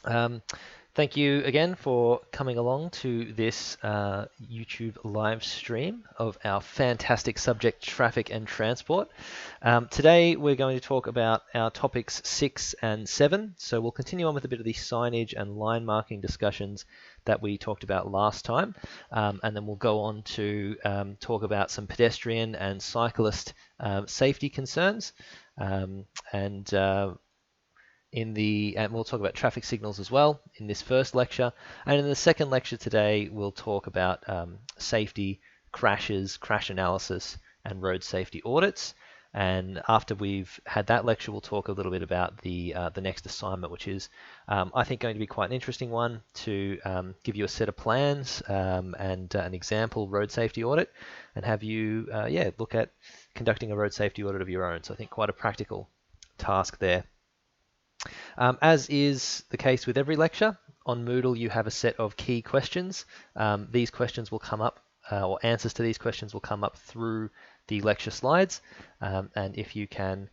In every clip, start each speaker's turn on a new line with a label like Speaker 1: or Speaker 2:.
Speaker 1: Um, Thank you again for coming along to this YouTube live stream of our fantastic subject, traffic and transport. Today we're going to talk about our topics 6 and 7. So we'll continue on with a bit of the signage and line marking discussions that we talked about last time. And then we'll go on to talk about some pedestrian and cyclist safety concerns. And we'll talk about traffic signals as well in this first lecture. And in the second lecture today, we'll talk about safety, crashes, crash analysis, and road safety audits. And after we've had that lecture, we'll talk a little bit about the next assignment, which is, I think, going to be quite an interesting one to give you a set of plans and an example road safety audit, and have you, look at conducting a road safety audit of your own. So I think quite a practical task there. As is the case with every lecture, on Moodle you have a set of key questions. These questions will come up, or answers to these questions will come up through the lecture slides. And if you can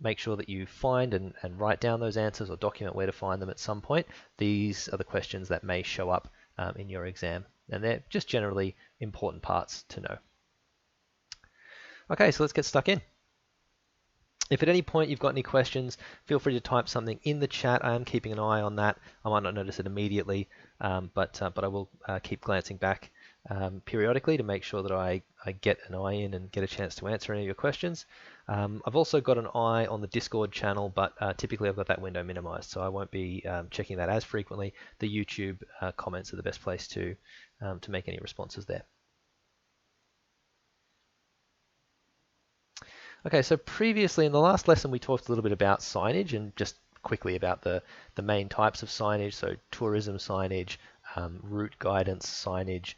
Speaker 1: make sure that you find and write down those answers or document where to find them at some point, these are the questions that may show up in your exam. And they're just generally important parts to know. Okay, so let's get stuck in. If at any point you've got any questions, feel free to type something in the chat. I am keeping an eye on that. I might not notice it immediately, but I will keep glancing back periodically to make sure that I get an eye in and get a chance to answer any of your questions. I've also got an eye on the Discord channel, but typically I've got that window minimized, so I won't be checking that as frequently. The YouTube comments are the best place to make any responses there. Okay, so previously in the last lesson we talked a little bit about signage and just quickly about the main types of signage, so tourism signage, route guidance signage,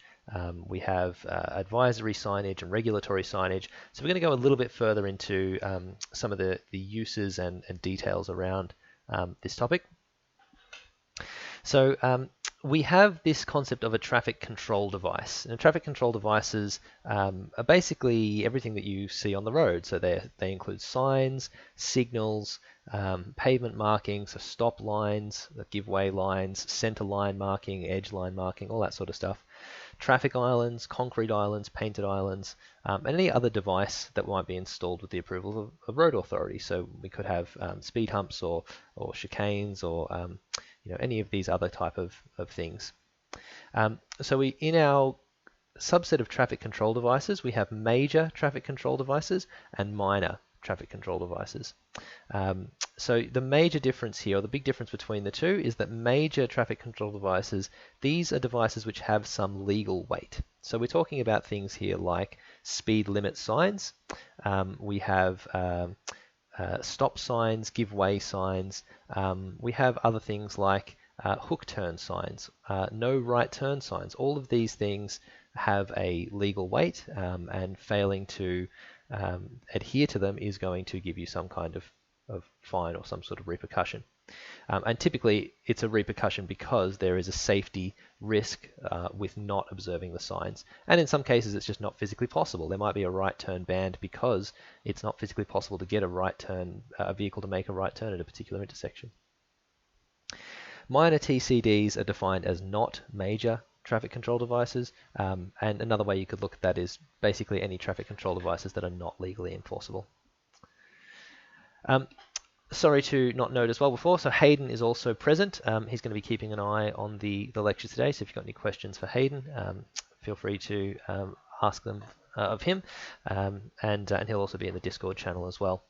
Speaker 1: we have advisory signage and regulatory signage. So we're going to go a little bit further into some of the uses and details around this topic. So we have this concept of a traffic control device. And traffic control devices are basically everything that you see on the road. So they include signs, signals, pavement markings, so stop lines, give-way lines, center line marking, edge line marking, all that sort of stuff. Traffic islands, concrete islands, painted islands, and any other device that might be installed with the approval of road authority. So we could have speed humps or chicanes or any of these other type of things. So in our subset of traffic control devices, we have major traffic control devices and minor traffic control devices. So the major difference here, or the big difference between the two, is that major traffic control devices, these are devices which have some legal weight. So we're talking about things here like speed limit signs. We have stop signs, give way signs. We have other things like hook turn signs, no right turn signs. All of these things have a legal weight, and failing to adhere to them is going to give you some kind of fine or some sort of repercussion. And typically it's a repercussion because there is a safety risk with not observing the signs. And in some cases it's just not physically possible. There might be a right turn banned because it's not physically possible to get a vehicle to make a right turn at a particular intersection. Minor TCDs are defined as not major traffic control devices, and another way you could look at that is basically any traffic control devices that are not legally enforceable. Sorry to not note as well before, so Hayden is also present. He's going to be keeping an eye on the lecture today, so if you've got any questions for Hayden, feel free to ask them of him, and he'll also be in the Discord channel as well.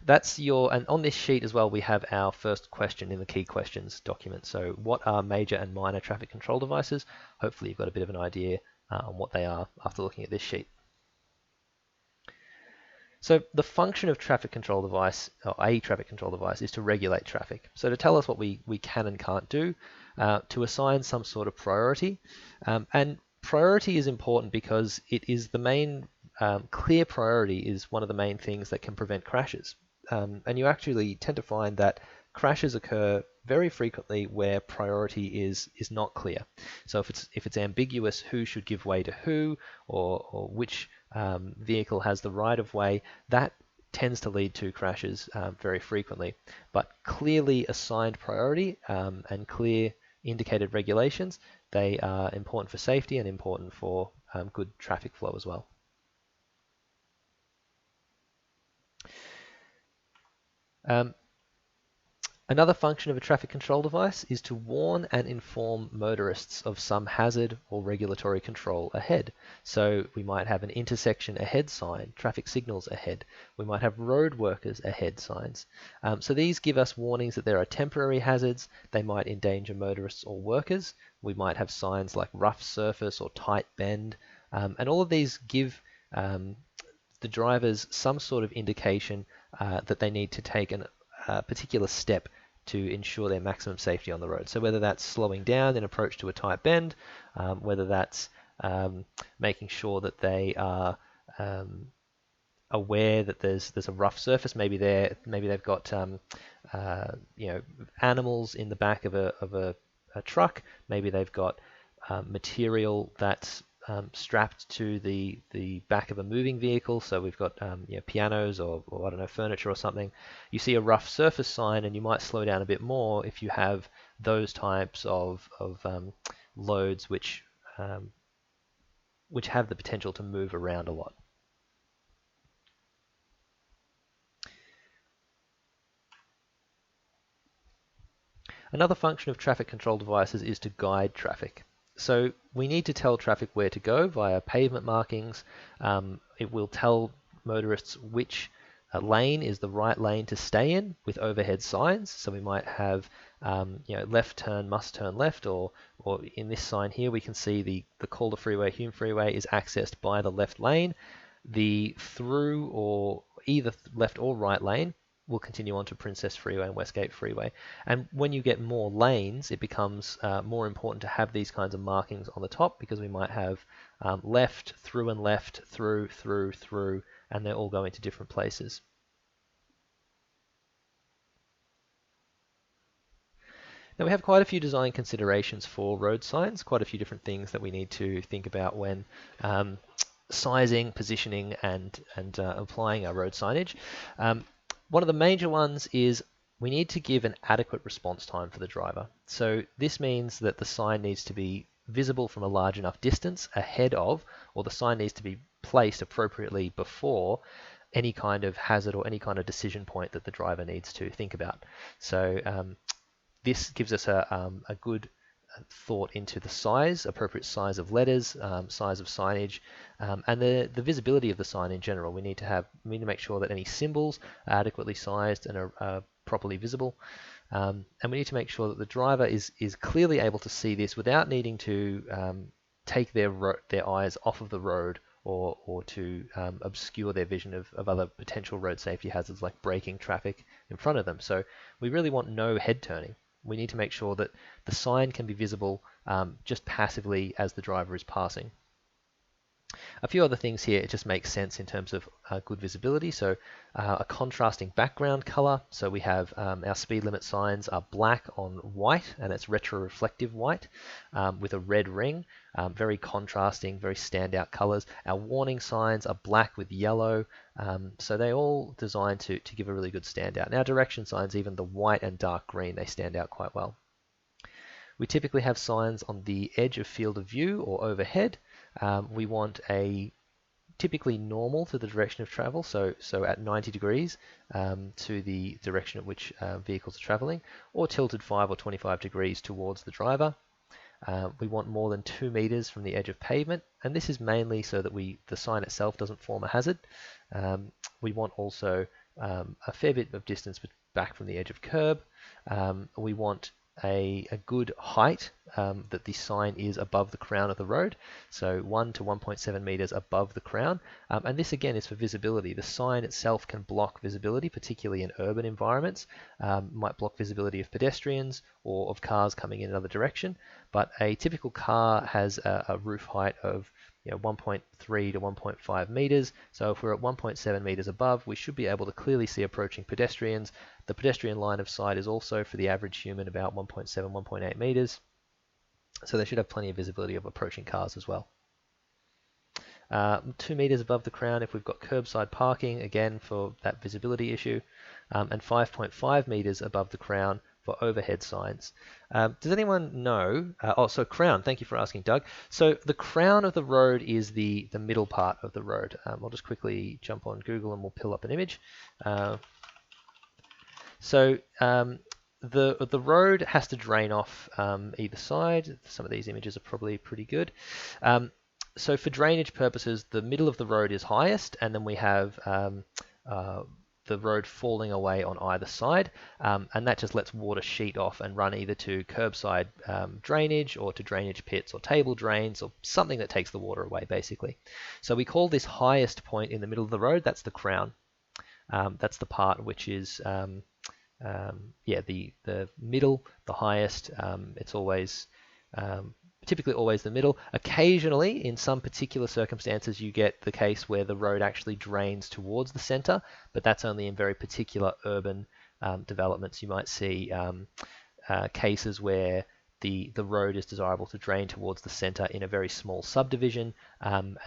Speaker 1: And on this sheet as well, we have our first question in the key questions document. So what are major and minor traffic control devices? Hopefully you've got a bit of an idea on what they are after looking at this sheet. So the function of traffic control device, or a traffic control device, is to regulate traffic. So to tell us what we can and can't do, to assign some sort of priority. And priority is important because it is the main, clear priority is one of the main things that can prevent crashes. And you actually tend to find that crashes occur very frequently where priority is not clear. So if it's ambiguous who should give way to who, or which vehicle has the right of way, that tends to lead to crashes very frequently. But clearly assigned priority and clear indicated regulations, they are important for safety and important for good traffic flow as well. Another function of a traffic control device is to warn and inform motorists of some hazard or regulatory control ahead. So we might have an intersection ahead sign, traffic signals ahead. We might have road workers ahead signs. So these give us warnings that there are temporary hazards. They might endanger motorists or workers. We might have signs like rough surface or tight bend. And all of these give the drivers some sort of indication that they need to take a particular step to ensure their maximum safety on the road. So whether that's slowing down in approach to a tight bend, whether that's making sure that they are aware that there's a rough surface. Maybe they've got animals in the back of a truck. Maybe they've got material that's strapped to the back of a moving vehicle. So we've got pianos or I don't know, furniture or something. You see a rough surface sign and you might slow down a bit more if you have those types of loads which have the potential to move around a lot. Another function of traffic control devices is to guide traffic. So we need to tell traffic where to go via pavement markings. It will tell motorists which lane is the right lane to stay in with overhead signs. So we might have left turn, must turn left, or in this sign here we can see the Calder Freeway, Hume Freeway is accessed by the left lane. The through or either left or right lane will continue on to Princess Freeway and Westgate Freeway. And when you get more lanes, it becomes more important to have these kinds of markings on the top, because we might have left, through and left, through, and they're all going to different places. Now we have quite a few design considerations for road signs, quite a few different things that we need to think about when sizing, positioning, and applying our road signage. One of the major ones is we need to give an adequate response time for the driver. So this means that the sign needs to be visible from a large enough distance ahead of, or the sign needs to be placed appropriately before any kind of hazard or any kind of decision point that the driver needs to think about. So this gives us a good thought into the size, appropriate size of letters, size of signage, and the visibility of the sign in general. We need to make sure that any symbols are adequately sized and are properly visible. And we need to make sure that the driver is clearly able to see this without needing to take their eyes off of the road or to obscure their vision of other potential road safety hazards like braking traffic in front of them. So we really want no head turning. We need to make sure that the sign can be visible just passively as the driver is passing. A few other things here, it just makes sense in terms of good visibility. So a contrasting background color. So we have our speed limit signs are black on white, and it's retroreflective white with a red ring. Very contrasting, very standout colors. Our warning signs are black with yellow. So they all designed to give a really good standout. And our direction signs, even the white and dark green, they stand out quite well. We typically have signs on the edge of field of view or overhead. We want a typically normal to the direction of travel, so at 90 degrees to the direction at which vehicles are traveling, or tilted 5 or 25 degrees towards the driver. We want more than 2 meters from the edge of pavement, and this is mainly so that the sign itself doesn't form a hazard. We want also a fair bit of distance back from the edge of curb. We want a good height that the sign is above the crown of the road, so 1 to 1.7 meters above the crown, and this again is for visibility. The sign itself can block visibility, particularly in urban environments. Might block visibility of pedestrians or of cars coming in another direction, but a typical car has a roof height of 1.3 to 1.5 meters. So if we're at 1.7 meters above, we should be able to clearly see approaching pedestrians. The pedestrian line of sight is also for the average human about 1.7, 1.8 meters. So they should have plenty of visibility of approaching cars as well. 2 meters above the crown if we've got curbside parking, again for that visibility issue, and 5.5 meters above the crown for overhead signs. Does anyone know? So crown, thank you for asking, Doug. So the crown of the road is the middle part of the road. I'll just quickly jump on Google and we'll pull up an image. The road has to drain off either side. Some of these images are probably pretty good. So for drainage purposes, the middle of the road is highest, and then we have the road falling away on either side, and that just lets water sheet off and run either to curbside drainage or to drainage pits or table drains or something that takes the water away, basically. So we call this highest point in the middle of the road, that's the crown. That's the part which is the middle, the highest. It's always typically always the middle. Occasionally, in some particular circumstances, you get the case where the road actually drains towards the center, but that's only in very particular urban developments. You might see cases where the road is desirable to drain towards the center in a very small subdivision, and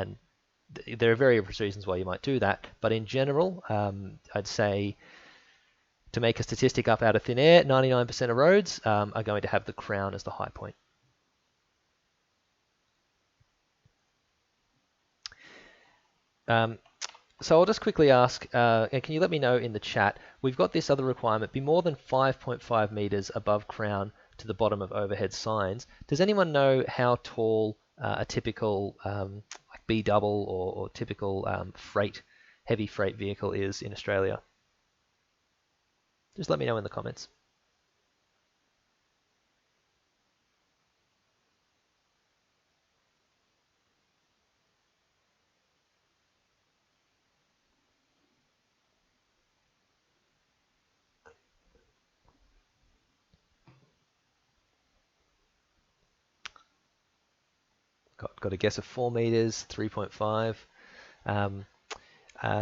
Speaker 1: there are various reasons why you might do that, but in general, I'd say, to make a statistic up out of thin air, 99% of roads are going to have the crown as the high point. So I'll just quickly ask, can you let me know in the chat, we've got this other requirement, be more than 5.5 meters above crown to the bottom of overhead signs. Does anyone know how tall a typical like B double or typical heavy freight vehicle is in Australia? Just let me know in the comments. Got a guess of 4 meters, 3.5.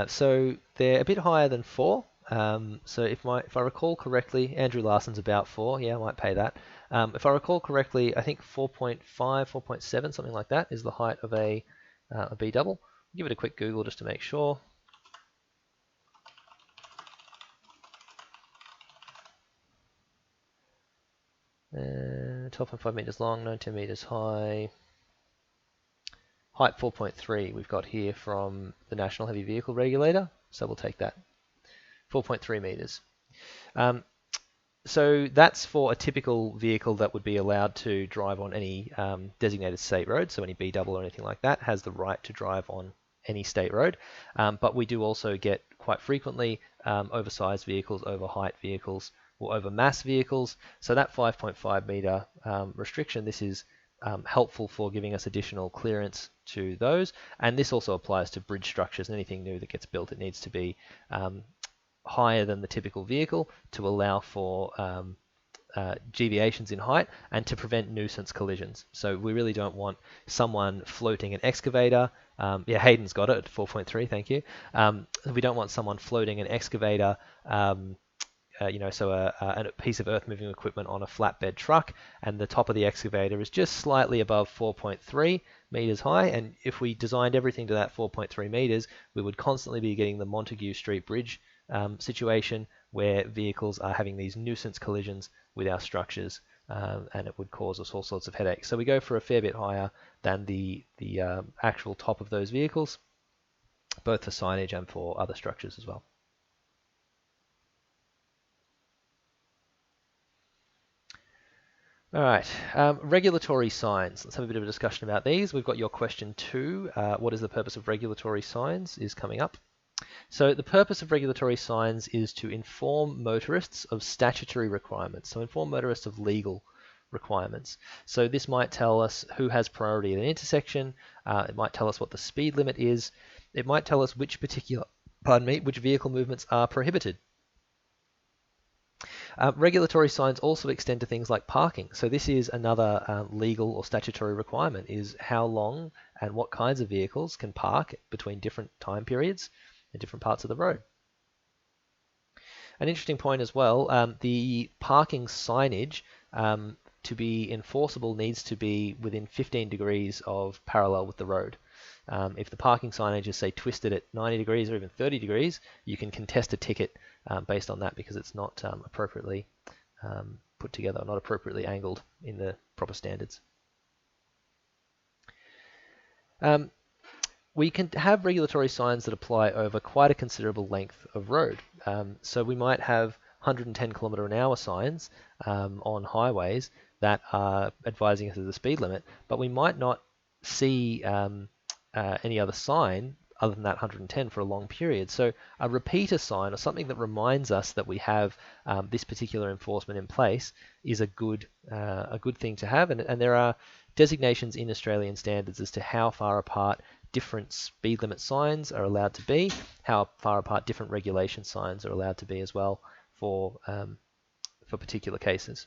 Speaker 1: So they're a bit higher than 4. So if I recall correctly, Andrew Larson's about 4. Yeah, I might pay that. If I recall correctly, I think 4.5, 4.7, something like that, is the height of a B double. Give it a quick Google just to make sure. Uh, 12.5 meters long, 19 meters high. Height 4.3 we've got here from the National Heavy Vehicle Regulator, so we'll take that. 4.3 meters. So that's for a typical vehicle that would be allowed to drive on any designated state road, so any B double or anything like that has the right to drive on any state road. But we do also get quite frequently oversized vehicles, over height vehicles, or over mass vehicles. So that 5.5 meter restriction, this is helpful for giving us additional clearance to those. And this also applies to bridge structures and anything new that gets built. It needs to be higher than the typical vehicle to allow for deviations in height and to prevent nuisance collisions. So we really don't want someone floating an excavator. Yeah, Hayden's got it at 4.3, thank you. We don't want someone floating an excavator, a piece of earth moving equipment on a flatbed truck, and the top of the excavator is just slightly above 4.3 meters high. And if we designed everything to that 4.3 meters, we would constantly be getting the Montague Street Bridge situation where vehicles are having these nuisance collisions with our structures, and it would cause us all sorts of headaches. So we go for a fair bit higher than the actual top of those vehicles, both for signage and for other structures as well. All right, regulatory signs. Let's have a bit of a discussion about these. We've got your question 2. What is the purpose of regulatory signs is coming up. So the purpose of regulatory signs is to inform motorists of statutory requirements, so inform motorists of legal requirements. So this might tell us who has priority at an intersection, it might tell us what the speed limit is, it might tell us which vehicle movements are prohibited. Regulatory signs also extend to things like parking. So this is another legal or statutory requirement, is how long and what kinds of vehicles can park between different time periods in different parts of the road. An interesting point as well, the parking signage to be enforceable needs to be within 15 degrees of parallel with the road. If the parking signage is, say, twisted at 90 degrees or even 30 degrees, you can contest a ticket based on that because it's not appropriately put together, not appropriately angled in the proper standards. We can have regulatory signs that apply over quite a considerable length of road. So we might have 110 kilometre an hour signs on highways that are advising us of the speed limit, but we might not see any other sign other than that 110 for a long period. So a repeater sign, or something that reminds us that we have this particular enforcement in place, is a good thing to have. And there are designations in Australian standards as to how far apart different speed limit signs are allowed to be, how far apart different regulation signs are allowed to be as well for particular cases.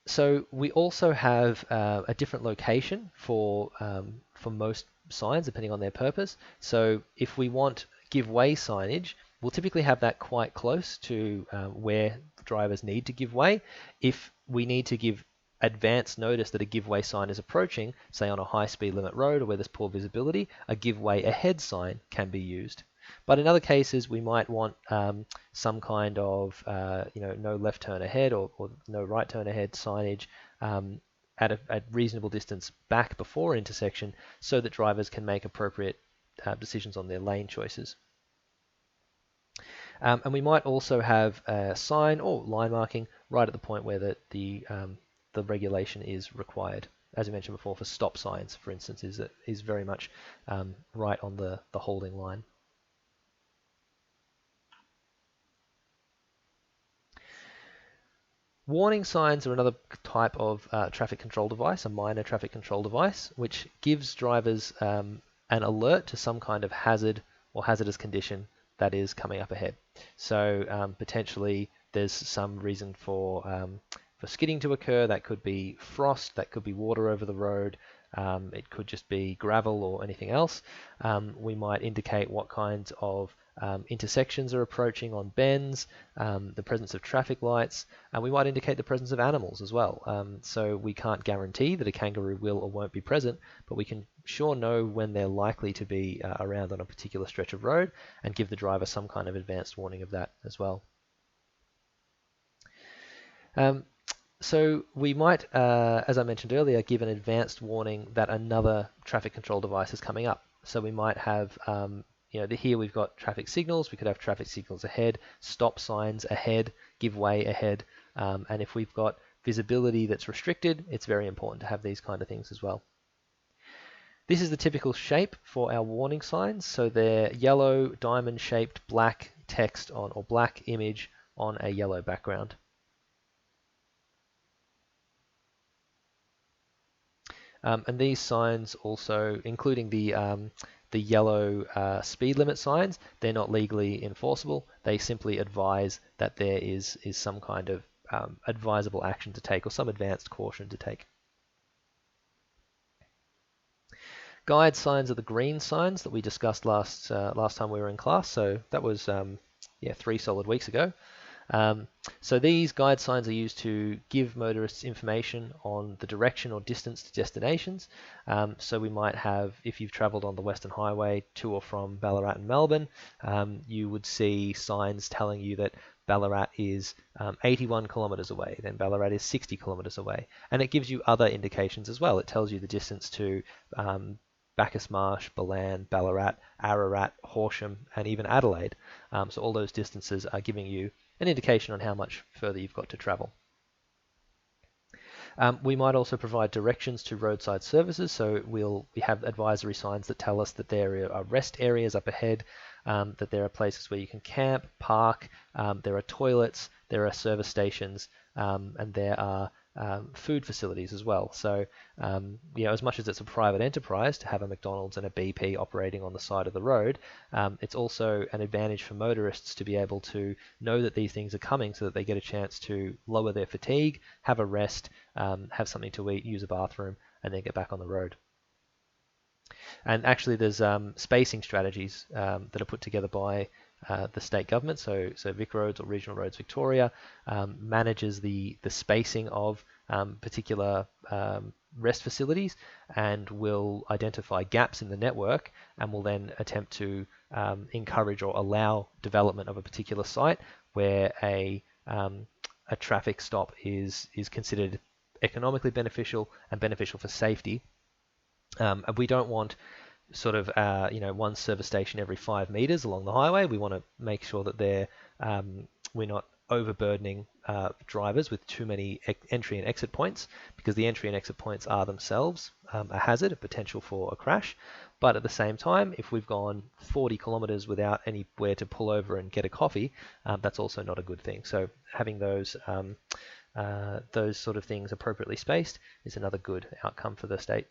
Speaker 1: So we also have a different location for most signs depending on their purpose. So if we want give way signage, we'll typically have that quite close to where drivers need to give way. If we need to give advance notice that a give way sign is approaching, say on a high speed limit road or where there's poor visibility, a give way ahead sign can be used. But in other cases, we might want some kind of no left turn ahead or no right turn ahead signage at a reasonable distance back before intersection so that drivers can make appropriate decisions on their lane choices. And we might also have a sign or line marking right at the point where the regulation is required. As I mentioned before, for stop signs, for instance, is very much right on the holding line. Warning signs are another type of traffic control device, a minor traffic control device, which gives drivers an alert to some kind of hazard or hazardous condition that is coming up ahead. So potentially there's some reason for skidding to occur. That could be frost, that could be water over the road, it could just be gravel or anything else. We might indicate what kinds of intersections are approaching on bends, the presence of traffic lights, and we might indicate the presence of animals as well. So we can't guarantee that a kangaroo will or won't be present, but we can sure know when they're likely to be around on a particular stretch of road and give the driver some kind of advanced warning of that as well. So we might, as I mentioned earlier, give an advanced warning that another traffic control device is coming up. So we might have, here we've got traffic signals. We could have traffic signals ahead, stop signs ahead, give way ahead. And if we've got visibility that's restricted, it's very important to have these kind of things as well. This is the typical shape for our warning signs. So they're yellow, diamond-shaped, black text on, or black image on a yellow background. And these signs also, including the yellow speed limit signs, they're not legally enforceable. They simply advise that there is some kind of advisable action to take or some advanced caution to take. Guide signs are the green signs that we discussed last time we were in class. So that was 3 solid weeks ago. So these guide signs are used to give motorists information on the direction or distance to destinations. So we might have, if you've travelled on the Western Highway to or from Ballarat and Melbourne, you would see signs telling you that Ballarat is 81 kilometres away, then Ballarat is 60 kilometres away. And it gives you other indications as well. It tells you the distance to Bacchus Marsh, Ballan, Ballarat, Ararat, Horsham, and even Adelaide. So all those distances are giving you an indication on how much further you've got to travel. We might also provide directions to roadside services. So we have advisory signs that tell us that there are rest areas up ahead, that there are places where you can camp, park, there are toilets, there are service stations, and there are food facilities as well. So, as much as it's a private enterprise to have a McDonald's and a BP operating on the side of the road, it's also an advantage for motorists to be able to know that these things are coming so that they get a chance to lower their fatigue, have a rest, have something to eat, use a bathroom, and then get back on the road. And actually there's spacing strategies that are put together by the state government, so Vic Roads or Regional Roads Victoria manages the spacing of particular rest facilities, and will identify gaps in the network, and will then attempt to encourage or allow development of a particular site where a traffic stop is considered economically beneficial and beneficial for safety. And we don't want sort of one service station every 5 meters along the highway. We want to make sure that we're not overburdening drivers with too many entry and exit points, because the entry and exit points are themselves a hazard, a potential for a crash. But at the same time, if we've gone 40 kilometers without anywhere to pull over and get a coffee, that's also not a good thing. So having those sort of things appropriately spaced is another good outcome for the state.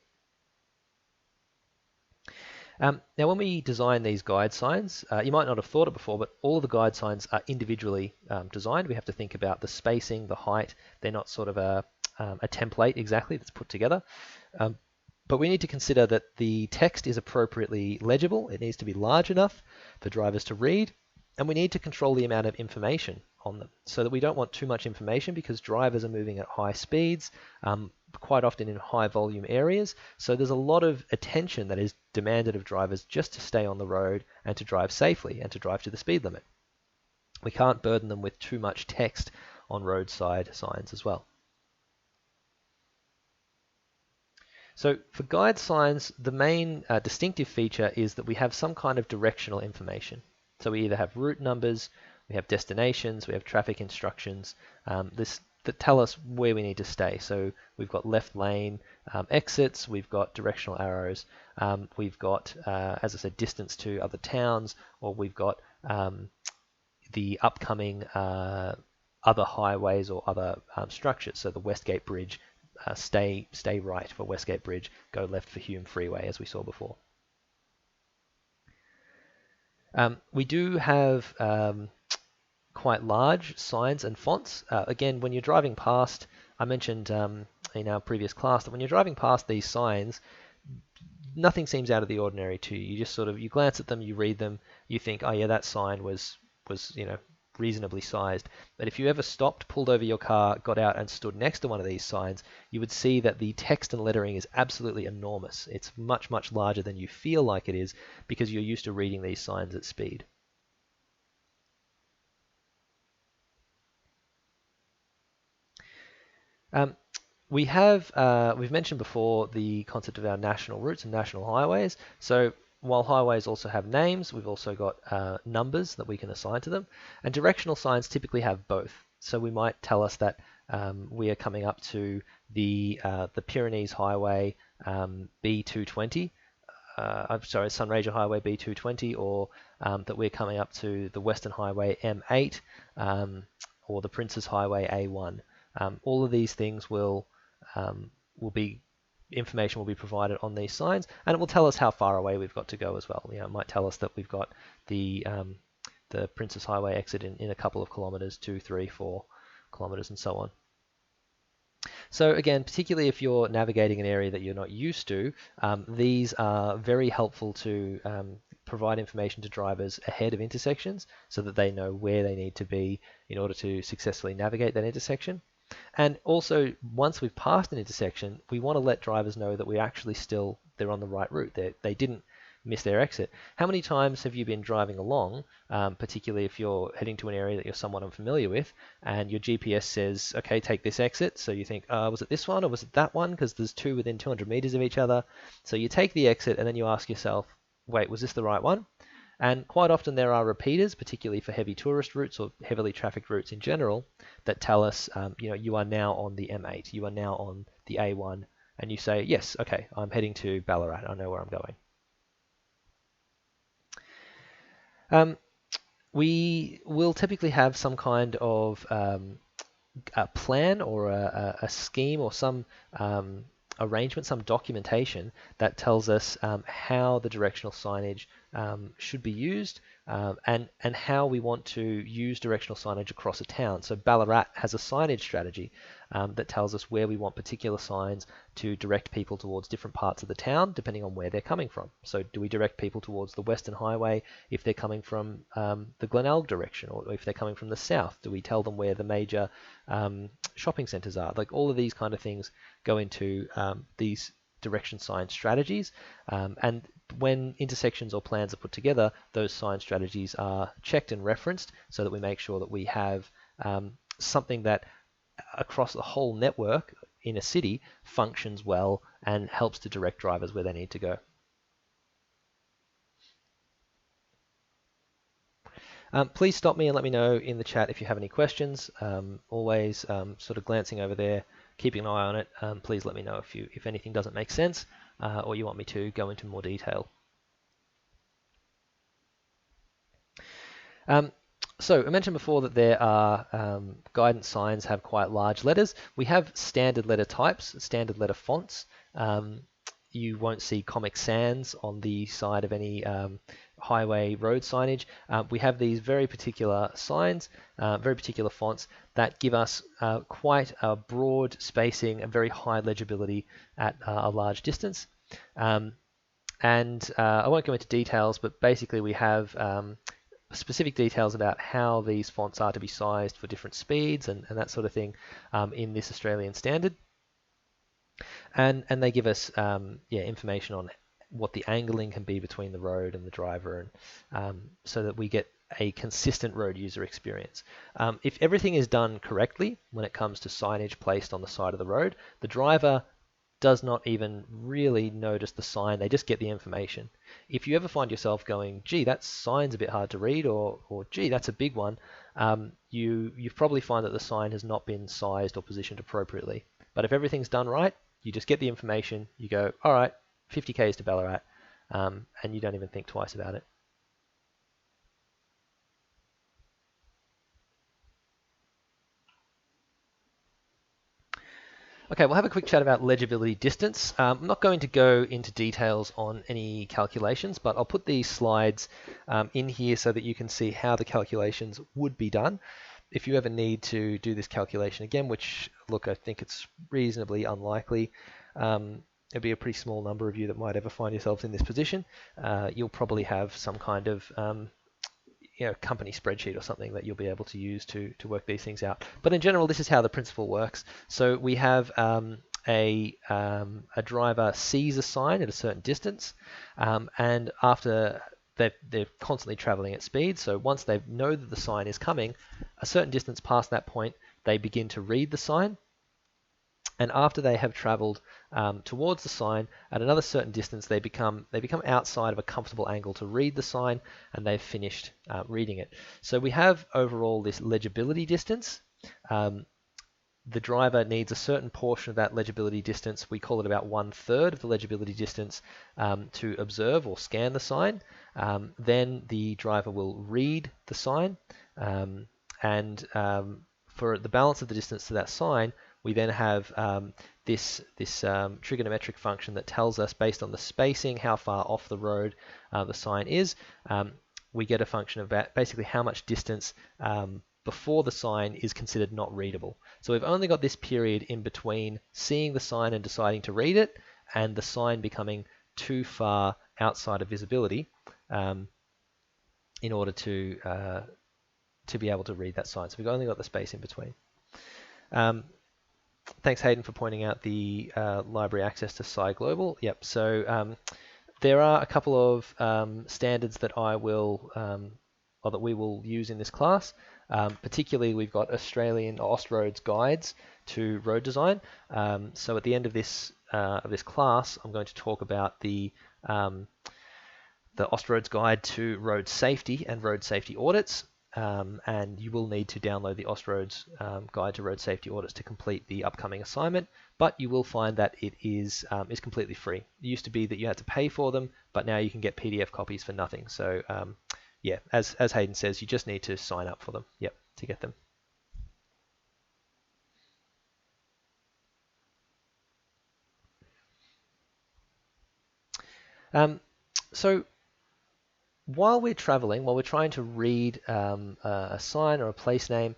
Speaker 1: Now, when we design these guide signs, you might not have thought it before, but all of the guide signs are individually designed. We have to think about the spacing, the height. They're not sort of a template exactly that's put together. But we need to consider that the text is appropriately legible. It needs to be large enough for drivers to read, and we need to control the amount of information on them so that we don't want too much information, because drivers are moving at high speeds, quite often in high volume areas. So there's a lot of attention that is demanded of drivers just to stay on the road and to drive safely and to drive to the speed limit. We can't burden them with too much text on roadside signs as well. So for guide signs, the main distinctive feature is that we have some kind of directional information. So we either have route numbers, we have destinations, we have traffic instructions that tell us where we need to stay. So we've got left lane exits, we've got directional arrows, we've got, as I said, distance to other towns, or we've got the upcoming other highways or other structures. So the Westgate Bridge, stay right for Westgate Bridge, go left for Hume Freeway, as we saw before. We do have quite large signs and fonts. Again, when you're driving past, I mentioned in our previous class that when you're driving past these signs, nothing seems out of the ordinary to you. You just sort of, you glance at them, you read them, you think, oh yeah, that sign was reasonably sized. But if you ever stopped, pulled over your car, got out and stood next to one of these signs, you would see that the text and lettering is absolutely enormous. It's much, much larger than you feel like it is, because you're used to reading these signs at speed. We've mentioned before the concept of our national routes and national highways. So while highways also have names, we've also got numbers that we can assign to them. And directional signs typically have both. So we might tell us that we are coming up to the Pyrenees Highway B220. I'm sorry, Sunraysia Highway B220, or that we're coming up to the Western Highway M8, or the Princes Highway A1. All of these things information will be provided on these signs, and it will tell us how far away we've got to go as well. It might tell us that we've got the Princes Highway exit in a couple of kilometers, 2, 3, 4 kilometers, and so on. So again, particularly if you're navigating an area that you're not used to, these are very helpful to provide information to drivers ahead of intersections so that they know where they need to be in order to successfully navigate that intersection. And also, once we've passed an intersection, we want to let drivers know that they're on the right route. They didn't miss their exit. How many times have you been driving along, particularly if you're heading to an area that you're somewhat unfamiliar with, and your GPS says, okay, take this exit. So you think, was it this one or was it that one? Because there's two within 200 meters of each other. So you take the exit and then you ask yourself, wait, was this the right one? And quite often there are repeaters, particularly for heavy tourist routes or heavily trafficked routes in general, that tell us, you are now on the M8, you are now on the A1, and you say, yes, okay, I'm heading to Ballarat, I know where I'm going. We will typically have some kind of a plan or a scheme or some arrangement, some documentation that tells us how the directional signage should be used, and how we want to use directional signage across a town. So Ballarat has a signage strategy that tells us where we want particular signs to direct people towards different parts of the town, depending on where they're coming from. So do we direct people towards the Western Highway if they're coming from the Glenelg direction, or if they're coming from the south? Do we tell them where the major shopping centres are? Like, all of these kind of things go into these direction sign strategies, and when intersections or plans are put together, those sign strategies are checked and referenced so that we make sure that we have something that across the whole network in a city functions well and helps to direct drivers where they need to go. Please stop me and let me know in the chat if you have any questions. Always sort of glancing over there, keeping an eye on it. Please let me know if anything doesn't make sense or you want me to go into more detail. So I mentioned before that there are guidance signs have quite large letters. We have standard letter types, standard letter fonts. You won't see Comic Sans on the side of any highway road signage. We have these very particular signs, very particular fonts that give us quite a broad spacing and very high legibility at a large distance. I won't go into details, but basically we have specific details about how these fonts are to be sized for different speeds and that sort of thing in this Australian standard. And they give us information on what the angling can be between the road and the driver, and so that we get a consistent road user experience. If everything is done correctly when it comes to signage placed on the side of the road, the driver does not even really notice the sign, they just get the information. If you ever find yourself going, gee, that sign's a bit hard to read, or gee, that's a big one, you probably find that the sign has not been sized or positioned appropriately. But if everything's done right, you just get the information, you go, all right, 50 k's to Ballarat, and you don't even think twice about it. Okay, we'll have a quick chat about legibility distance. I'm not going to go into details on any calculations, but I'll put these slides in here so that you can see how the calculations would be done. If you ever need to do this calculation again, which, look, I think it's reasonably unlikely, there'll be a pretty small number of you that might ever find yourselves in this position. You'll probably have some kind of company spreadsheet or something that you'll be able to use to work these things out. But in general, this is how the principle works. So we have a driver sees a sign at a certain distance, and after they're constantly traveling at speed. So once they know that the sign is coming, a certain distance past that point, they begin to read the sign. And after they have traveled towards the sign, at another certain distance, they become outside of a comfortable angle to read the sign, and they've finished reading it. So we have overall this legibility distance. The driver needs a certain portion of that legibility distance. We call it about 1/3 of the legibility distance to observe or scan the sign. Then the driver will read the sign, and for the balance of the distance to that sign, we then have this trigonometric function that tells us, based on the spacing, how far off the road the sign is. We get a function of basically how much distance before the sign is considered not readable. So we've only got this period in between seeing the sign and deciding to read it, and the sign becoming too far outside of visibility in order to be able to read that sign. So we've only got the space in between. Thanks, Hayden, for pointing out the library access to Cyglobal. Yep. So there are a couple of standards that I will or that we will use in this class. Particularly, we've got Australian Austroads guides to road design. So at the end of this class, I'm going to talk about the Austroads guide to road safety and road safety audits. And you will need to download the Austroads guide to road safety audits to complete the upcoming assignment. But you will find that it is completely free. It used to be that you had to pay for them, but now you can get PDF copies for nothing. So yeah, as Hayden says, you just need to sign up for them. Yep, to get them. So while we're traveling, while we're trying to read a sign or a place name,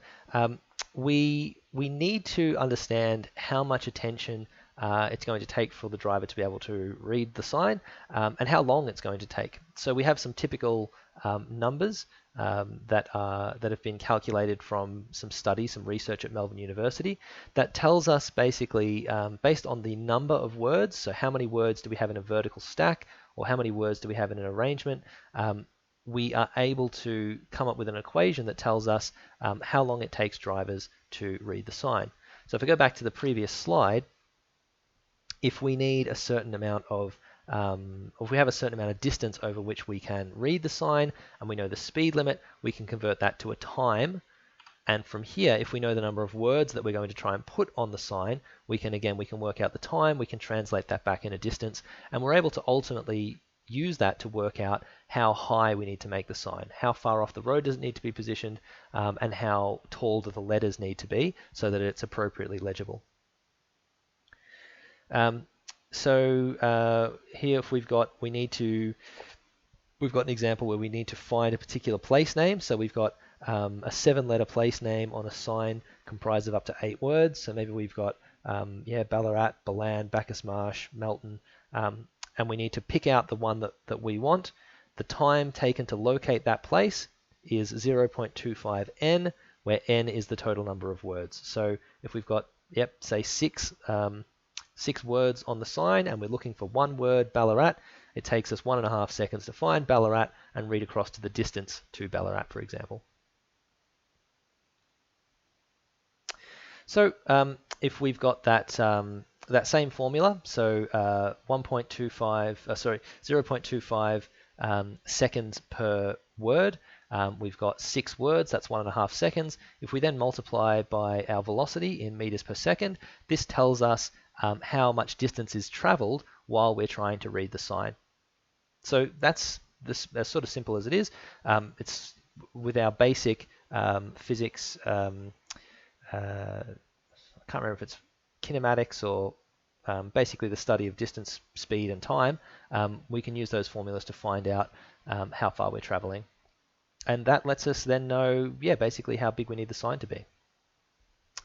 Speaker 1: we need to understand how much attention it's going to take for the driver to be able to read the sign, and how long it's going to take. So we have some typical numbers that have been calculated from some studies, some research at Melbourne University, that tells us basically, based on the number of words, so how many words do we have in a vertical stack, or how many words do we have in an arrangement, we are able to come up with an equation that tells us how long it takes drivers to read the sign. So if I go back to the previous slide, if we need a certain amount of, if we have a certain amount of distance over which we can read the sign, and we know the speed limit, we can convert that to a time. And from here, if we know the number of words that we're going to try and put on the sign, we can work out the time, we can translate that back in a distance, and we're able to ultimately use that to work out how high we need to make the sign, how far off the road does it need to be positioned, and how tall do the letters need to be so that it's appropriately legible. Here if we've got an example where we need to find a particular place name. So we've got a 7-letter place name on a sign comprised of up to 8 words. So maybe we've got Ballarat, Balan, Bacchus Marsh, Melton, and we need to pick out the one that we want. The time taken to locate that place is 0.25 n, where n is the total number of words. So if we've got, say 6 words on the sign, and we're looking for one word, Ballarat, it takes us 1.5 seconds to find Ballarat and read across to the distance to Ballarat, for example. So if we've got that same formula, so 0.25 seconds per word, we've got 6 words, that's 1.5 seconds. If we then multiply by our velocity in meters per second, this tells us how much distance is traveled while we're trying to read the sign. So that's sort of simple as it is. It's with our basic physics, I can't remember if it's kinematics or basically the study of distance, speed, and time. We can use those formulas to find out how far we're traveling. And that lets us then know, basically how big we need the sign to be.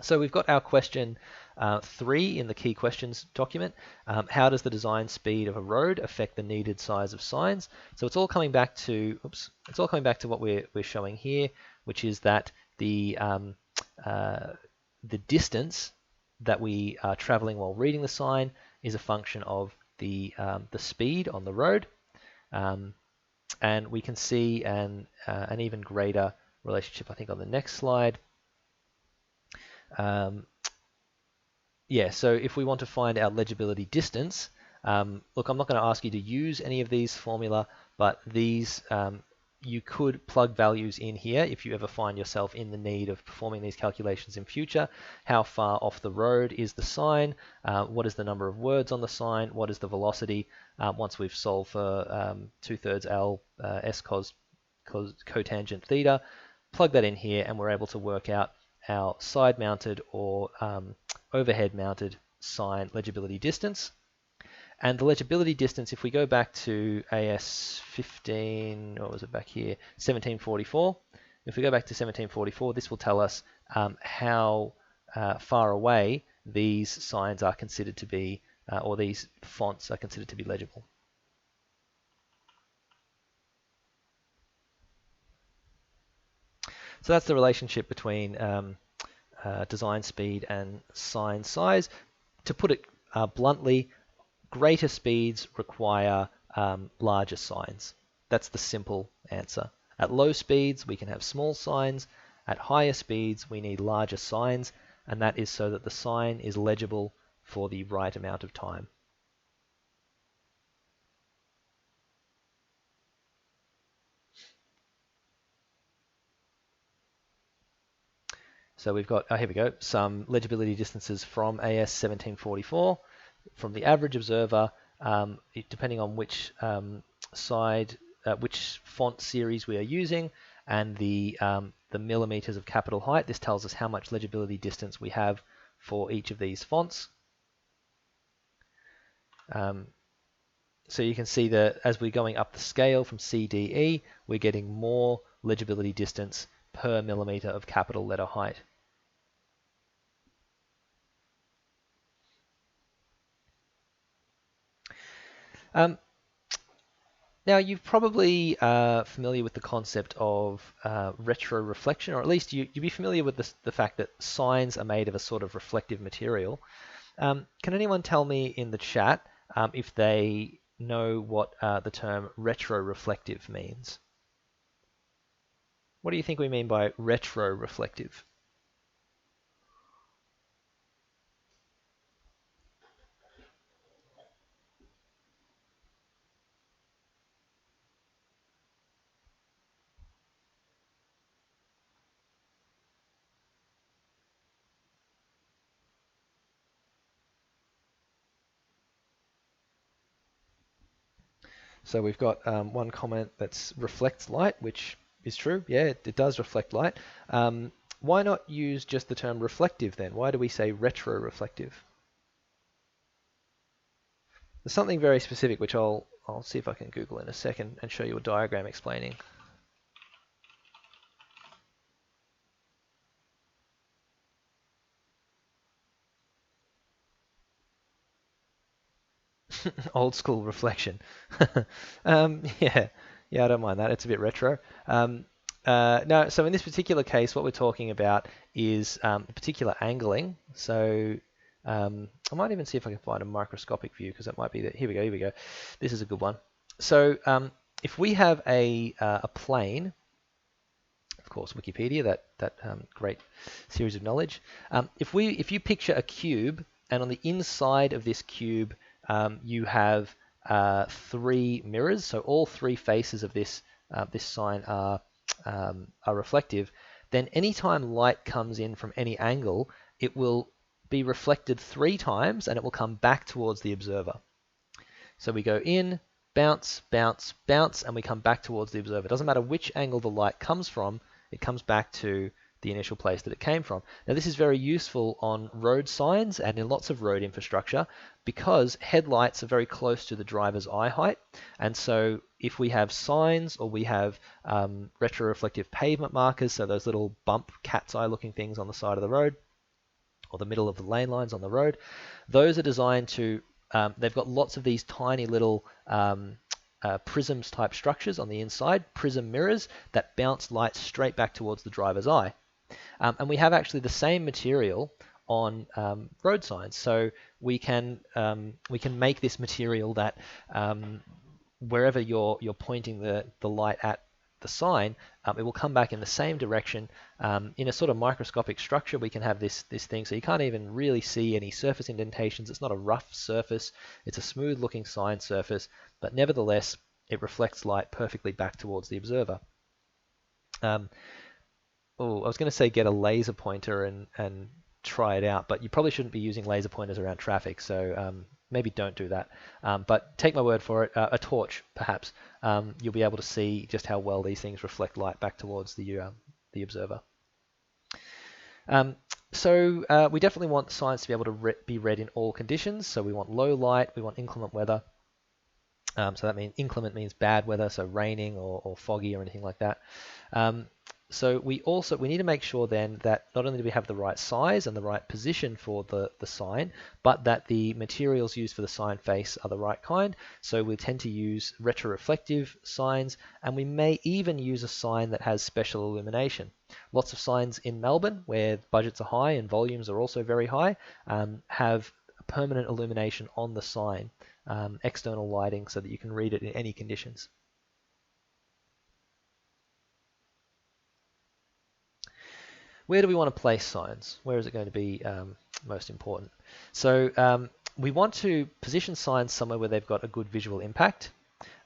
Speaker 1: So we've got our question 3 in the key questions document. How does the design speed of a road affect the needed size of signs? So it's all coming back to, what we're showing here, which is that the distance that we are traveling while reading the sign is a function of the speed on the road, and we can see an even greater relationship, I think, on the next slide. So if we want to find our legibility distance, look, I'm not going to ask you to use any of these formula, but these you could plug values in here if you ever find yourself in the need of performing these calculations in future. How far off the road is the sign? What is the number of words on the sign? What is the velocity? Once we've solved for 2/3 L S cos cotangent theta, plug that in here, and we're able to work out our side-mounted or overhead-mounted sign legibility distance. And the legibility distance, if we go back to AS 15, or was it back here, 1744. If we go back to 1744, this will tell us how far away these signs are considered to be, or these fonts are considered to be legible. So that's the relationship between design speed and sign size. To put it bluntly, greater speeds require larger signs. That's the simple answer. At low speeds, we can have small signs. At higher speeds, we need larger signs, and that is so that the sign is legible for the right amount of time. So we've got, here we go, some legibility distances from AS 1744. From the average observer, depending on which which font series we are using, and the millimeters of capital height, this tells us how much legibility distance we have for each of these fonts. So you can see that as we're going up the scale from CDE, we're getting more legibility distance per millimeter of capital letter height. Um, Now, you're probably familiar with the concept of retroreflection, or at least you'd be familiar with the fact that signs are made of a sort of reflective material. Can anyone tell me in the chat if they know what the term retroreflective means? What do you think we mean by retroreflective? So we've got one comment that's reflects light, which is true. Yeah, it does reflect light. Why not use just the term reflective then? Why do we say retroreflective? There's something very specific which I'll see if I can Google in a second and show you a diagram explaining. Old school reflection. Yeah, I don't mind that. It's a bit retro. No, so in this particular case, what we're talking about is particular angling. So I might even see if I can find a microscopic view because that might be that. Here we go. This is a good one. So if we have a plane, of course, Wikipedia, that great series of knowledge. If you picture a cube, and on the inside of this cube you have three mirrors, so all three faces of this sign are reflective, then anytime light comes in from any angle, it will be reflected 3 times, and it will come back towards the observer. So we go in, bounce, bounce, bounce, and we come back towards the observer. It doesn't matter which angle the light comes from, it comes back to the initial place that it came from. Now this is very useful on road signs and in lots of road infrastructure because headlights are very close to the driver's eye height, and so if we have signs or we have retroreflective pavement markers, so those little bump cat's eye looking things on the side of the road or the middle of the lane lines on the road, those are designed to they've got lots of these tiny little prisms type structures on the inside, prism mirrors that bounce light straight back towards the driver's eye. And we have actually the same material on road signs. So we can make this material that wherever you're pointing the light at the sign, it will come back in the same direction. In a sort of microscopic structure, we can have this thing, so you can't even really see any surface indentations. It's not a rough surface. It's a smooth looking sign surface, but nevertheless, it reflects light perfectly back towards the observer. Oh, I was going to say get a laser pointer and try it out, but you probably shouldn't be using laser pointers around traffic, so maybe don't do that. But take my word for it, a torch perhaps. You'll be able to see just how well these things reflect light back towards the observer. So we definitely want signs to be able to be read in all conditions. So we want low light, we want inclement weather. So that means inclement means bad weather, so raining or foggy or anything like that. So we need to make sure then that not only do we have the right size and the right position for the sign, but that the materials used for the sign face are the right kind. So we tend to use retroreflective signs, and we may even use a sign that has special illumination. Lots of signs in Melbourne, where budgets are high and volumes are also very high, have permanent illumination on the sign, external lighting, so that you can read it in any conditions. Where do we want to place signs? Where is it going to be most important? So we want to position signs somewhere where they've got a good visual impact.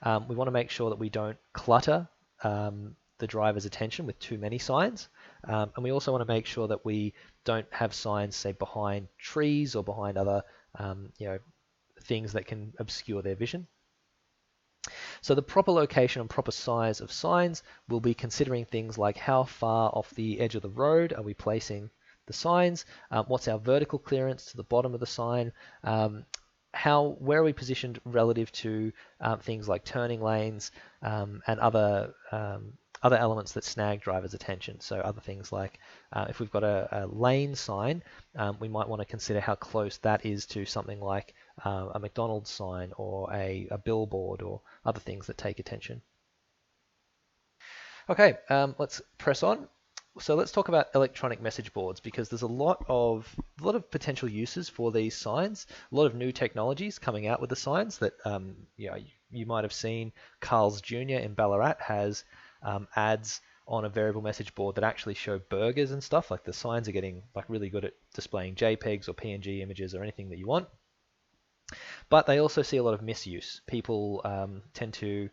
Speaker 1: We want to make sure that we don't clutter the driver's attention with too many signs. And we also want to make sure that we don't have signs, say, behind trees or behind other things that can obscure their vision. So the proper location and proper size of signs will be considering things like how far off the edge of the road are we placing the signs, what's our vertical clearance to the bottom of the sign, where are we positioned relative to things like turning lanes and other elements that snag drivers' attention. So other things like if we've got a lane sign, we might want to consider how close that is to something like a McDonald's sign or a billboard or other things that take attention. Okay, let's press on. So let's talk about electronic message boards, because there's a lot of potential uses for these signs. A lot of new technologies coming out with the signs that you might have seen. Carl's Jr. in Ballarat has ads on a variable message board that actually show burgers and stuff. Like the signs are getting really good at displaying JPEGs or PNG images or anything that you want. But they also see a lot of misuse. People tend to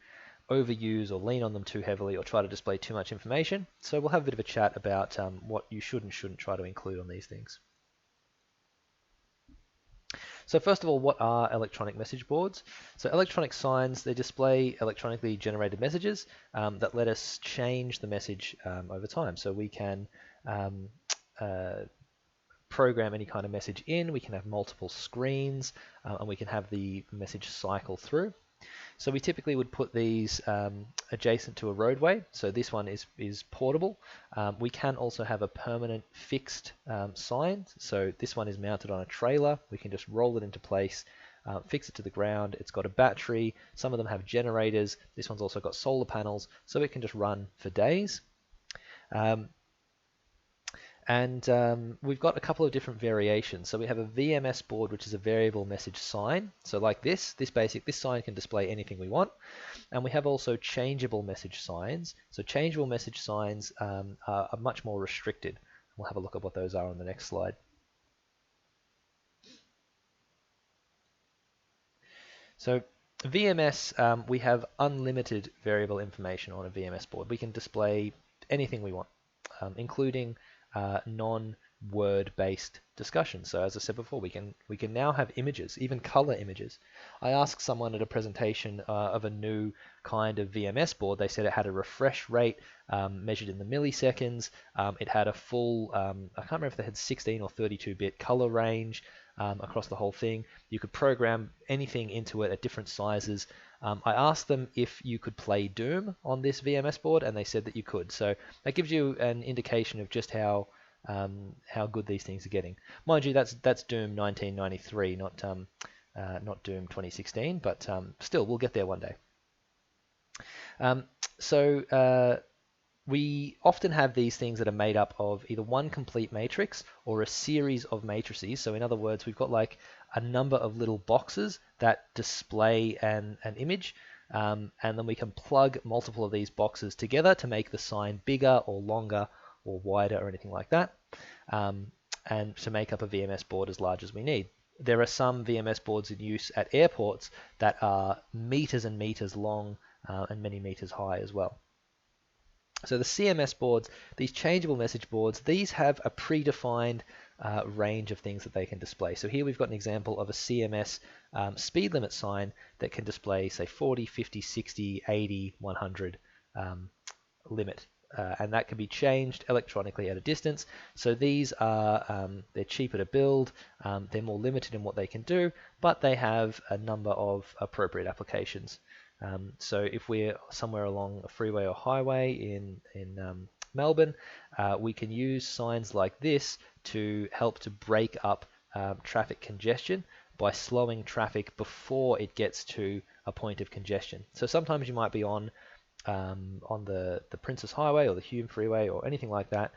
Speaker 1: overuse or lean on them too heavily or try to display too much information. So we'll have a bit of a chat about what you should and shouldn't try to include on these things. So first of all, what are electronic message boards? So electronic signs, they display electronically generated messages that let us change the message over time. So we can program any kind of message in, we can have multiple screens, and we can have the message cycle through. So we typically would put these adjacent to a roadway. So this one is portable. We can also have a permanent fixed sign. So this one is mounted on a trailer. We can just roll it into place, fix it to the ground. It's got a battery. Some of them have generators. This one's also got solar panels, so it can just run for days. We've got a couple of different variations. So we have a VMS board, which is a variable message sign. So like this sign can display anything we want. And we have also changeable message signs. So changeable message signs are much more restricted. We'll have a look at what those are on the next slide. So VMS, we have unlimited variable information on a VMS board. We can display anything we want, including non-word based discussion. So as I said before, we can now have images, even color images. I asked someone at a presentation of a new kind of VMS board. They said it had a refresh rate measured in the milliseconds. It had a full, I can't remember if they had 16 or 32-bit color range across the whole thing. You could program anything into it at different sizes. I asked them if you could play Doom on this VMS board, and they said that you could. So that gives you an indication of just how good these things are getting. Mind you, that's Doom 1993, not Doom 2016, but still, we'll get there one day. We often have these things that are made up of either one complete matrix or a series of matrices. So in other words, we've got like a number of little boxes that display an image, and then we can plug multiple of these boxes together to make the sign bigger or longer or wider or anything like that, and to make up a VMS board as large as we need. There are some VMS boards in use at airports that are meters and meters long and many meters high as well. So the CMS boards, these changeable message boards, these have a predefined range of things that they can display. So here we've got an example of a CMS speed limit sign that can display, say, 40, 50, 60, 80, 100 limit. And that can be changed electronically at a distance. So these are, they're cheaper to build, they're more limited in what they can do, but they have a number of appropriate applications. So if we're somewhere along a freeway or highway in Melbourne, we can use signs like this to help to break up traffic congestion by slowing traffic before it gets to a point of congestion. So sometimes you might be on the Princess Highway or the Hume Freeway or anything like that,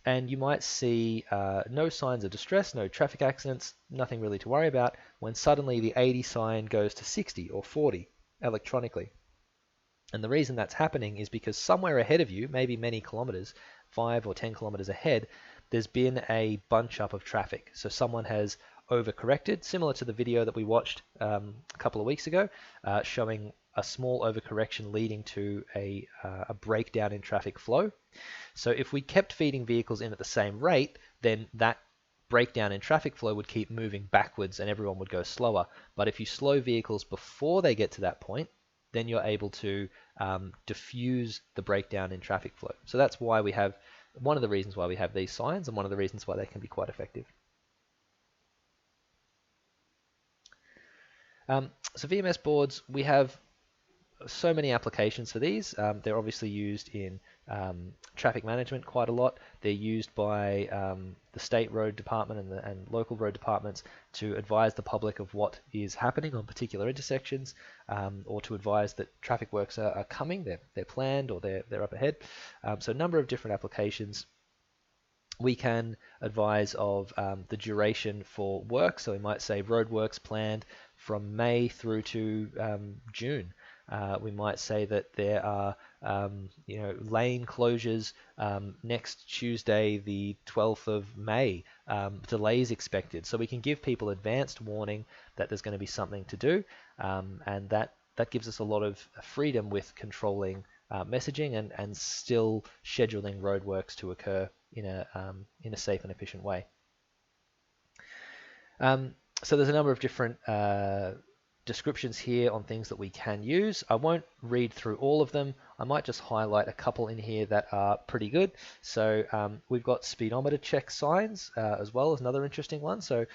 Speaker 1: and you might see no signs of distress, no traffic accidents, nothing really to worry about, when suddenly the 80 sign goes to 60 or 40 electronically. And the reason that's happening is because somewhere ahead of you, maybe many kilometers, 5 or 10 kilometers ahead, there's been a bunch up of traffic. So someone has overcorrected, similar to the video that we watched a couple of weeks ago, showing a small overcorrection leading to a breakdown in traffic flow. So if we kept feeding vehicles in at the same rate, then that breakdown in traffic flow would keep moving backwards and everyone would go slower. But if you slow vehicles before they get to that point, then you're able to diffuse the breakdown in traffic flow. So that's why we have, one of the reasons why we have these signs, and one of the reasons why they can be quite effective. So VMS boards, we have so many applications for these. They're obviously used in traffic management quite a lot. They're used by the state road department and local road departments to advise the public of what is happening on particular intersections, or to advise that traffic works are coming, they're planned, or they're up ahead. So a number of different applications. We can advise of the duration for work. So we might say road works planned from May through to June. We might say that there are lane closures next Tuesday, the 12th of May, delays expected. So we can give people advanced warning that there's going to be something to do, and that gives us a lot of freedom with controlling messaging and still scheduling roadworks to occur in a safe and efficient way. So there's a number of different descriptions here on things that we can use. I won't read through all of them. I might just highlight a couple in here that are pretty good. So we've got speedometer check signs as well as another interesting one. So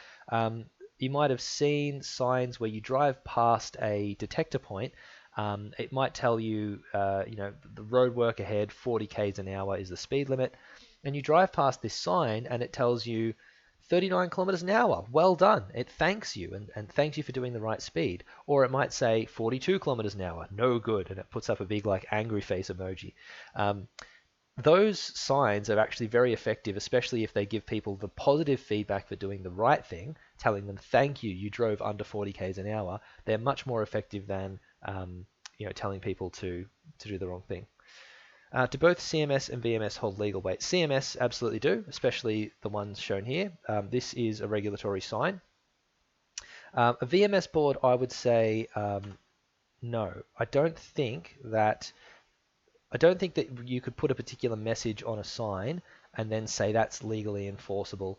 Speaker 1: you might have seen signs where you drive past a detector point. It might tell you, the road work ahead, 40 k's an hour is the speed limit. And you drive past this sign and it tells you 39 kilometers an hour. Well done. It thanks you and thanks you for doing the right speed. Or it might say 42 kilometers an hour. No good. And it puts up a big angry face emoji. Those signs are actually very effective, especially if they give people the positive feedback for doing the right thing, telling them, thank you, you drove under 40 k's an hour. They're much more effective than telling people to do the wrong thing. Do both CMS and VMS hold legal weight? CMS absolutely do, especially the ones shown here. This is a regulatory sign. A VMS board, I would say, no. I don't think that you could put a particular message on a sign and then say that's legally enforceable.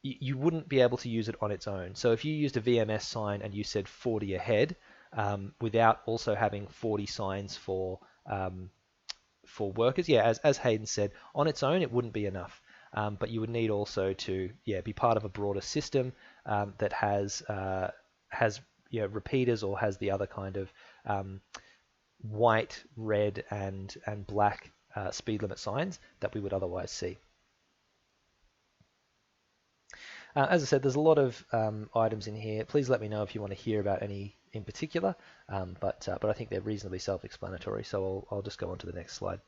Speaker 1: You wouldn't be able to use it on its own. So if you used a VMS sign and you said 40 ahead, without also having 40 signs for workers, as Hayden said, on its own it wouldn't be enough. But you would need also to be part of a broader system that has repeaters or has the other kind of white, red, and black speed limit signs that we would otherwise see. As I said, there's a lot of items in here. Please let me know if you want to hear about any in particular, but I think they're reasonably self-explanatory, so I'll just go on to the next slide.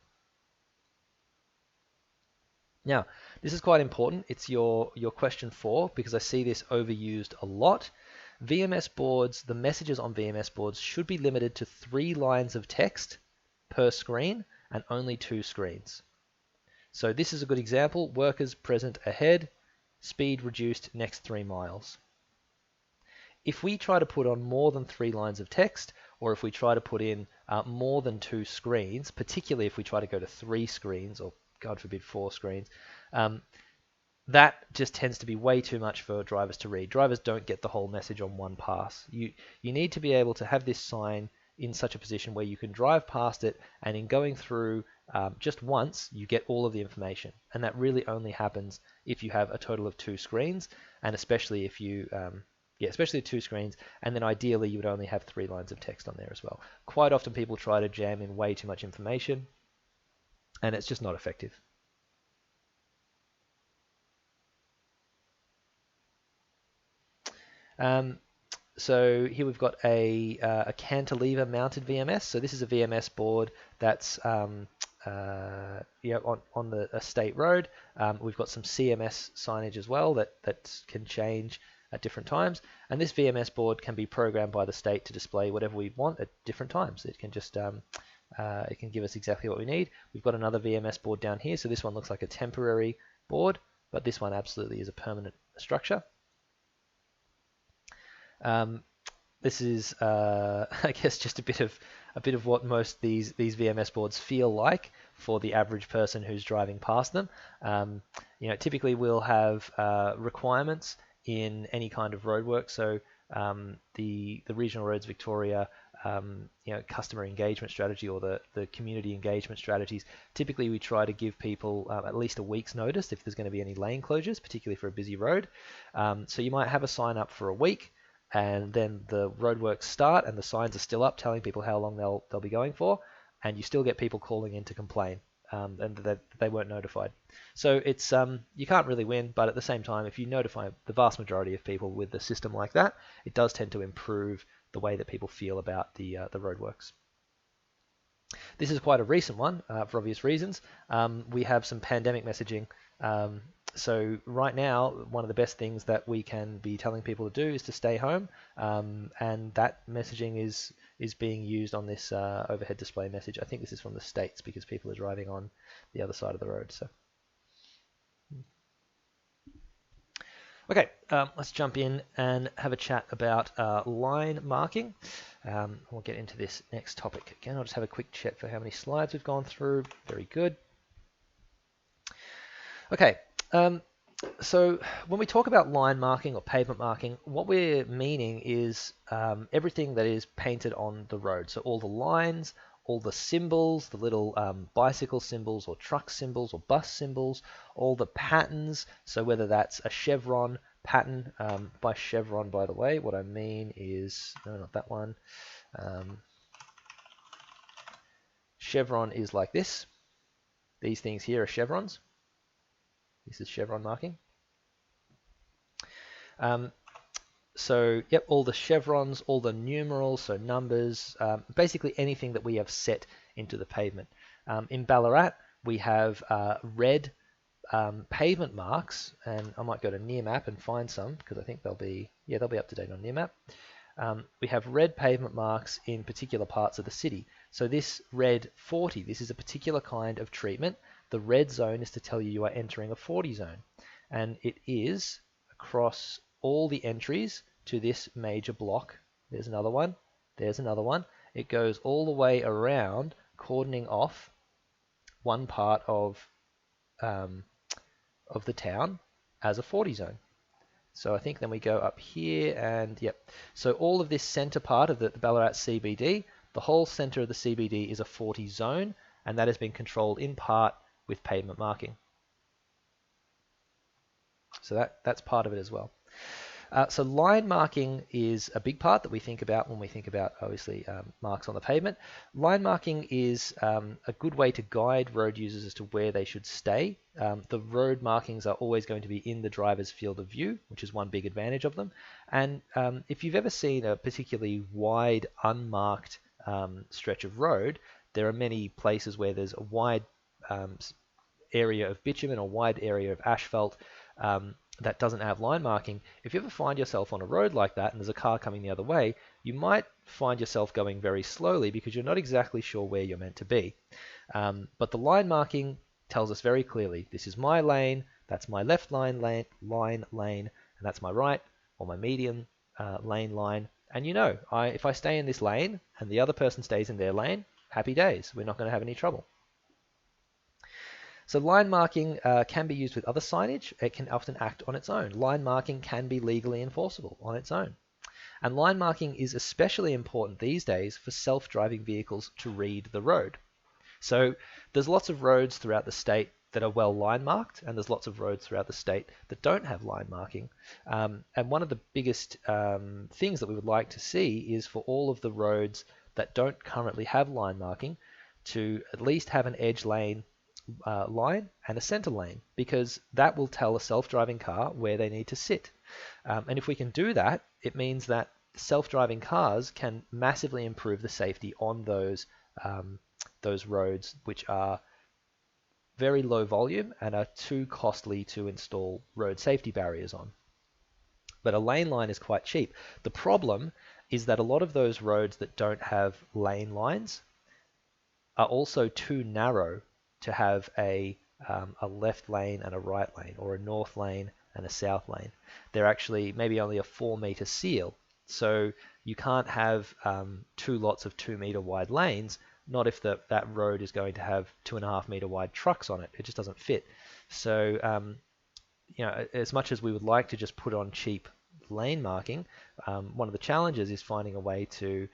Speaker 1: Now, this is quite important. It's your question 4, because I see this overused a lot. VMS boards, the messages on VMS boards should be limited to 3 lines of text per screen and only 2 screens. So this is a good example. Workers present ahead, speed reduced next 3 miles. If we try to put on more than 3 lines of text, or if we try to put in more than 2 screens, particularly if we try to go to 3 screens, or God forbid 4 screens, that just tends to be way too much for drivers to read. Drivers don't get the whole message on one pass. You need to be able to have this sign in such a position where you can drive past it, and in going through just once, you get all of the information. And that really only happens if you have a total of 2 screens, and especially if you, especially 2 screens, and then ideally you would only have 3 lines of text on there as well. Quite often people try to jam in way too much information, and it's just not effective. So here we've got a cantilever mounted VMS. So this is a VMS board that's on a state road. We've got some CMS signage as well that can change at different times. And this VMS board can be programmed by the state to display whatever we want at different times. It can just it can give us exactly what we need. We've got another VMS board down here. So this one looks like a temporary board, but this one absolutely is a permanent structure. This is, I guess, just a bit of what most these VMS boards feel like for the average person who's driving past them. Typically we'll have requirements in any kind of roadwork. So the Regional Roads Victoria, customer engagement strategy, or the community engagement strategies. Typically, we try to give people at least a week's notice if there's going to be any lane closures, particularly for a busy road. So you might have a sign up for a week, and then the roadworks start and the signs are still up telling people how long they'll be going for, and you still get people calling in to complain, and that they weren't notified. So it's you can't really win, but at the same time, if you notify the vast majority of people with a system like that, it does tend to improve the way that people feel about the roadworks. This is quite a recent one for obvious reasons. We have some pandemic messaging. So right now, one of the best things that we can be telling people to do is to stay home, and that messaging is being used on this overhead display message. I think this is from the States because people are driving on the other side of the road. So, okay, let's jump in and have a chat about line marking. We'll get into this next topic. Again, I'll just have a quick check for how many slides we've gone through. Very good. Okay, so when we talk about line marking or pavement marking, what we're meaning is everything that is painted on the road. So all the lines, all the symbols, the little bicycle symbols or truck symbols or bus symbols, all the patterns. So whether that's a chevron pattern, by chevron, by the way, what I mean is, no, not that one. Chevron is like this. These things here are chevrons. This is chevron marking. So, yep, all the chevrons, all the numerals, so numbers, basically anything that we have set into the pavement. In Ballarat, we have red pavement marks, and I might go to Nearmap and find some because I think they'll be up to date on Nearmap. We have red pavement marks in particular parts of the city. So this red 40, this is a particular kind of treatment. The red zone is to tell you are entering a 40 zone, and it is across all the entries to this major block. There's another one. There's another one. It goes all the way around, cordoning off one part of the town as a 40 zone. So I think then we go up here and yep. So all of this center part of the Ballarat CBD, the whole center of the CBD is a 40 zone, and that has been controlled in part with pavement marking. So that's part of it as well. So line marking is a big part that we think about when we think about, obviously, marks on the pavement. Line marking is a good way to guide road users as to where they should stay. The road markings are always going to be in the driver's field of view, which is one big advantage of them. And if you've ever seen a particularly wide, unmarked stretch of road, there are many places where there's a wide area of bitumen or wide area of asphalt that doesn't have line marking. If you ever find yourself on a road like that and there's a car coming the other way, you might find yourself going very slowly because you're not exactly sure where you're meant to be. But the line marking tells us very clearly, this is my lane, that's my left lane, and that's my right or my medium lane line. And you know, if I stay in this lane and the other person stays in their lane, happy days. We're not going to have any trouble. So line marking can be used with other signage. It can often act on its own. Line marking can be legally enforceable on its own. And line marking is especially important these days for self-driving vehicles to read the road. So there's lots of roads throughout the state that are well line marked, and there's lots of roads throughout the state that don't have line marking. And one of the biggest things that we would like to see is for all of the roads that don't currently have line marking to at least have an edge lane line and a center lane, because that will tell a self-driving car where they need to sit. And if we can do that, it means that self-driving cars can massively improve the safety on those roads which are very low volume and are too costly to install road safety barriers on. But a lane line is quite cheap. The problem is that a lot of those roads that don't have lane lines are also too narrow to have a left lane and a right lane, or a north lane and a south lane. They're actually maybe only a 4-meter seal. So you can't have two lots of 2-meter wide lanes, not if that road is going to have 2.5-meter wide trucks on it. It just doesn't fit. So, you know, as much as we would like to just put on cheap lane marking, one of the challenges is finding a way to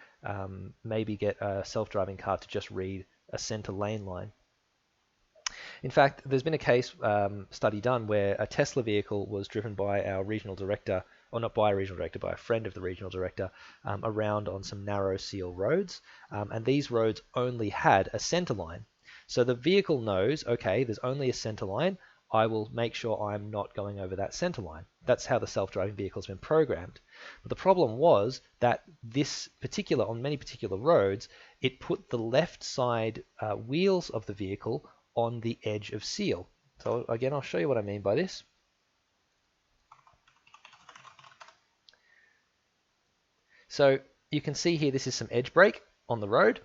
Speaker 1: maybe get a self-driving car to just read a center lane line. In fact, there's been a case study done where a Tesla vehicle was driven by our regional director or not by a regional director, by a friend of the regional director, around on some narrow seal roads. And these roads only had a center line. So the vehicle knows, okay, there's only a center line. I will make sure I'm not going over that center line. That's how the self-driving vehicle has been programmed. But the problem was that on many particular roads, it put the left side wheels of the vehicle on the edge of seal. So again, I'll show you what I mean by this. So you can see here, this is some edge brake on the road.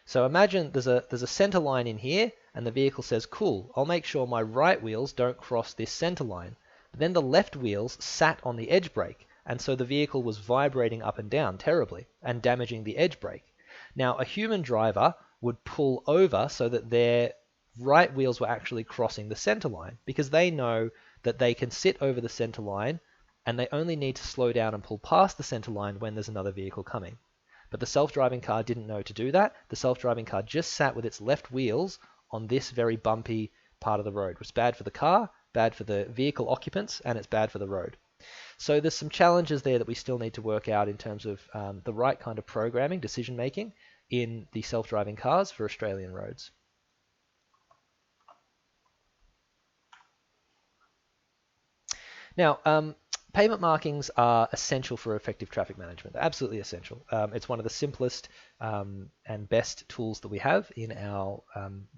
Speaker 1: So imagine there's a center line in here, and the vehicle says, cool, I'll make sure my right wheels don't cross this center line. But then the left wheels sat on the edge brake, and so the vehicle was vibrating up and down terribly and damaging the edge brake. Now, a human driver would pull over so that their right wheels were actually crossing the center line, because they know that they can sit over the center line and they only need to slow down and pull past the center line when there's another vehicle coming. But the self-driving car didn't know to do that. The self-driving car just sat with its left wheels on this very bumpy part of the road. It's bad for the car, bad for the vehicle occupants, and it's bad for the road. So there's some challenges there that we still need to work out in terms of the right kind of programming, decision making in the self-driving cars for Australian roads. Now, pavement markings are essential for effective traffic management. They're absolutely essential. It's one of the simplest and best tools that we have in our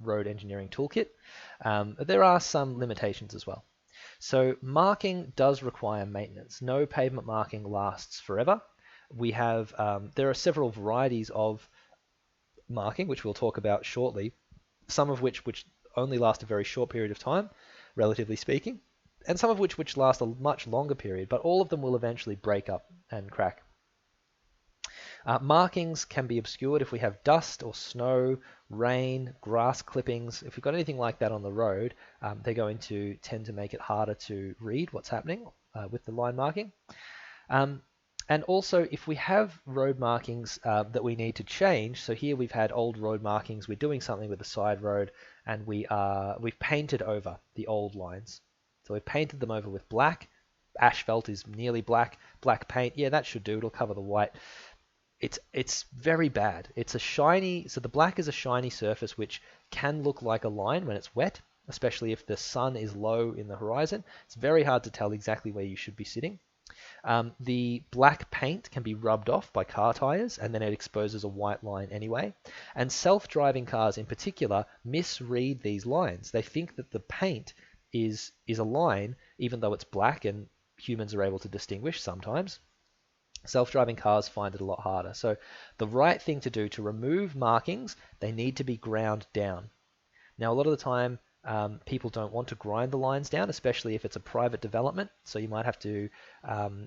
Speaker 1: road engineering toolkit. There are some limitations as well. So marking does require maintenance. No pavement marking lasts forever. There are several varieties of marking, which we'll talk about shortly, some of which only last a very short period of time, relatively speaking, and some of which last a much longer period, but all of them will eventually break up and crack. Markings can be obscured if we have dust or snow, rain, grass clippings. If we've got anything like that on the road, they're going to tend to make it harder to read what's happening with the line marking. And also, if we have road markings that we need to change, so here we've had old road markings, we're doing something with the side road, and we've painted over the old lines. So we've painted them over with black. Asphalt is nearly black. Black paint, yeah, that should do. It'll cover the white. It's very bad. It's a shiny, so the black is a shiny surface which can look like a line when it's wet, especially if the sun is low in the horizon. It's very hard to tell exactly where you should be sitting. The black paint can be rubbed off by car tires, and then it exposes a white line anyway. And self-driving cars in particular misread these lines. They think that the paint is a line, even though it's black, and humans are able to distinguish sometimes. Self-driving cars find it a lot harder. So the right thing to do to remove markings, they need to be ground down. Now, a lot of the time, people don't want to grind the lines down, especially if it's a private development. So you might have to,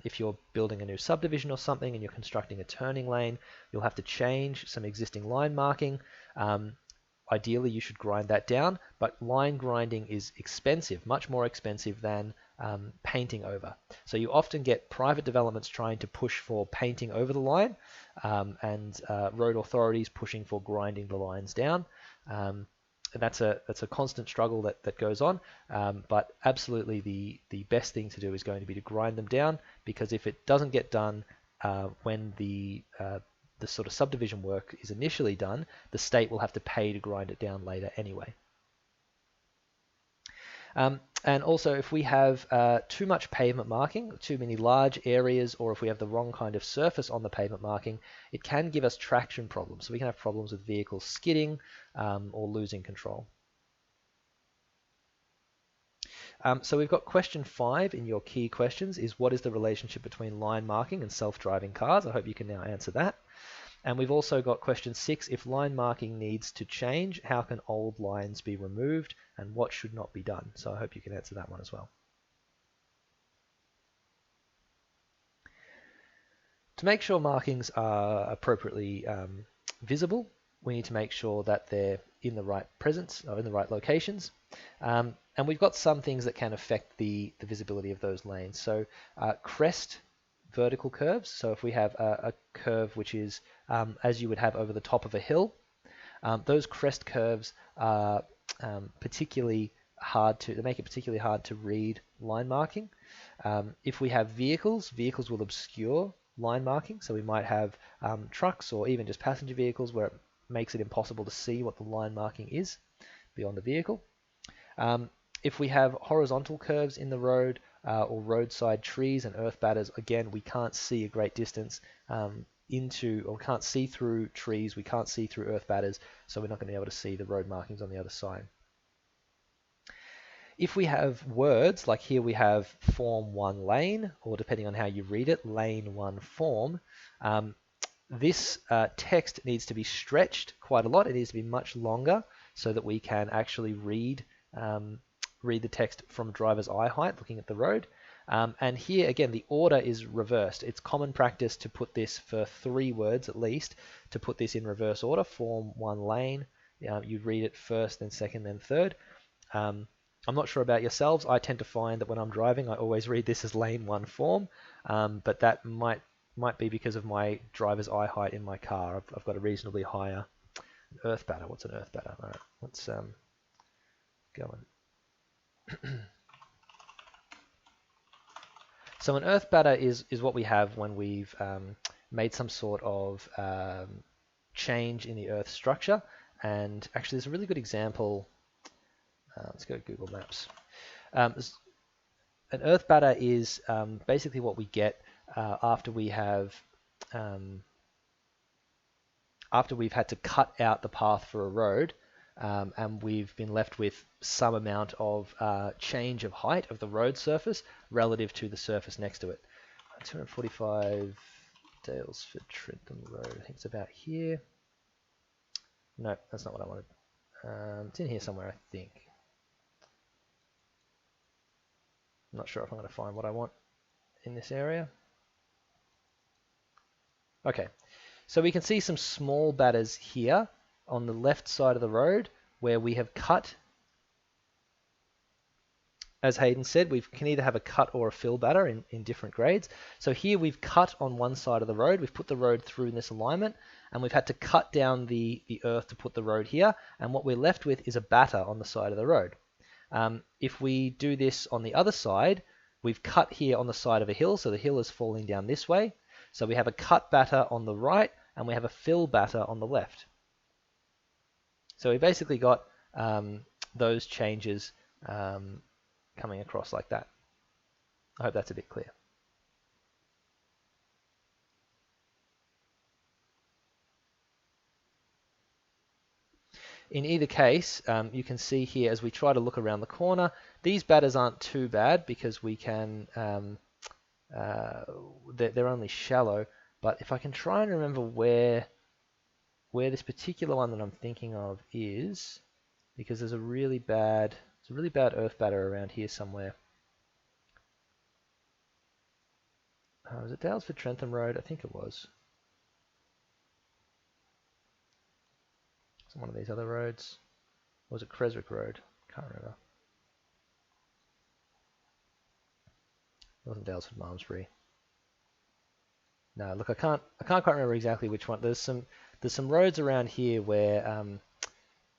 Speaker 1: if you're building a new subdivision or something and you're constructing a turning lane, you'll have to change some existing line marking. Ideally, you should grind that down, but line grinding is expensive, much more expensive than painting over. So you often get private developments trying to push for painting over the line, and road authorities pushing for grinding the lines down. And that's a constant struggle that goes on, but absolutely the best thing to do is going to be to grind them down, because if it doesn't get done when the sort of subdivision work is initially done, the state will have to pay to grind it down later anyway. And also, if we have too much pavement marking, too many large areas, or if we have the wrong kind of surface on the pavement marking, it can give us traction problems. So we can have problems with vehicles skidding or losing control. So we've got question 5 in your key questions is, what is the relationship between line marking and self-driving cars? I hope you can now answer that. And we've also got question 6, if line marking needs to change, how can old lines be removed and what should not be done? So I hope you can answer that one as well. To make sure markings are appropriately visible, we need to make sure that they're in the right presence or in the right locations. And we've got some things that can affect the visibility of those lanes. So crest vertical curves. So if we have a curve which is as you would have over the top of a hill, those crest curves are particularly they make it particularly hard to read line marking. If we have vehicles will obscure line marking. So we might have trucks or even just passenger vehicles where it makes it impossible to see what the line marking is beyond the vehicle. If we have horizontal curves in the road or roadside trees and earth batters, again, we can't see a great distance or can't see through trees, we can't see through earth batters, so we're not going to be able to see the road markings on the other side. If we have words, like here we have form 1 lane, or depending on how you read it, lane 1 form, this text needs to be stretched quite a lot. It needs to be much longer so that we can actually read the text from driver's eye height looking at the road. And here again, the order is reversed. It's common practice to put this for 3 words at least, to put this in reverse order. Form 1 lane, you read it first, then second, then third. I'm not sure about yourselves. I tend to find that when I'm driving, I always read this as lane 1 form, but that might be because of my driver's eye height in my car. I've got a reasonably higher earth batter. What's an earth batter? All right, let's go on. So an earth batter is what we have when we've made some sort of change in the earth structure. And actually, there's a really good example. Let's go to Google Maps. An earth batter is basically what we get after we've had to cut out the path for a road, and we've been left with some amount of change of height of the road surface relative to the surface next to it. 245 Dalesford Trentham Road. I think it's about here. No, that's not what I wanted. It's in here somewhere, I think. I'm not sure if I'm going to find what I want in this area. Okay, so we can see some small batters here on the left side of the road where we have cut. As Hayden said, we can either have a cut or a fill batter in different grades. So here we've cut on one side of the road. We've put the road through in this alignment, and we've had to cut down the earth to put the road here. And what we're left with is a batter on the side of the road. If we do this on the other side, we've cut here on the side of a hill, so the hill is falling down this way. So we have a cut batter on the right, and we have a fill batter on the left. So we basically got those changes coming across like that. I hope that's a bit clear. In either case, you can see here as we try to look around the corner, these batters aren't too bad because we can, they're only shallow, but if I can try and remember where this particular one that I'm thinking of is, because there's a really bad earth batter around here somewhere. Was it Dalesford Trentham Road? I think it was. One of these other roads. Or was it Creswick Road? Can't remember. It wasn't Dalesford Malmesbury. No, look, I can't quite remember exactly which one. There's some roads around here where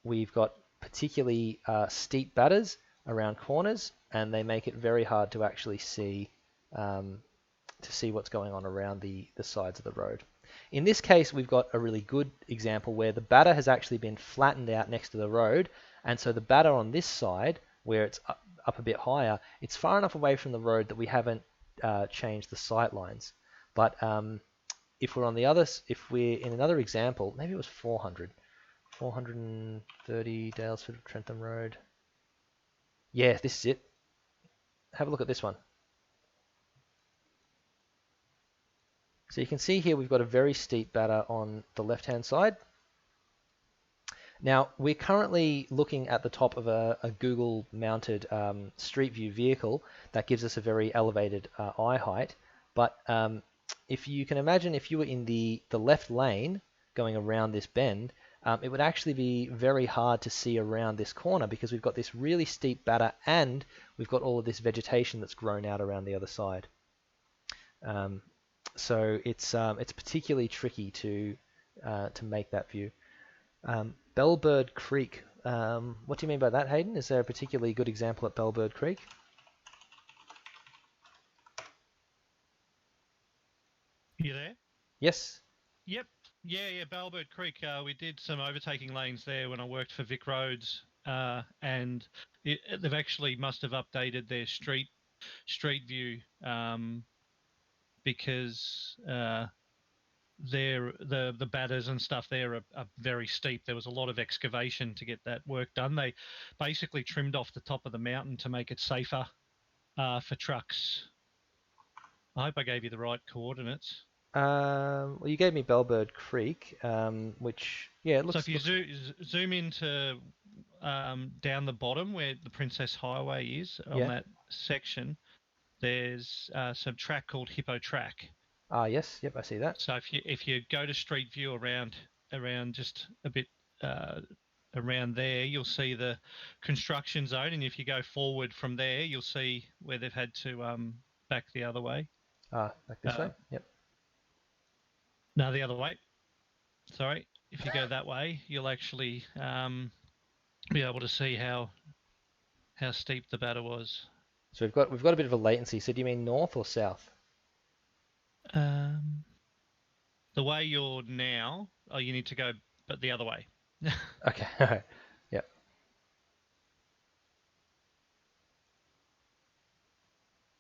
Speaker 1: we've got particularly steep batters around corners, and they make it very hard to actually see what's going on around the sides of the road. In this case, we've got a really good example where the batter has actually been flattened out next to the road, and so the batter on this side, where it's up a bit higher, it's far enough away from the road that we haven't changed the sight lines. But if we're in another example, maybe it was 430 Dalesford Trentham Road. Yeah, this is it. Have a look at this one. So you can see here we've got a very steep batter on the left-hand side. Now, we're currently looking at the top of a Google-mounted Street View vehicle that gives us a very elevated eye height. But if you can imagine, if you were in the left lane going around this bend, it would actually be very hard to see around this corner because we've got this really steep batter and we've got all of this vegetation that's grown out around the other side. So it's particularly tricky to make that view. Bellbird Creek What do you mean by that, Hayden? Is there a particularly good example at Bellbird Creek?
Speaker 2: You there?
Speaker 1: Yes.
Speaker 2: Yep. Yeah. Bellbird Creek. We did some overtaking lanes there when I worked for Vic Roads, and they've actually must have updated their street view because the batters and stuff there are very steep. There was a lot of excavation to get that work done. They basically trimmed off the top of the mountain to make it safer for trucks. I hope I gave you the right coordinates.
Speaker 1: Well, you gave me Bellbird Creek, which, yeah, it
Speaker 2: So
Speaker 1: looks
Speaker 2: if you
Speaker 1: looks.
Speaker 2: zoom into down the bottom where the Princess Highway is on
Speaker 1: Yeah.
Speaker 2: that section, there's some track called Hippo Track.
Speaker 1: Ah, yes. Yep, I see that.
Speaker 2: So if you go to Street View around just a bit uh, around there, you'll see the construction zone, and if you go forward from there, you'll see where they've had to back the other way.
Speaker 1: Ah, like this
Speaker 2: Uh,
Speaker 1: way. Yep.
Speaker 2: no, the other way. Sorry. If you go that way, you'll actually be able to see how steep the batter was.
Speaker 1: So we've got a bit of a latency. So do you mean north or south?
Speaker 2: Um, the way you're now, oh, you need to go, but the other way.
Speaker 1: Okay. All right. Yep.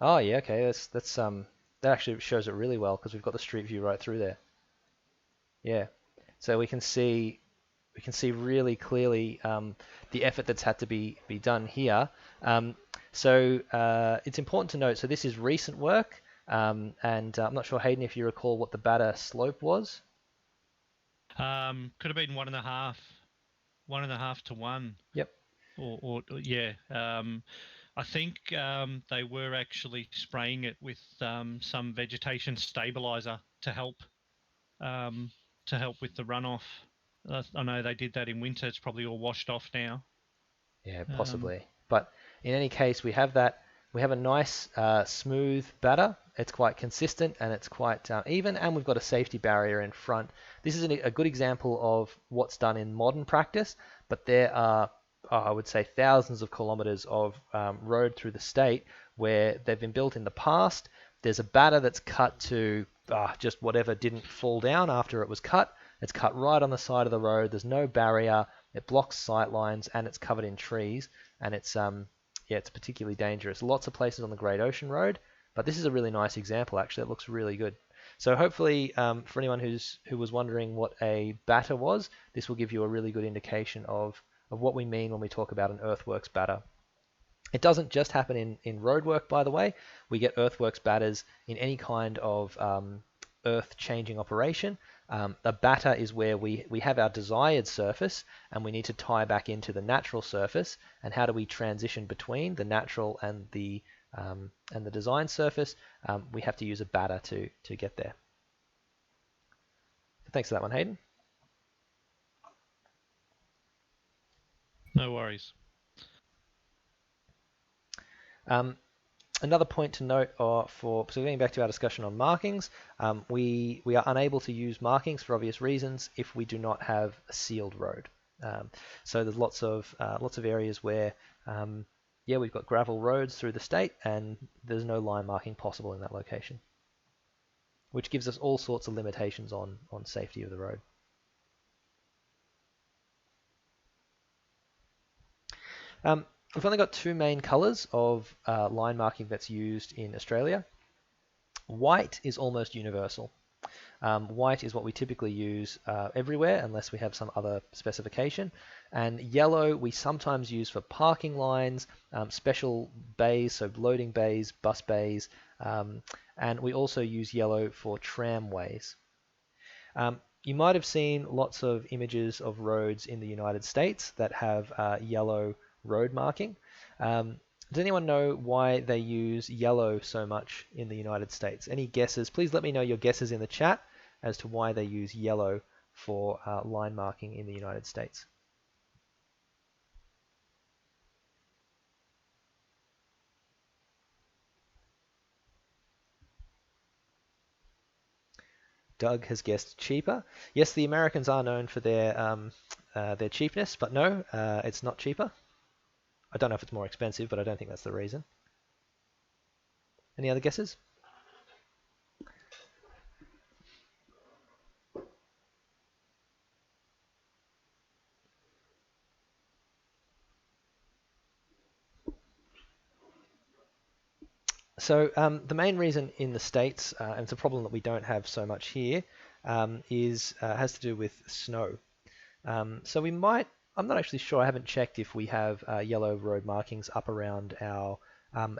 Speaker 1: Oh, yeah. Okay. That actually shows it really well because we've got the street view right through there. Yeah. So we can see really clearly the effort that's had to be done here. So it's important to note. So this is recent work, and I'm not sure, Hayden, if you recall what the batter slope was.
Speaker 2: Could have been 1.5, 1.5 to 1,
Speaker 1: Yep.
Speaker 2: or yeah. I think they were actually spraying it with some vegetation stabilizer um, to help with the runoff. I know they did that in winter. It's probably all washed off now.
Speaker 1: Yeah,
Speaker 2: Um,
Speaker 1: possibly. But in any case, we have a nice smooth batter. It's quite consistent and it's quite even, and we've got a safety barrier in front. This is a good example of what's done in modern practice, but there are, I would say, thousands of kilometers of road through the state where they've been built in the past. There's a batter that's cut to just whatever didn't fall down after it was cut. It's cut right on the side of the road. There's no barrier. It blocks sight lines and it's covered in trees, and it's particularly dangerous. Lots of places on the Great Ocean Road, but this is a really nice example. Actually, it looks really good. So hopefully, for anyone who was wondering what a batter was, this will give you a really good indication of what we mean when we talk about an earthworks batter. It doesn't just happen in roadwork, by the way. We get earthworks batters in any kind of earth changing operation. A batter is where we have our desired surface and we need to tie back into the natural surface. And how do we transition between the natural and the design surface? We have to use a batter to get there. Thanks for that one, Hayden.
Speaker 2: no worries.
Speaker 1: Um, Another point to note so going back to our discussion on markings, we are unable to use markings for obvious reasons if we do not have a sealed road. So there's lots of areas where yeah, we've got gravel roads through the state and there's no line marking possible in that location, which gives us all sorts of limitations on safety of the road. We've only got two main colours of line marking that's used in Australia. White is almost universal. White is what we typically use everywhere unless we have some other specification. And yellow we sometimes use for parking lines, special bays, so loading bays, bus bays, and we also use yellow for tramways. You might have seen lots of images of roads in the United States that have yellow road marking. Does anyone know why they use yellow so much in the United States? Any guesses? Please let me know your guesses in the chat as to why they use yellow for line marking in the United States. Doug has guessed cheaper. Yes, the Americans are known for their their cheapness, but no, it's not cheaper. I don't know if it's more expensive, but I don't think that's the reason. Any other guesses? So the main reason in the States, and it's a problem that we don't have so much here, has to do with snow. So we might, I'm not actually sure, I haven't checked if we have yellow road markings up around our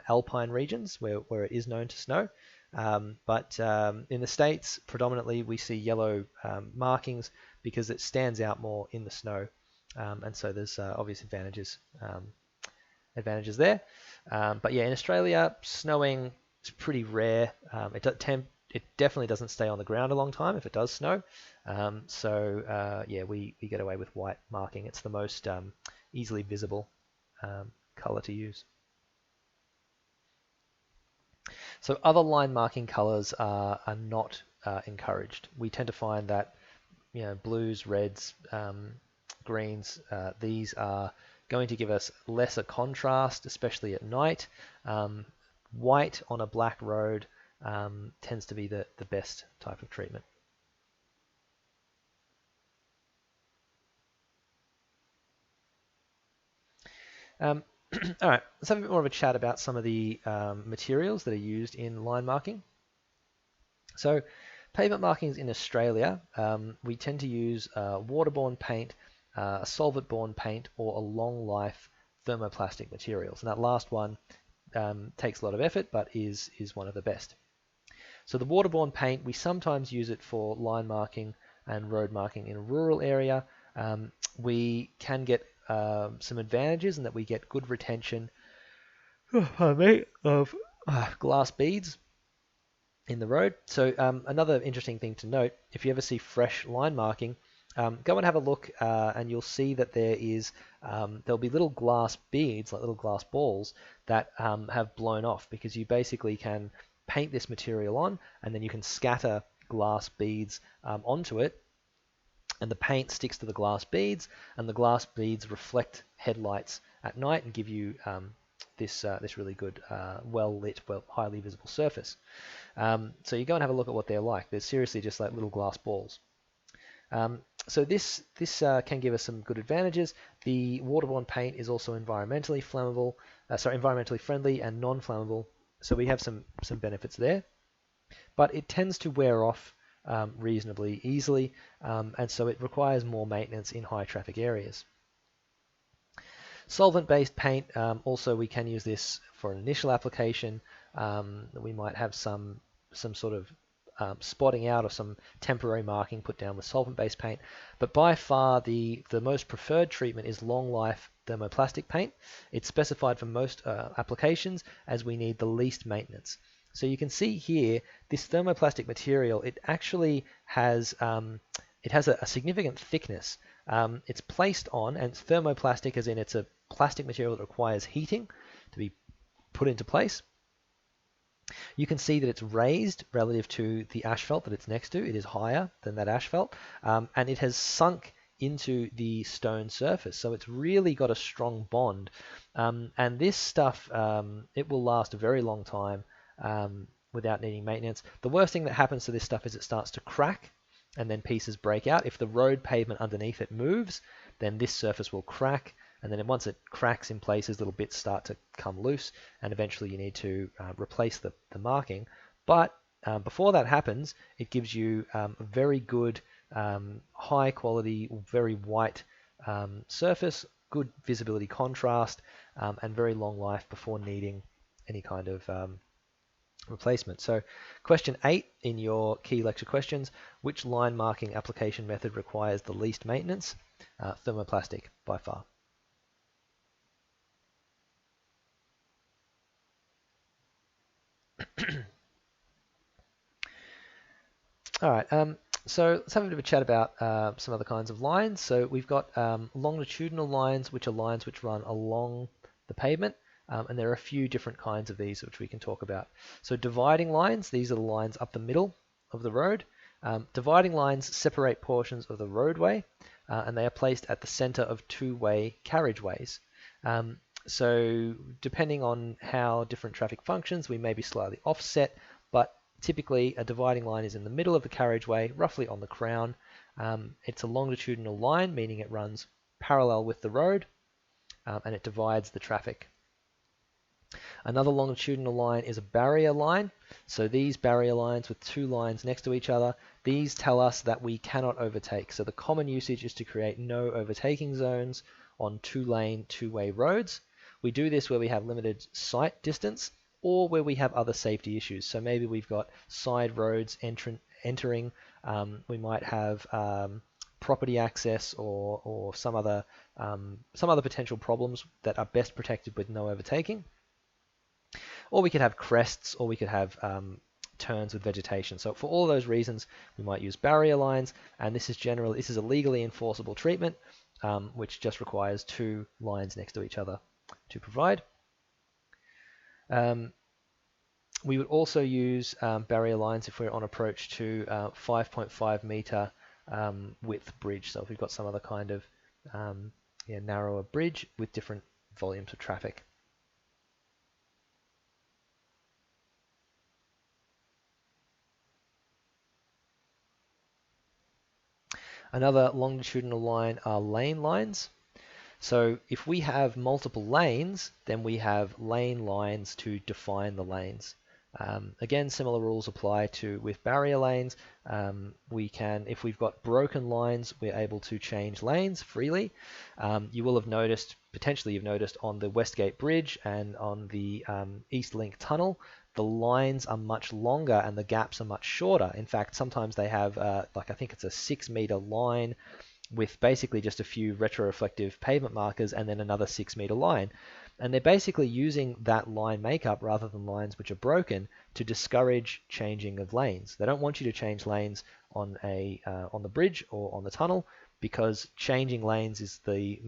Speaker 1: alpine regions where it is known to snow. But in the States, predominantly we see yellow markings because it stands out more in the snow. And so there's obvious advantages there. But yeah, in Australia, snowing is pretty rare. It definitely doesn't stay on the ground a long time if it does snow. Yeah, we get away with white marking. It's the most easily visible color to use. So other line marking colors are not encouraged. We tend to find that blues, reds, greens, these are going to give us lesser contrast, especially at night. White on a black road tends to be the best type of treatment. All right, let's have a bit more of a chat about some of the materials that are used in line marking. So pavement markings in Australia, we tend to use waterborne paint, a solvent-borne paint, or a long-life thermoplastic materials. And that last one takes a lot of effort, but is one of the best. So the waterborne paint, we sometimes use it for line marking and road marking in a rural area. We can get some advantages in that we get good retention of glass beads in the road. So another interesting thing to note, if you ever see fresh line marking, go and have a look and you'll see that there'll be little glass beads, like little glass balls, that have blown off, because you basically can paint this material on and then you can scatter glass beads onto it, and the paint sticks to the glass beads, and the glass beads reflect headlights at night and give you this really good, well-lit, highly visible surface. So you go and have a look at what they're like. They're seriously just like little glass balls. So this can give us some good advantages. The waterborne paint is also environmentally friendly and non-flammable. So we have some benefits there. But it tends to wear off reasonably easily, and so it requires more maintenance in high traffic areas. Solvent-based paint, also we can use this for an initial application. We might have some sort of spotting out or some temporary marking put down with solvent-based paint. But by far the most preferred treatment is long-life thermoplastic paint. It's specified for most applications as we need the least maintenance. So you can see here, this thermoplastic material, it actually has a significant thickness. It's placed on, and it's thermoplastic as in it's a plastic material that requires heating to be put into place. You can see that it's raised relative to the asphalt that it's next to. It is higher than that asphalt, and it has sunk into the stone surface. So it's really got a strong bond. And this stuff, it will last a very long time without needing maintenance. The worst thing that happens to this stuff is it starts to crack and then pieces break out. If the road pavement underneath it moves, then this surface will crack, and then once it cracks in places, little bits start to come loose, and eventually you need to replace the marking. But before that happens, it gives you a very good, high quality, very white surface, good visibility contrast, and very long life before needing any kind of replacement. So question 8 in your key lecture questions: which line marking application method requires the least maintenance? Thermoplastic by far. All right, so let's have a bit of a chat about some other kinds of lines. So we've got longitudinal lines, which are lines which run along the pavement. And there are a few different kinds of these which we can talk about. So dividing lines, these are the lines up the middle of the road. Dividing lines separate portions of the roadway and they are placed at the center of two-way carriageways. So depending on how different traffic functions, we may be slightly offset, but typically a dividing line is in the middle of the carriageway, roughly on the crown. It's a longitudinal line, meaning it runs parallel with the road, and it divides the traffic. Another longitudinal line is a barrier line. So these barrier lines with two lines next to each other, these tell us that we cannot overtake. So the common usage is to create no overtaking zones on two-lane, two-way roads. We do this where we have limited sight distance or where we have other safety issues. So maybe we've got side roads entering, we might have property access or some other potential problems that are best protected with no overtaking. Or we could have crests, or we could have turns with vegetation. So for all those reasons, we might use barrier lines, and this is a legally enforceable treatment, which just requires two lines next to each other to provide. We would also use barrier lines if we're on approach to 5.5 meter width bridge. So if we've got some other kind of narrower bridge with different volumes of traffic. Another longitudinal line are lane lines. So if we have multiple lanes, then we have lane lines to define the lanes. Again, similar rules apply with barrier lanes. If we've got broken lines, we're able to change lanes freely. You will have potentially you've noticed on the Westgate Bridge and on the East Link Tunnel, the lines are much longer and the gaps are much shorter. In fact, sometimes they have, I think it's a 6-meter line with basically just a few retroreflective pavement markers and then another 6-meter line. And they're basically using that line makeup rather than lines which are broken to discourage changing of lanes. They don't want you to change lanes on the bridge or on the tunnel because changing lanes is the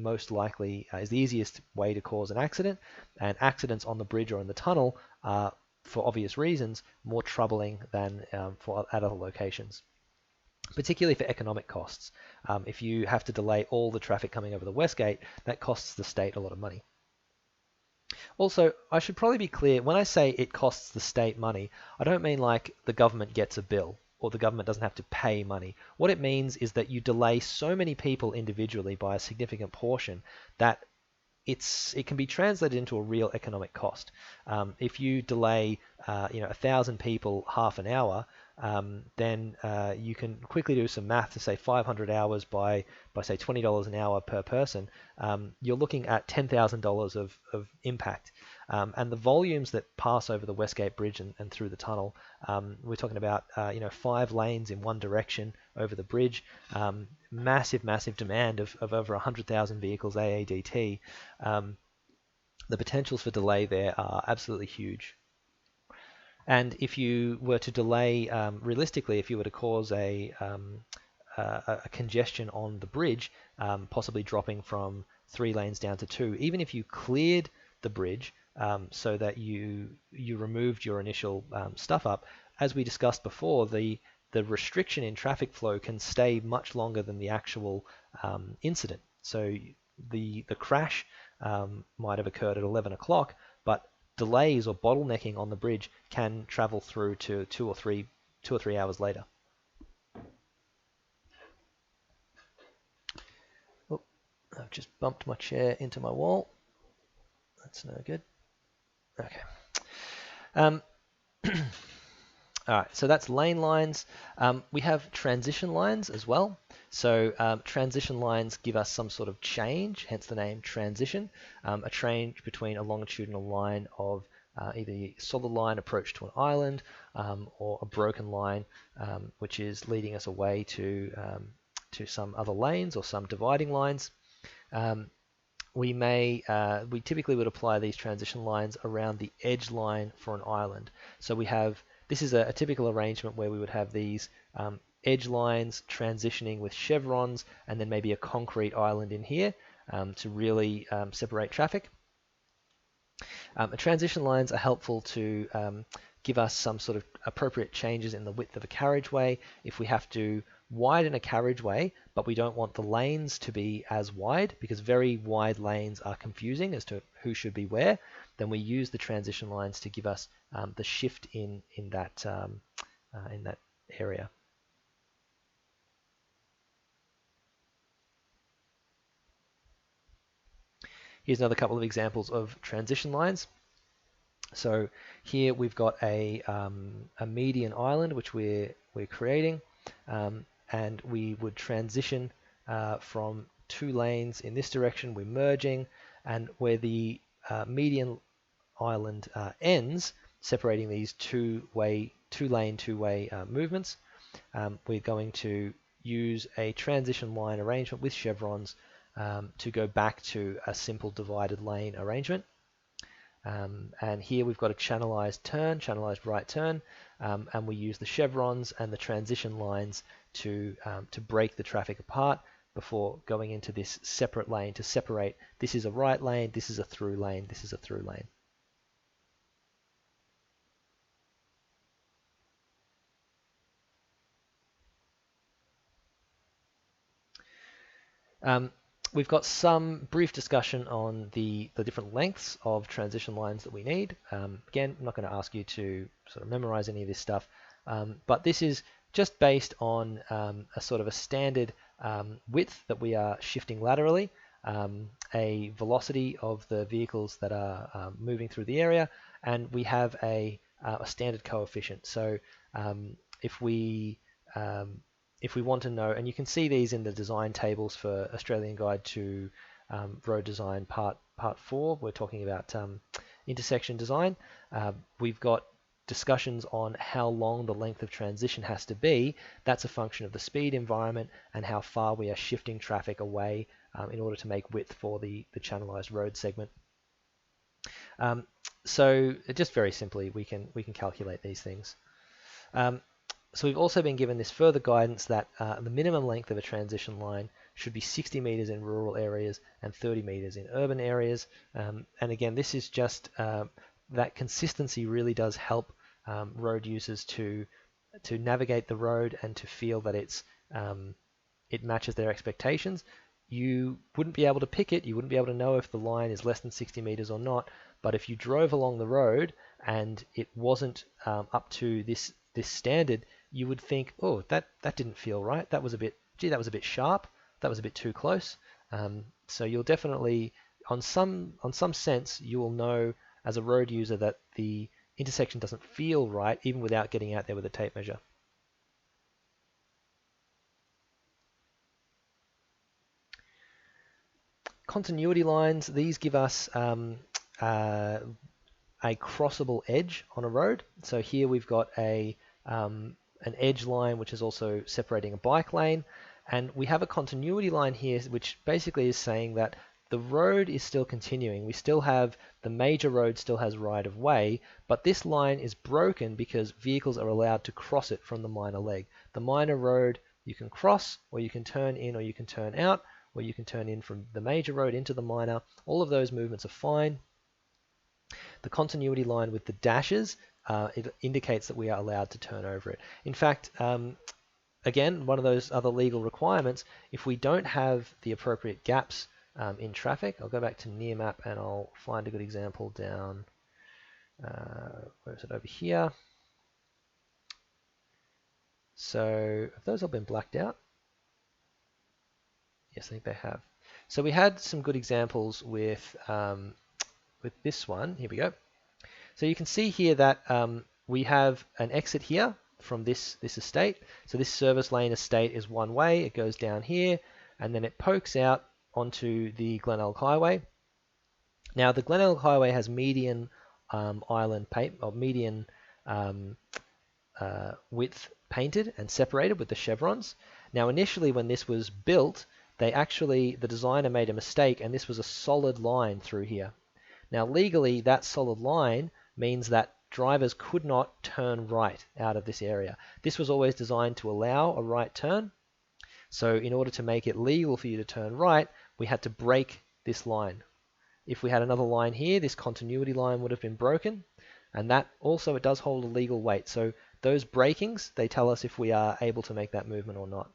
Speaker 1: easiest way to cause an accident, and accidents on the bridge or in the tunnel are, for obvious reasons, more troubling than at other locations, particularly for economic costs. If you have to delay all the traffic coming over the Westgate, that costs the state a lot of money. Also, I should probably be clear, when I say it costs the state money, I don't mean like the government gets a bill or the government doesn't have to pay money. What it means is that you delay so many people individually by a significant portion that it can be translated into a real economic cost. If you delay 1,000 people half an hour, then you can quickly do some math to say 500 hours by say $20 an hour per person. You're looking at $10,000 of impact. And the volumes that pass over the Westgate Bridge and through the tunnel, we're talking about 5 lanes in one direction over the bridge, massive demand of over 100,000 vehicles AADT. The potentials for delay there are absolutely huge. And if you were to delay, realistically, if you were to cause a congestion on the bridge, possibly dropping from 3 lanes down to 2, even if you cleared the bridge so that you removed your initial stuff up, as we discussed before, the restriction in traffic flow can stay much longer than the actual incident. So the crash might have occurred at 11 o'clock, but delays or bottlenecking on the bridge can travel through to 2 or 3 hours later. Oh, I've just bumped my chair into my wall. That's no good. Okay. All right, so that's lane lines. We have transition lines as well. So transition lines give us some sort of change, hence the name transition, a change between a longitudinal line of either a solid line approach to an island or a broken line, which is leading us away to some other lanes or some dividing lines. We typically would apply these transition lines around the edge line for an island. So this is a typical arrangement where we would have these edge lines transitioning with chevrons and then maybe a concrete island in here to really separate traffic. Transition lines are helpful to give us some sort of appropriate changes in the width of a carriageway if we have to widen a carriageway, but we don't want the lanes to be as wide because very wide lanes are confusing as to who should be where, then we use the transition lines to give us the shift in that area. Here's another couple of examples of transition lines. So here we've got a median island which we're creating, and we would transition from two lanes in this direction. We're merging, and where the median island ends, separating these two-lane, two-way movements, we're going to use a transition line arrangement with chevrons to go back to a simple divided lane arrangement. And here we've got a channelized right turn, and we use the chevrons and the transition lines to break the traffic apart before going into this separate lane to separate. This is a right lane, this is a through lane, this is a through lane. We've got some brief discussion on the different lengths of transition lines that we need. Again, I'm not going to ask you to sort of memorize any of this stuff, but this is just based on a sort of a standard width that we are shifting laterally, a velocity of the vehicles that are moving through the area, and we have a standard coefficient. So if we want to know, and you can see these in the design tables for Australian Guide to Road Design Part 4, we're talking about intersection design. We've got discussions on how long the length of transition has to be. That's a function of the speed environment and how far we are shifting traffic away in order to make width for the channelized road segment. So just very simply, we can calculate these things. So we've also been given this further guidance that the minimum length of a transition line should be 60 meters in rural areas and 30 meters in urban areas. And again, this is just that consistency really does help road users to navigate the road and to feel that it matches their expectations. You wouldn't be able to pick it. You wouldn't be able to know if the line is less than 60 meters or not. But if you drove along the road and it wasn't up to this standard, you would think, oh, that didn't feel right. That was a bit sharp. That was a bit too close. So you'll definitely, on some sense, you will know as a road user that the intersection doesn't feel right, even without getting out there with a tape measure. Continuity lines, these give us a crossable edge on a road. So here we've got an edge line which is also separating a bike lane, and we have a continuity line here which basically is saying that the road is still continuing. We still have the major road still has right of way, but this line is broken because vehicles are allowed to cross it from the minor leg. The minor road you can cross, or you can turn in, or you can turn out, or you can turn in from the major road into the minor. All of those movements are fine. The continuity line with the dashes, it indicates that we are allowed to turn over it. In fact, again, one of those other legal requirements, if we don't have the appropriate gaps in traffic, I'll go back to near map and I'll find a good example down, where is it, over here. So have those all been blacked out? Yes, I think they have. So we had some good examples with this one. Here we go. So you can see here that we have an exit here from this estate. So this service lane estate is one way. It goes down here, and then it pokes out onto the Glenelg Highway. Now the Glenelg Highway has median median width painted and separated with the chevrons. Now initially when this was built, the designer made a mistake, and this was a solid line through here. Now legally, that solid line means that drivers could not turn right out of this area. This was always designed to allow a right turn. So in order to make it legal for you to turn right, we had to break this line. If we had another line here, this continuity line would have been broken, and that also, it does hold a legal weight. So Those breakings, they tell us if we are able to make that movement or not.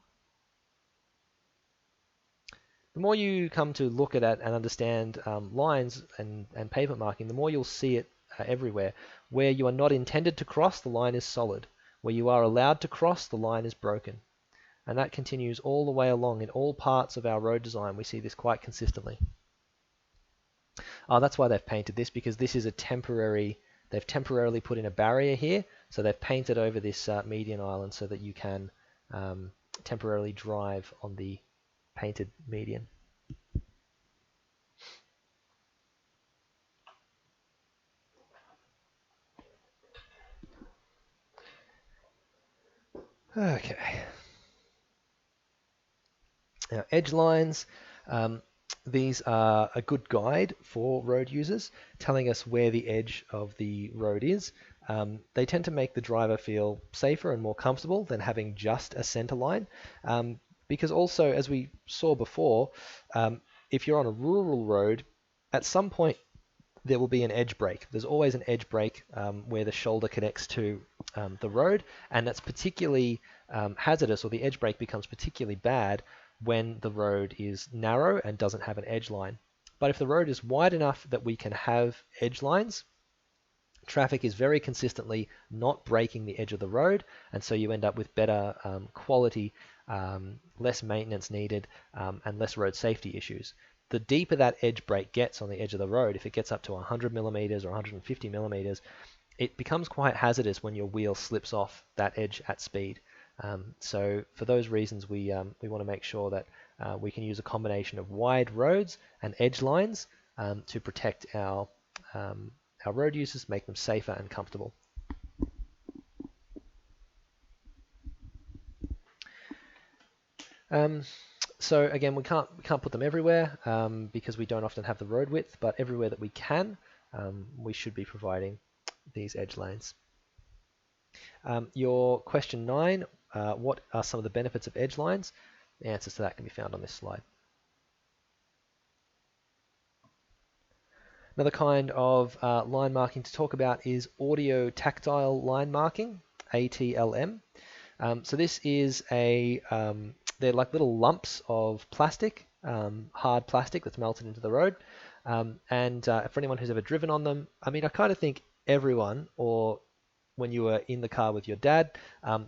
Speaker 1: The more you come to look at it and understand lines and pavement marking, the more you'll see it everywhere. Where you are not intended to cross, the line is solid. Where you are allowed to cross, the line is broken. And that continues all the way along in all parts of our road design. We see this quite consistently. That's why they've painted this, because this is a temporary, they've temporarily put in a barrier here. So they've painted over this median island so that you can temporarily drive on the painted median. Okay. Now, edge lines. These are a good guide for road users, telling us where the edge of the road is. They tend to make the driver feel safer and more comfortable than having just a center line. Because also, as we saw before, if you're on a rural road, at some point there will be an edge break. There's always an edge break where the shoulder connects to the road, and that's particularly hazardous, or the edge break becomes particularly bad when the road is narrow and doesn't have an edge line. But if the road is wide enough that we can have edge lines, traffic is very consistently not breaking the edge of the road, and so you end up with better quality, less maintenance needed, and less road safety issues. The deeper that edge break gets on the edge of the road, if it gets up to 100 millimeters or 150 millimeters, it becomes quite hazardous when your wheel slips off that edge at speed. So for those reasons, we want to make sure that we can use a combination of wide roads and edge lines to protect our road users, make them safer and comfortable. So again, we can't put them everywhere because we don't often have the road width, but everywhere that we can, we should be providing these edge lanes. Your question 9, what are some of the benefits of edge lines? The answers to that can be found on this slide. Another kind of line marking to talk about is audio tactile line marking, ATLM. So this is they're like little lumps of plastic, hard plastic that's melted into the road. And for anyone who's ever driven on them, I mean, I kind of think everyone, or when you were in the car with your dad,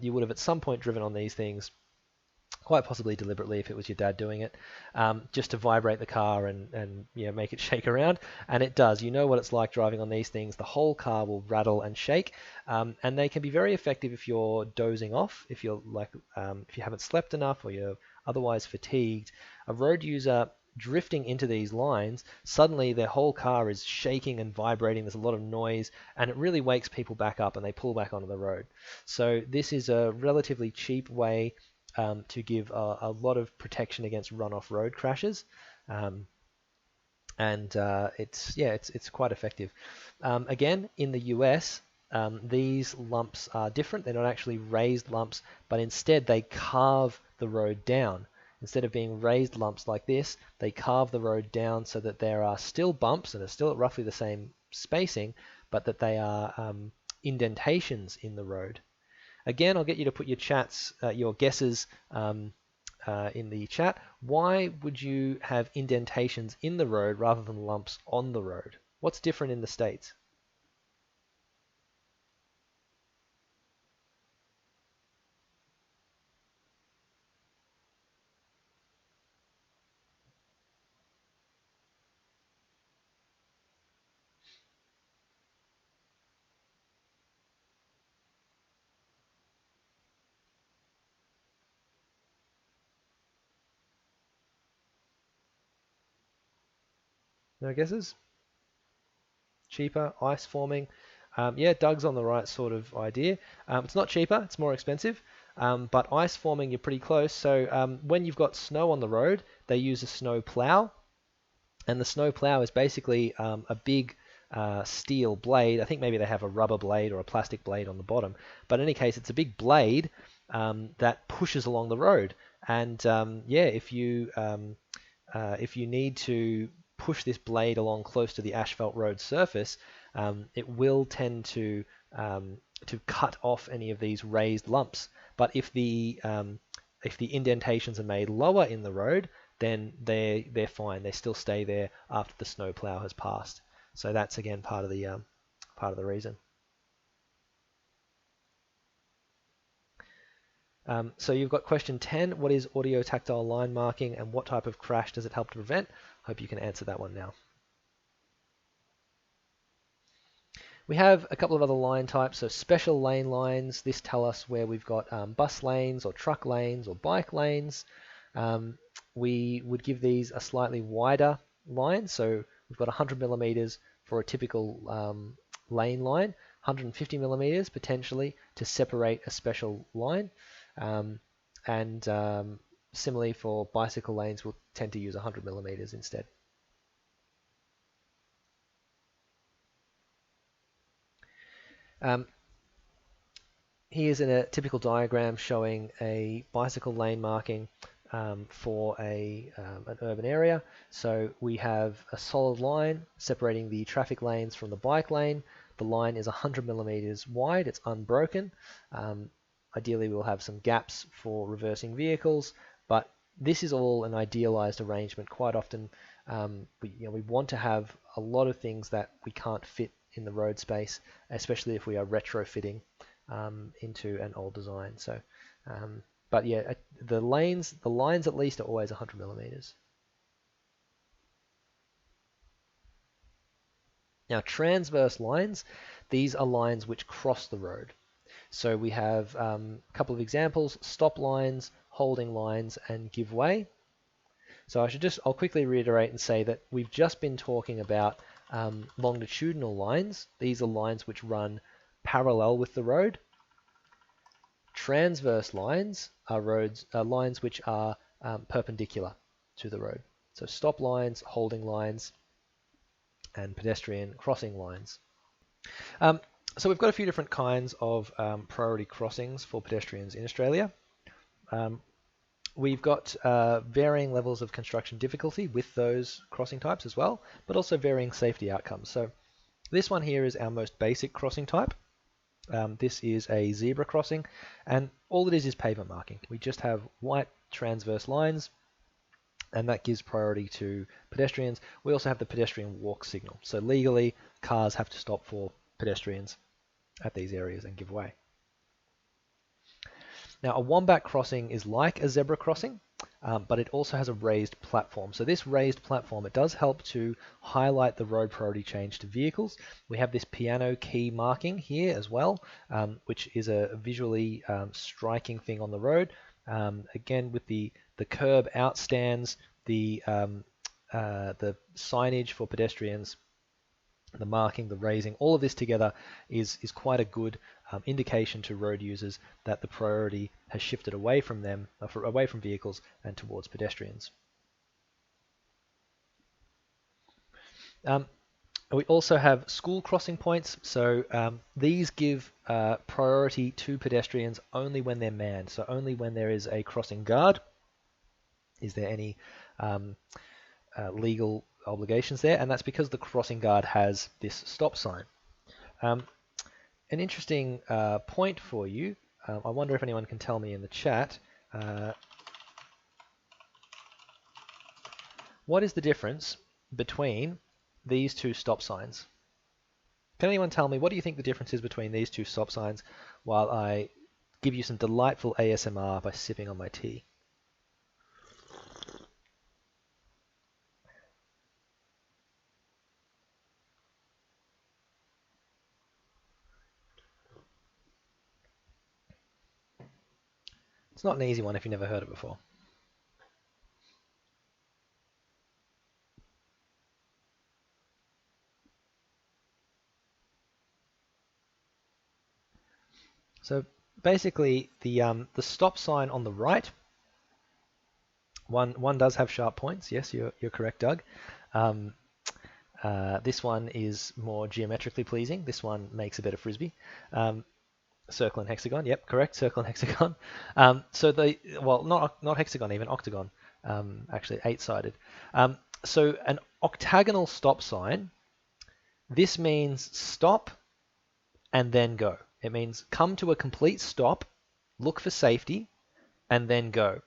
Speaker 1: you would have at some point driven on these things, quite possibly deliberately if it was your dad doing it, just to vibrate the car and make it shake around. And it does. You know what it's like driving on these things. The whole car will rattle and shake, and they can be very effective if you're dozing off, if you're if you haven't slept enough or you're otherwise fatigued. A road user drifting into these lines, suddenly their whole car is shaking and vibrating. There's a lot of noise, and it really wakes people back up and they pull back onto the road. So this is a relatively cheap way to give a lot of protection against runoff road crashes, and it's quite effective. Again, in the US, these lumps are different. They're not actually raised lumps, but instead they carve the road down. Instead of being raised lumps like this, they carve the road down so that there are still bumps and are still at roughly the same spacing, but that they are indentations in the road. Again, I'll get you to put your guesses in the chat. Why would you have indentations in the road rather than lumps on the road? What's different in the States? No guesses? Cheaper, ice forming. Yeah, Doug's on the right sort of idea. It's not cheaper, it's more expensive, but ice forming, you're pretty close. So when you've got snow on the road, they use a snow plow, and the snow plow is basically a big steel blade. I think maybe they have a rubber blade or a plastic blade on the bottom, but in any case, it's a big blade that pushes along the road. And if you need to push this blade along close to the asphalt road surface, it will tend to cut off any of these raised lumps. But if the indentations are made lower in the road, then they're fine. They still stay there after the snow plow has passed. So that's again part of the reason. So you've got question 10. What is audio-tactile line marking, and what type of crash does it help to prevent? Hope you can answer that one now. We have a couple of other line types. So special lane lines. This tell us where we've got bus lanes or truck lanes or bike lanes. We would give these a slightly wider line. So we've got 100 millimeters for a typical lane line, 150 millimeters potentially to separate a special line. Similarly for bicycle lanes, we'll tend to use 100 millimeters instead. Here's a typical diagram showing a bicycle lane marking for an urban area. So we have a solid line separating the traffic lanes from the bike lane. The line is 100 millimeters wide. It's unbroken. Ideally, we'll have some gaps for reversing vehicles, but this is all an idealized arrangement. Quite often, we want to have a lot of things that we can't fit in the road space, especially if we are retrofitting into an old design. So, but yeah, the lines at least are always 100 millimeters. Now, transverse lines, these are lines which cross the road. So we have a couple of examples: stop lines, holding lines, and give way. So I'll quickly reiterate and say that we've just been talking about longitudinal lines. These are lines which run parallel with the road. Transverse lines are lines which are perpendicular to the road. So stop lines, holding lines, and pedestrian crossing lines. So we've got a few different kinds of priority crossings for pedestrians in Australia. We've got varying levels of construction difficulty with those crossing types as well, but also varying safety outcomes. So this one here is our most basic crossing type. This is a zebra crossing, and all it is pavement marking. We just have white transverse lines, and that gives priority to pedestrians. We also have the pedestrian walk signal. So legally, cars have to stop for pedestrians at these areas and give way. Now, a wombat crossing is like a zebra crossing, but it also has a raised platform. So this raised platform, it does help to highlight the road priority change to vehicles. We have this piano key marking here as well, which is a visually striking thing on the road. Again, with the curb outstands, the signage for pedestrians, the marking, the raising, all of this together is quite a good indication to road users that the priority has shifted away from them, away from vehicles and towards pedestrians. We also have school crossing points. So these give priority to pedestrians only when they're manned. So only when there is a crossing guard is there any legal obligations there, and that's because the crossing guard has this stop sign. An interesting point for you, I wonder if anyone can tell me in the chat, what is the difference between these two stop signs? Can anyone tell me, what do you think the difference is between these two stop signs while I give you some delightful ASMR by sipping on my tea? It's not an easy one if you've never heard it before. So basically, the stop sign on the right, one does have sharp points. Yes, you're correct, Doug. This one is more geometrically pleasing. This one makes a better frisbee. Circle and hexagon. Yep, correct. Circle and hexagon. Not hexagon, even octagon. Actually, 8-sided. So an octagonal stop sign. This means stop and then go. It means come to a complete stop, look for safety, and then go.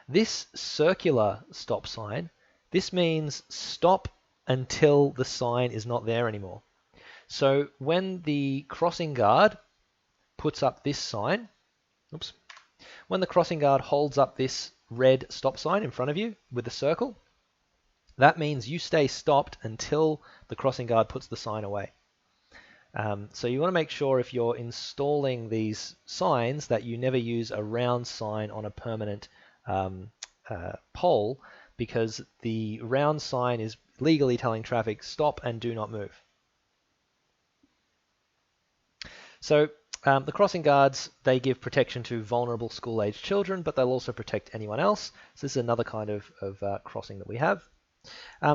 Speaker 1: This circular stop sign, this means stop until the sign is not there anymore. So when the crossing guard puts up this sign, oops, when the crossing guard holds up this red stop sign in front of you with the circle, that means you stay stopped until the crossing guard puts the sign away. So you want to make sure if you're installing these signs that you never use a round sign on a permanent pole, because the round sign is legally telling traffic stop and do not move. So the crossing guards, they give protection to vulnerable school-aged children, but they'll also protect anyone else. So this is another kind of crossing that we have.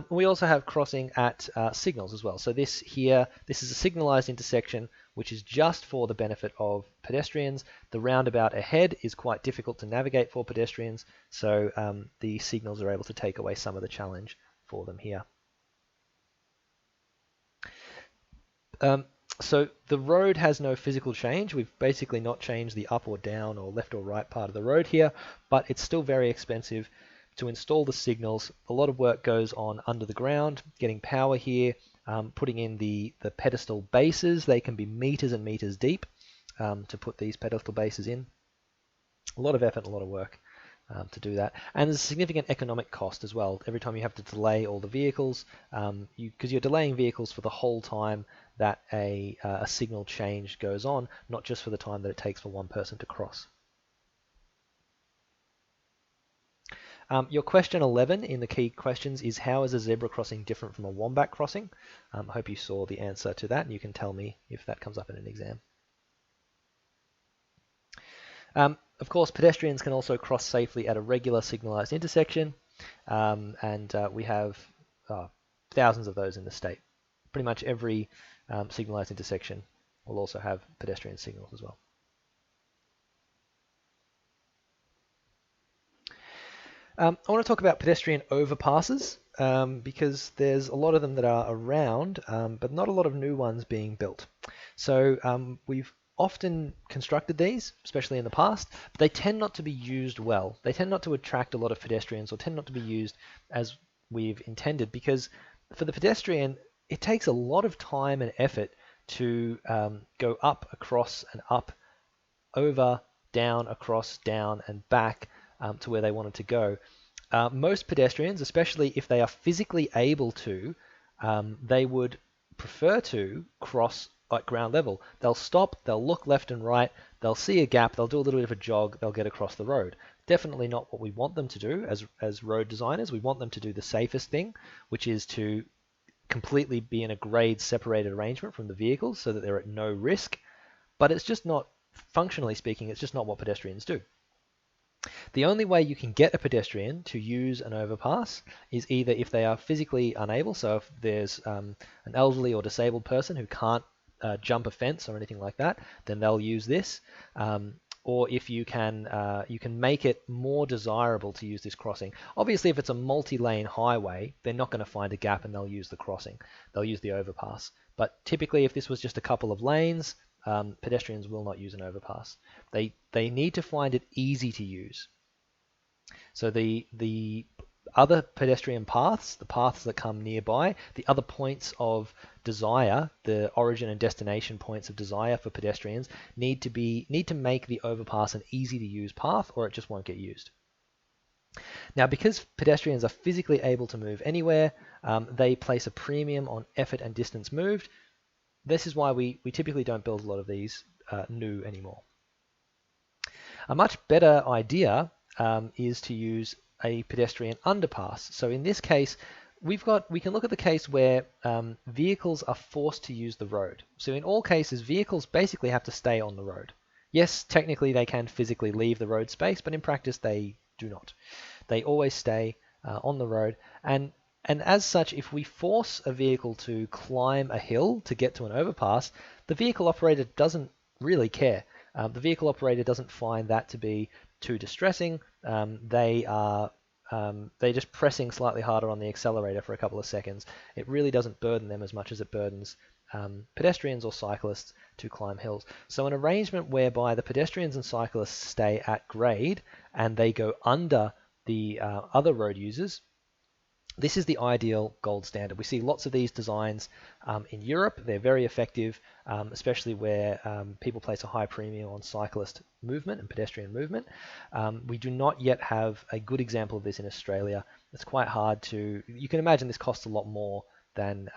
Speaker 1: We also have crossing at signals as well. So this is a signalized intersection, which is just for the benefit of pedestrians. The roundabout ahead is quite difficult to navigate for pedestrians, so the signals are able to take away some of the challenge for them here. So the road has no physical change. We've basically not changed the up or down or left or right part of the road here, but it's still very expensive to install the signals. A lot of work goes on under the ground, getting power here, putting in the pedestal bases. They can be meters and meters deep to put these pedestal bases in. A lot of effort, a lot of work to do that. And there's a significant economic cost as well. Every time you have to delay all the vehicles, because you're delaying vehicles for the whole time that a signal change goes on, not just for the time that it takes for one person to cross. Your question 11 in the key questions is, how is a zebra crossing different from a wombat crossing? I hope you saw the answer to that, and you can tell me if that comes up in an exam. Of course, pedestrians can also cross safely at a regular signalized intersection, and we have thousands of those in the state. Pretty much every signalized intersection will also have pedestrian signals as well. I want to talk about pedestrian overpasses because there's a lot of them that are around, but not a lot of new ones being built. So we've often constructed these, especially in the past, but they tend not to be used well. They tend not to attract a lot of pedestrians, or tend not to be used as we've intended, because for the pedestrian, it takes a lot of time and effort to go up, across, and up, over, down, across, down, and back to where they wanted to go. Most pedestrians, especially if they are physically able to, they would prefer to cross at ground level. They'll stop, they'll look left and right, they'll see a gap, they'll do a little bit of a jog, they'll get across the road. Definitely not what we want them to do as road designers. We want them to do the safest thing, which is to completely be in a grade separated arrangement from the vehicles so that they're at no risk. But it's just not, functionally speaking, it's just not what pedestrians do. The only way you can get a pedestrian to use an overpass is either if they are physically unable, so if there's an elderly or disabled person who can't jump a fence or anything like that, then they'll use this. Or if you can make it more desirable to use this crossing. Obviously, if it's a multi-lane highway, they're not going to find a gap and they'll use the crossing. They'll use the overpass. But typically, if this was just a couple of lanes, pedestrians will not use an overpass. They need to find it easy to use. So the other pedestrian paths, the paths that come nearby, the other points of desire, the origin and destination points of desire for pedestrians need to make the overpass an easy to use path, or it just won't get used. Now, because pedestrians are physically able to move anywhere, they place a premium on effort and distance moved. This is why we typically don't build a lot of these new anymore. A much better idea is to use a pedestrian underpass. So in this case, we can look at the case where vehicles are forced to use the road. So in all cases, vehicles basically have to stay on the road. Yes, technically they can physically leave the road space, but in practice they do not. They always stay on the road. And as such, if we force a vehicle to climb a hill to get to an overpass, the vehicle operator doesn't really care. The vehicle operator doesn't find that to be too distressing. They're just pressing slightly harder on the accelerator for a couple of seconds. It really doesn't burden them as much as it burdens pedestrians or cyclists to climb hills. So an arrangement whereby the pedestrians and cyclists stay at grade and they go under the other road users. This is the ideal gold standard. We see lots of these designs in Europe. They're very effective, especially where people place a high premium on cyclist movement and pedestrian movement. We do not yet have a good example of this in Australia. It's quite hard to, you can imagine this costs a lot more than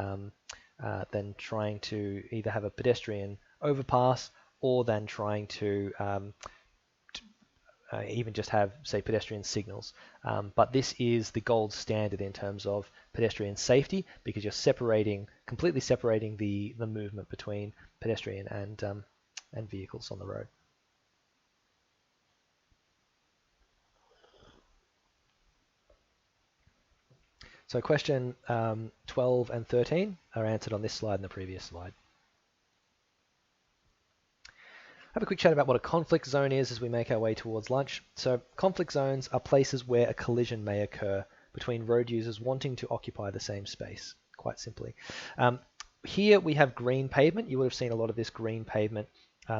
Speaker 1: trying to either have a pedestrian overpass or than trying to even just have, say, pedestrian signals. But this is the gold standard in terms of pedestrian safety because you're completely separating the movement between pedestrian and vehicles on the road. So question 12 and 13 are answered on this slide and the previous slide. Have a quick chat about what a conflict zone is as we make our way towards lunch. So conflict zones are places where a collision may occur between road users wanting to occupy the same space, quite simply. Here we have green pavement. You would have seen a lot of this green pavement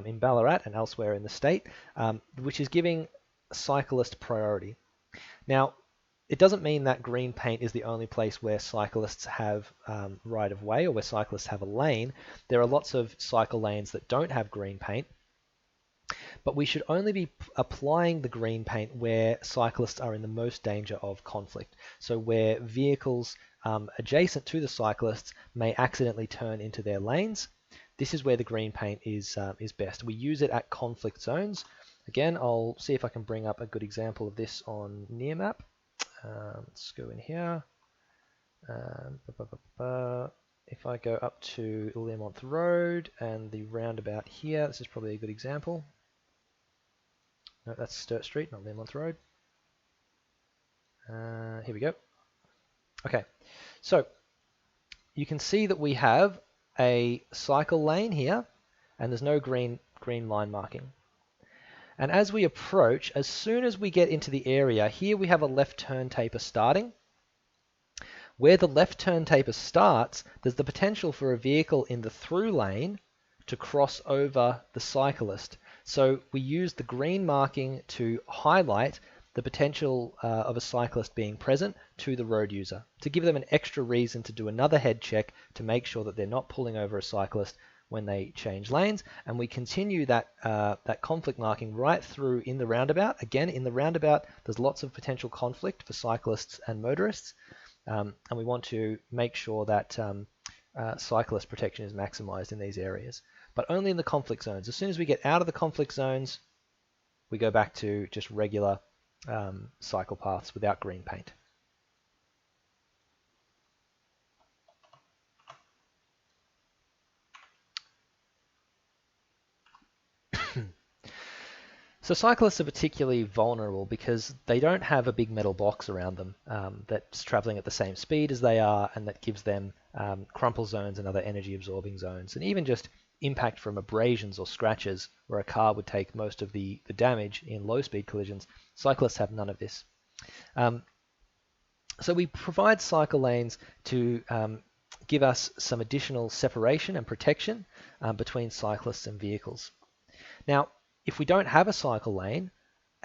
Speaker 1: in Ballarat and elsewhere in the state, which is giving cyclist priority. Now, it doesn't mean that green paint is the only place where cyclists have right of way or where cyclists have a lane. There are lots of cycle lanes that don't have green paint. But we should only be applying the green paint where cyclists are in the most danger of conflict. So where vehicles adjacent to the cyclists may accidentally turn into their lanes, this is where the green paint is best. We use it at conflict zones. Again, I'll see if I can bring up a good example of this on Nearmap. Let's go in here. If I go up to Learmonth Road and the roundabout here, this is probably a good example. No, that's Sturt Street, not Learmonth Road. Here we go. Okay, so you can see that we have a cycle lane here, and there's no green line marking. And as we approach, as soon as we get into the area, here we have a left turn taper starting. Where the left turn taper starts, there's the potential for a vehicle in the through lane to cross over the cyclist. So we use the green marking to highlight the potential of a cyclist being present to the road user, to give them an extra reason to do another head check to make sure that they're not pulling over a cyclist when they change lanes. And we continue that conflict marking right through in the roundabout. Again, in the roundabout, there's lots of potential conflict for cyclists and motorists. And we want to make sure that cyclist protection is maximized in these areas, but only in the conflict zones. As soon as we get out of the conflict zones, we go back to just regular cycle paths without green paint. So cyclists are particularly vulnerable because they don't have a big metal box around them that's traveling at the same speed as they are, and that gives them crumple zones and other energy absorbing zones, and even just impact from abrasions or scratches where a car would take most of the damage in low speed collisions. Cyclists have none of this. So we provide cycle lanes to give us some additional separation and protection between cyclists and vehicles. Now, if we don't have a cycle lane,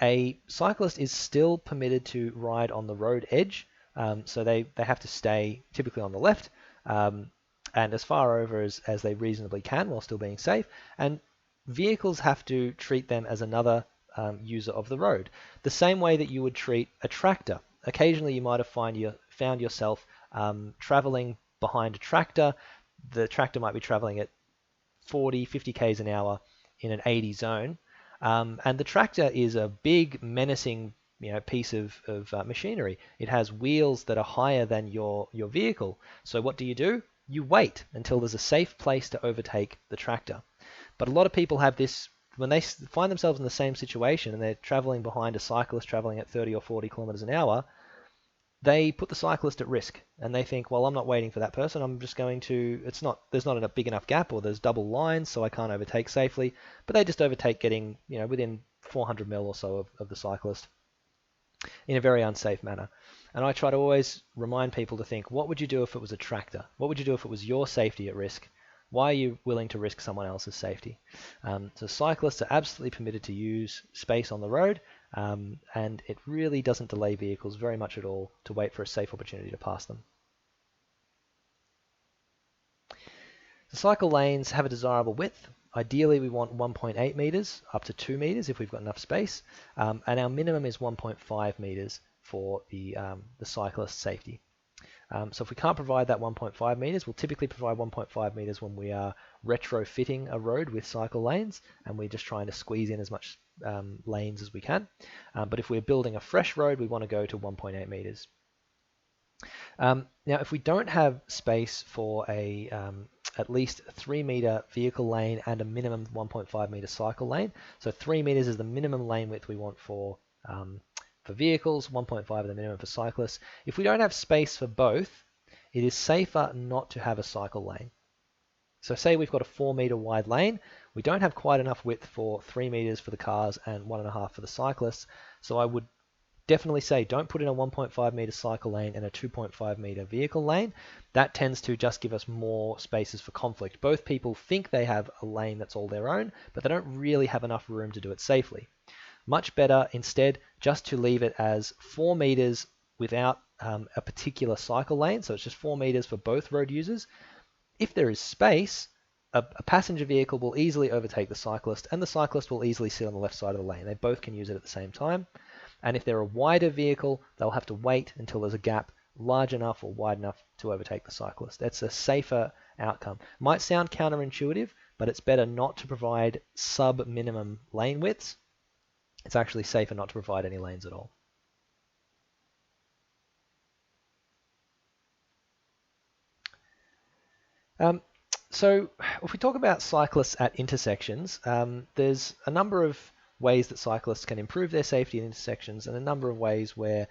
Speaker 1: a cyclist is still permitted to ride on the road edge. So they have to stay typically on the left and as far over as they reasonably can while still being safe. And vehicles have to treat them as another user of the road, the same way that you would treat a tractor. Occasionally you might have found yourself traveling behind a tractor. The tractor might be traveling at 40, 50 k's an hour in an 80 zone. And the tractor is a big, menacing, piece of machinery. It has wheels that are higher than your vehicle. So what do? You wait until there's a safe place to overtake the tractor. But a lot of people have this, when they find themselves in the same situation and they're traveling behind a cyclist traveling at 30 or 40 kilometers an hour, they put the cyclist at risk, and they think, well, I'm not waiting for that person. I'm just going to, there's not a big enough gap, or there's double lines, so I can't overtake safely. But they just overtake getting, within 400 mil or so of the cyclist in a very unsafe manner. And I try to always remind people to think, what would you do if it was a tractor? What would you do if it was your safety at risk? Why are you willing to risk someone else's safety? So cyclists are absolutely permitted to use space on the road, and it really doesn't delay vehicles very much at all to wait for a safe opportunity to pass them. The cycle lanes have a desirable width. Ideally, we want 1.8 meters up to 2 meters if we've got enough space, and our minimum is 1.5 meters for the cyclist safety. So if we can't provide that 1.5 meters, we'll typically provide 1.5 meters when we are retrofitting a road with cycle lanes, and we're just trying to squeeze in as much lanes as we can. But if we're building a fresh road, we want to go to 1.8 meters. Now, if we don't have space for a at least 3 meter vehicle lane and a minimum 1.5 meter cycle lane, so 3 meters is the minimum lane width we want for vehicles, 1.5 is the minimum for cyclists. If we don't have space for both, it is safer not to have a cycle lane. So say we've got a 4 meter wide lane, we don't have quite enough width for 3 meters for the cars and 1.5 for the cyclists, so I would definitely say don't put in a 1.5 meter cycle lane and a 2.5 meter vehicle lane. That tends to just give us more spaces for conflict. Both people think they have a lane that's all their own, but they don't really have enough room to do it safely. Much better instead just to leave it as 4 meters without a particular cycle lane, so it's just 4 meters for both road users. If there is space, a passenger vehicle will easily overtake the cyclist, and the cyclist will easily sit on the left side of the lane. They both can use it at the same time. And if they're a wider vehicle, they'll have to wait until there's a gap large enough or wide enough to overtake the cyclist. That's a safer outcome. Might sound counterintuitive, but it's better not to provide sub-minimum lane widths. It's actually safer not to provide any lanes at all. So if we talk about cyclists at intersections, there's a number of ways that cyclists can improve their safety in intersections and a number of ways where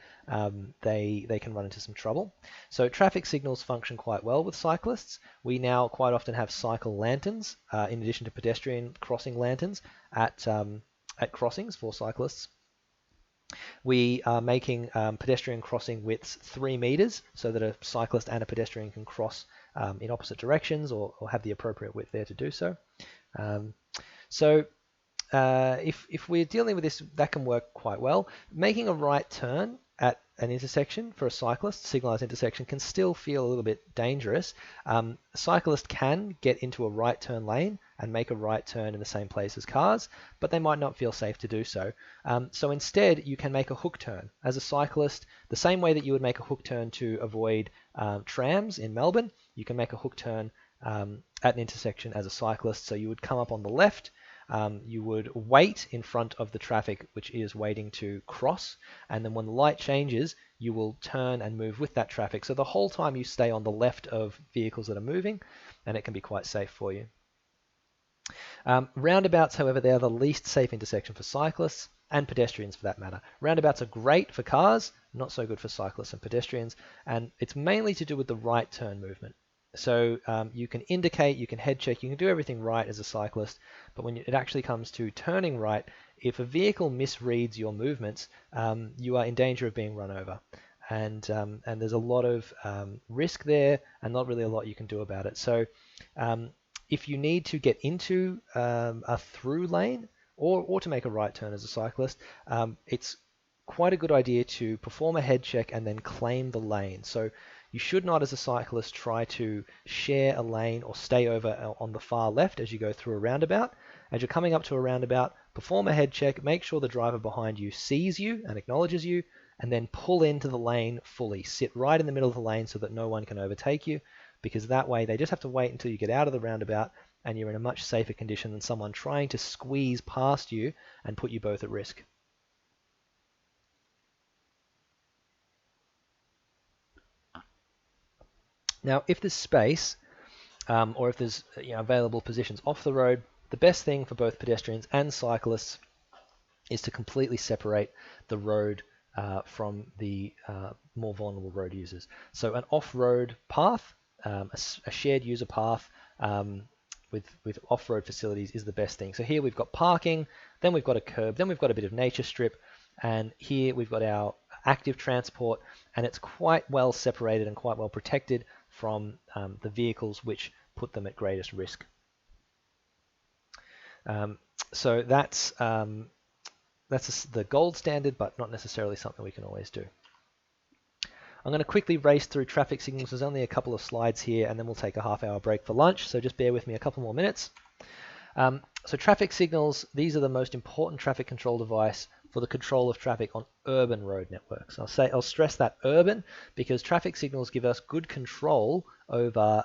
Speaker 1: they can run into some trouble. So traffic signals function quite well with cyclists. We now quite often have cycle lanterns in addition to pedestrian crossing lanterns at crossings for cyclists. We are making pedestrian crossing widths 3 meters so that a cyclist and a pedestrian can cross in opposite directions or have the appropriate width there to do so. If we're dealing with this, that can work quite well. Making a right turn at an intersection for a cyclist, signalized intersection, can still feel a little bit dangerous. A cyclist can get into a right turn lane and make a right turn in the same place as cars, but they might not feel safe to do so. So instead, you can make a hook turn. As a cyclist, the same way that you would make a hook turn to avoid trams in Melbourne, you can make a hook turn at an intersection as a cyclist. So you would come up on the left, you would wait in front of the traffic which is waiting to cross, and then when the light changes, you will turn and move with that traffic. So the whole time you stay on the left of vehicles that are moving, and it can be quite safe for you. Roundabouts, however, they are the least safe intersection for cyclists and pedestrians for that matter. Roundabouts are great for cars, not so good for cyclists and pedestrians, and it's mainly to do with the right turn movement. So you can indicate, you can head check, you can do everything right as a cyclist, but when it actually comes to turning right, if a vehicle misreads your movements, you are in danger of being run over. And there's a lot of risk there and not really a lot you can do about it. So if you need to get into a through lane or to make a right turn as a cyclist, it's quite a good idea to perform a head check and then claim the lane. So you should not, as a cyclist, try to share a lane or stay over on the far left as you go through a roundabout. As you're coming up to a roundabout, perform a head check, make sure the driver behind you sees you and acknowledges you, and then pull into the lane fully. Sit right in the middle of the lane so that no one can overtake you, because that way they just have to wait until you get out of the roundabout and you're in a much safer condition than someone trying to squeeze past you and put you both at risk. Now, if there's space, or if there's available positions off the road, the best thing for both pedestrians and cyclists is to completely separate the road from the more vulnerable road users. So an off-road path, a shared user path with off-road facilities is the best thing. So here we've got parking, then we've got a curb, then we've got a bit of nature strip, and here we've got our active transport, and it's quite well separated and quite well protected from the vehicles which put them at greatest risk. So that's the gold standard, but not necessarily something we can always do. I'm going to quickly race through traffic signals. There's only a couple of slides here, and then we'll take a half-hour break for lunch, so just bear with me a couple more minutes. So traffic signals, these are the most important traffic control device for the control of traffic on urban road networks. I'll stress that urban, because traffic signals give us good control over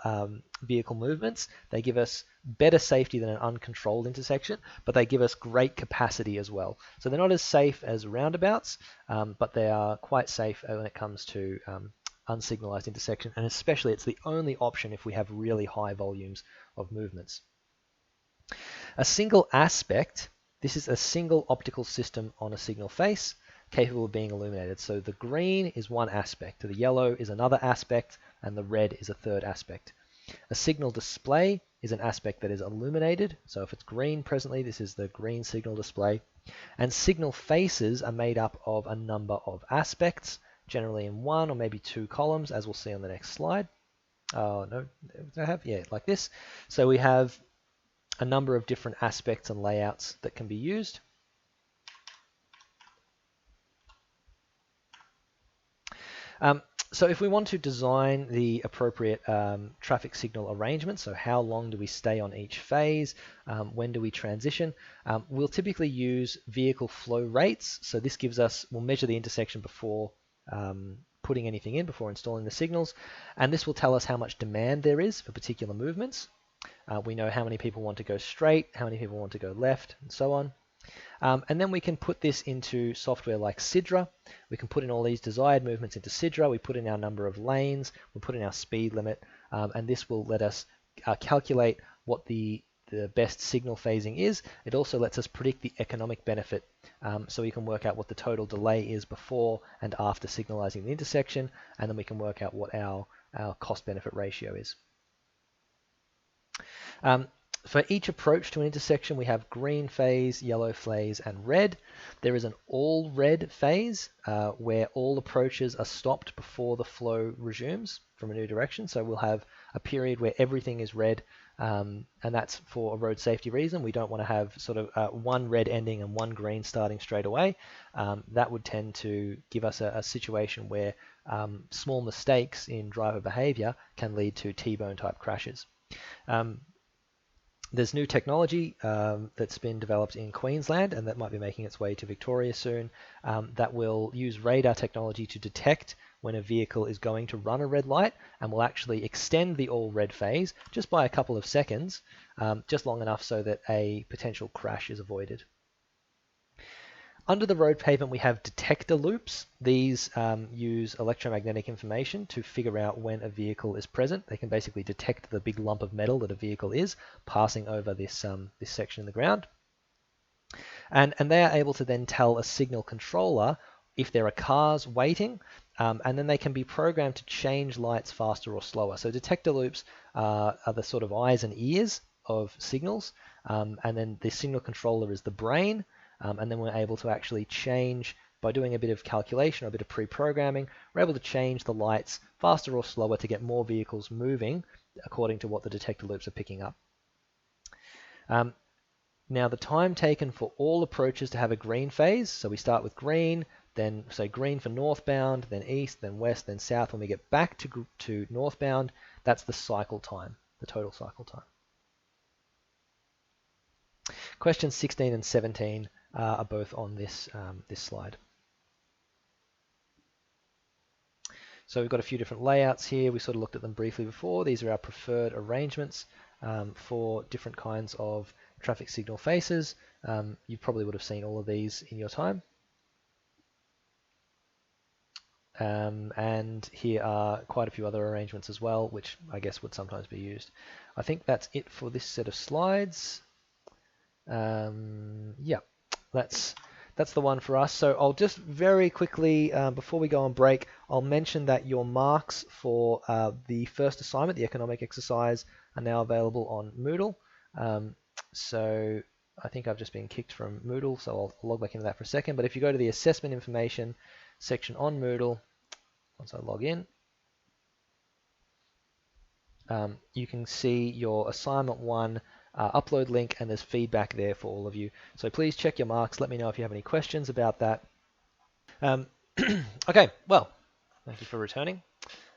Speaker 1: vehicle movements. They give us better safety than an uncontrolled intersection, but they give us great capacity as well. So they're not as safe as roundabouts, but they are quite safe when it comes to unsignalized intersection, and especially it's the only option if we have really high volumes of movements. A single aspect, this is a single optical system on a signal face capable of being illuminated. So the green is one aspect, the yellow is another aspect, and the red is a third aspect. A signal display is an aspect that is illuminated. So if it's green presently, this is the green signal display. And signal faces are made up of a number of aspects, generally in one or maybe two columns, as we'll see on the next slide. Oh, no, do I have? Yeah, like this. So we have a number of different aspects and layouts that can be used. So if we want to design the appropriate traffic signal arrangement, so how long do we stay on each phase, when do we transition, we'll typically use vehicle flow rates. So this gives us, we'll measure the intersection before putting anything in, before installing the signals, and this will tell us how much demand there is for particular movements. We know how many people want to go straight, how many people want to go left, and so on. And then we can put this into software like Sidra. We can put in all these desired movements into Sidra. We put in our number of lanes, we put in our speed limit, and this will let us calculate what the best signal phasing is. It also lets us predict the economic benefit, so we can work out what the total delay is before and after signalizing the intersection, and then we can work out what our cost-benefit ratio is. For each approach to an intersection, we have green phase, yellow phase, and red. There is an all red phase where all approaches are stopped before the flow resumes from a new direction. So we'll have a period where everything is red, and that's for a road safety reason. We don't want to have sort of one red ending and one green starting straight away. That would tend to give us a situation where small mistakes in driver behavior can lead to T-bone type crashes. There's new technology that's been developed in Queensland, and that might be making its way to Victoria soon, that will use radar technology to detect when a vehicle is going to run a red light, and will actually extend the all red phase just by a couple of seconds, just long enough so that a potential crash is avoided. Under the road pavement, we have detector loops. These use electromagnetic information to figure out when a vehicle is present. They can basically detect the big lump of metal that a vehicle is passing over this section in the ground. And they are able to then tell a signal controller if there are cars waiting, and then they can be programmed to change lights faster or slower. So detector loops are the sort of eyes and ears of signals, and then the signal controller is the brain. And then we're able to actually change, by doing a bit of calculation or a bit of pre-programming, we're able to change the lights faster or slower to get more vehicles moving according to what the detector loops are picking up. Now the time taken for all approaches to have a green phase, so we start with green, then say green for northbound, then east, then west, then south. When we get back to northbound, that's the cycle time, the total cycle time. Questions 16 and 17 are both on this slide. So we've got a few different layouts here. We sort of looked at them briefly before. These are our preferred arrangements for different kinds of traffic signal faces. You probably would have seen all of these in your time. And here are quite a few other arrangements as well, which I guess would sometimes be used. I think that's it for this set of slides. Yeah, that's the one for us. So I'll just very quickly, before we go on break, I'll mention that your marks for the first assignment, the economic exercise, are now available on Moodle. So I think I've just been kicked from Moodle, so I'll log back into that for a second. But if you go to the assessment information section on Moodle, once I log in, you can see your assignment 1 upload link, and there's feedback there for all of you. So please check your marks. Let me know if you have any questions about that. Okay, well, thank you for returning.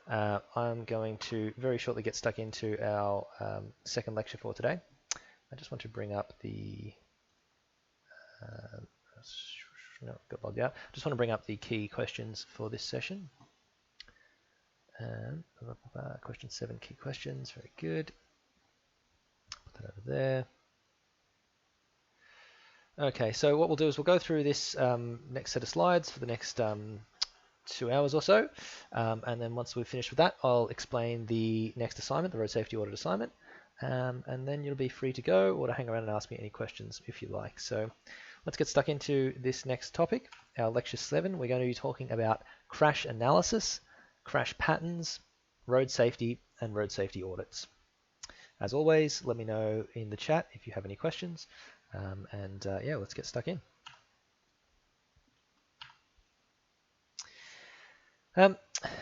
Speaker 1: I'm going to very shortly get stuck into our second lecture for today. I just want to bring up the no, got logged out. Just want to bring up the key questions for this session. Question 7, key questions. Very good. Put that over there. Okay, so what we'll do is we'll go through this next set of slides for the next 2 hours or so, and then once we've finished with that, I'll explain the next assignment, the road safety audit assignment, and then you'll be free to go or to hang around and ask me any questions if you like. So let's get stuck into this next topic, our lecture 7. We're going to be talking about crash analysis, crash patterns, road safety, and road safety audits. As always, let me know in the chat if you have any questions, yeah, let's get stuck in.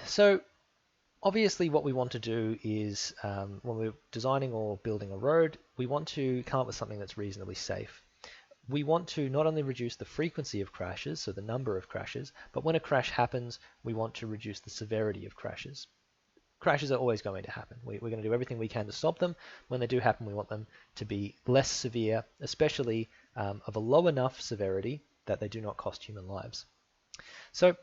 Speaker 1: So obviously what we want to do is when we're designing or building a road, we want to come up with something that's reasonably safe. We want to not only reduce the frequency of crashes, so the number of crashes, but when a crash happens, we want to reduce the severity of crashes. Crashes are always going to happen. We're going to do everything we can to stop them. When they do happen, we want them to be less severe, especially of a low enough severity that they do not cost human lives. So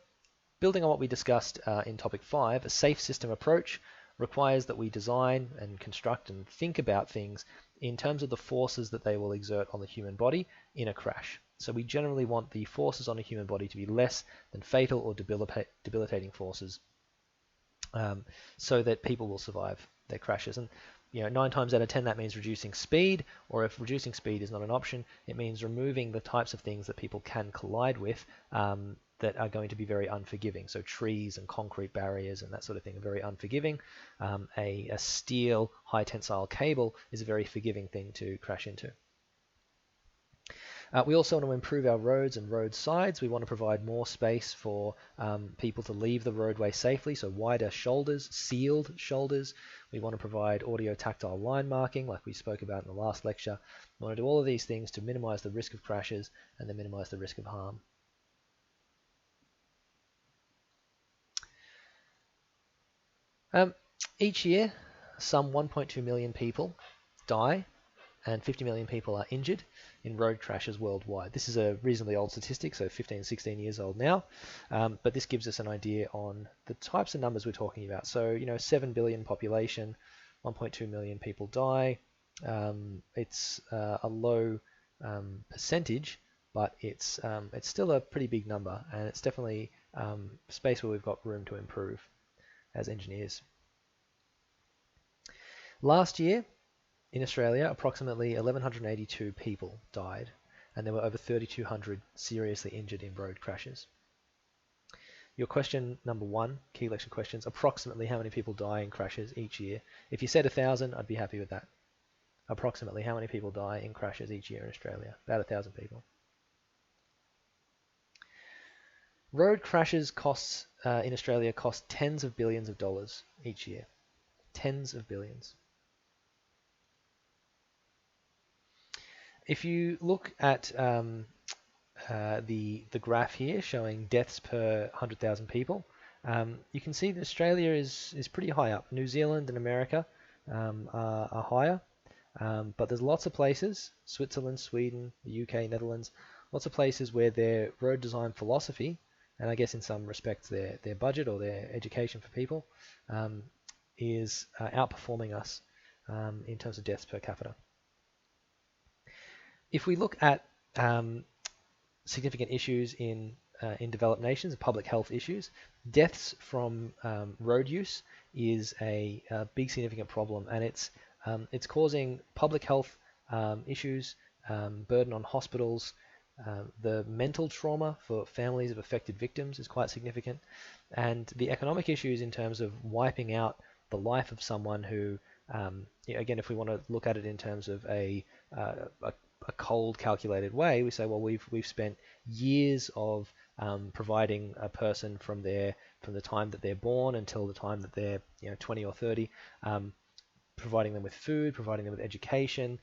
Speaker 1: building on what we discussed in topic 5, a safe system approach requires that we design and construct and think about things in terms of the forces that they will exert on the human body in a crash. So we generally want the forces on a human body to be less than fatal or debilitating forces, so that people will survive their crashes. And 9 times out of 10 that means reducing speed, or if reducing speed is not an option, it means removing the types of things that people can collide with that are going to be very unforgiving. So trees and concrete barriers and that sort of thing are very unforgiving. A steel high tensile cable is a very forgiving thing to crash into. We also want to improve our roads and road sides. We want to provide more space for people to leave the roadway safely, so wider shoulders, sealed shoulders. We want to provide audio tactile line marking like we spoke about in the last lecture. We want to do all of these things to minimize the risk of crashes and then minimize the risk of harm. Each year, some 1.2 million people die and 50 million people are injured in road crashes worldwide. This is a reasonably old statistic, so 15, 16 years old now, but this gives us an idea on the types of numbers we're talking about. So, 7 billion population, 1.2 million people die. It's a low percentage, but it's still a pretty big number, and it's definitely space where we've got room to improve as engineers. Last year, in Australia, approximately 1,182 people died, and there were over 3,200 seriously injured in road crashes. Your question number 1, key lecture questions, approximately how many people die in crashes each year? If you said 1,000, I'd be happy with that. Approximately how many people die in crashes each year in Australia? About 1,000 people. Road crashes in Australia cost tens of billions of dollars each year. Tens of billions. If you look at the graph here showing deaths per 100,000 people, you can see that Australia is pretty high up. New Zealand and America are higher, but there's lots of places, Switzerland, Sweden, the UK, Netherlands, lots of places where their road design philosophy, and I guess in some respects their budget or their education for people, is outperforming us in terms of deaths per capita. If we look at significant issues in developed nations, public health issues, deaths from road use is a big significant problem, and it's causing public health issues, burden on hospitals. The mental trauma for families of affected victims is quite significant, and the economic issues in terms of wiping out the life of someone who, again, if we want to look at it in terms of a cold, calculated way, we say, well, we've spent years of providing a person from the time that they're born until the time that they're 20 or 30, providing them with food, providing them with education,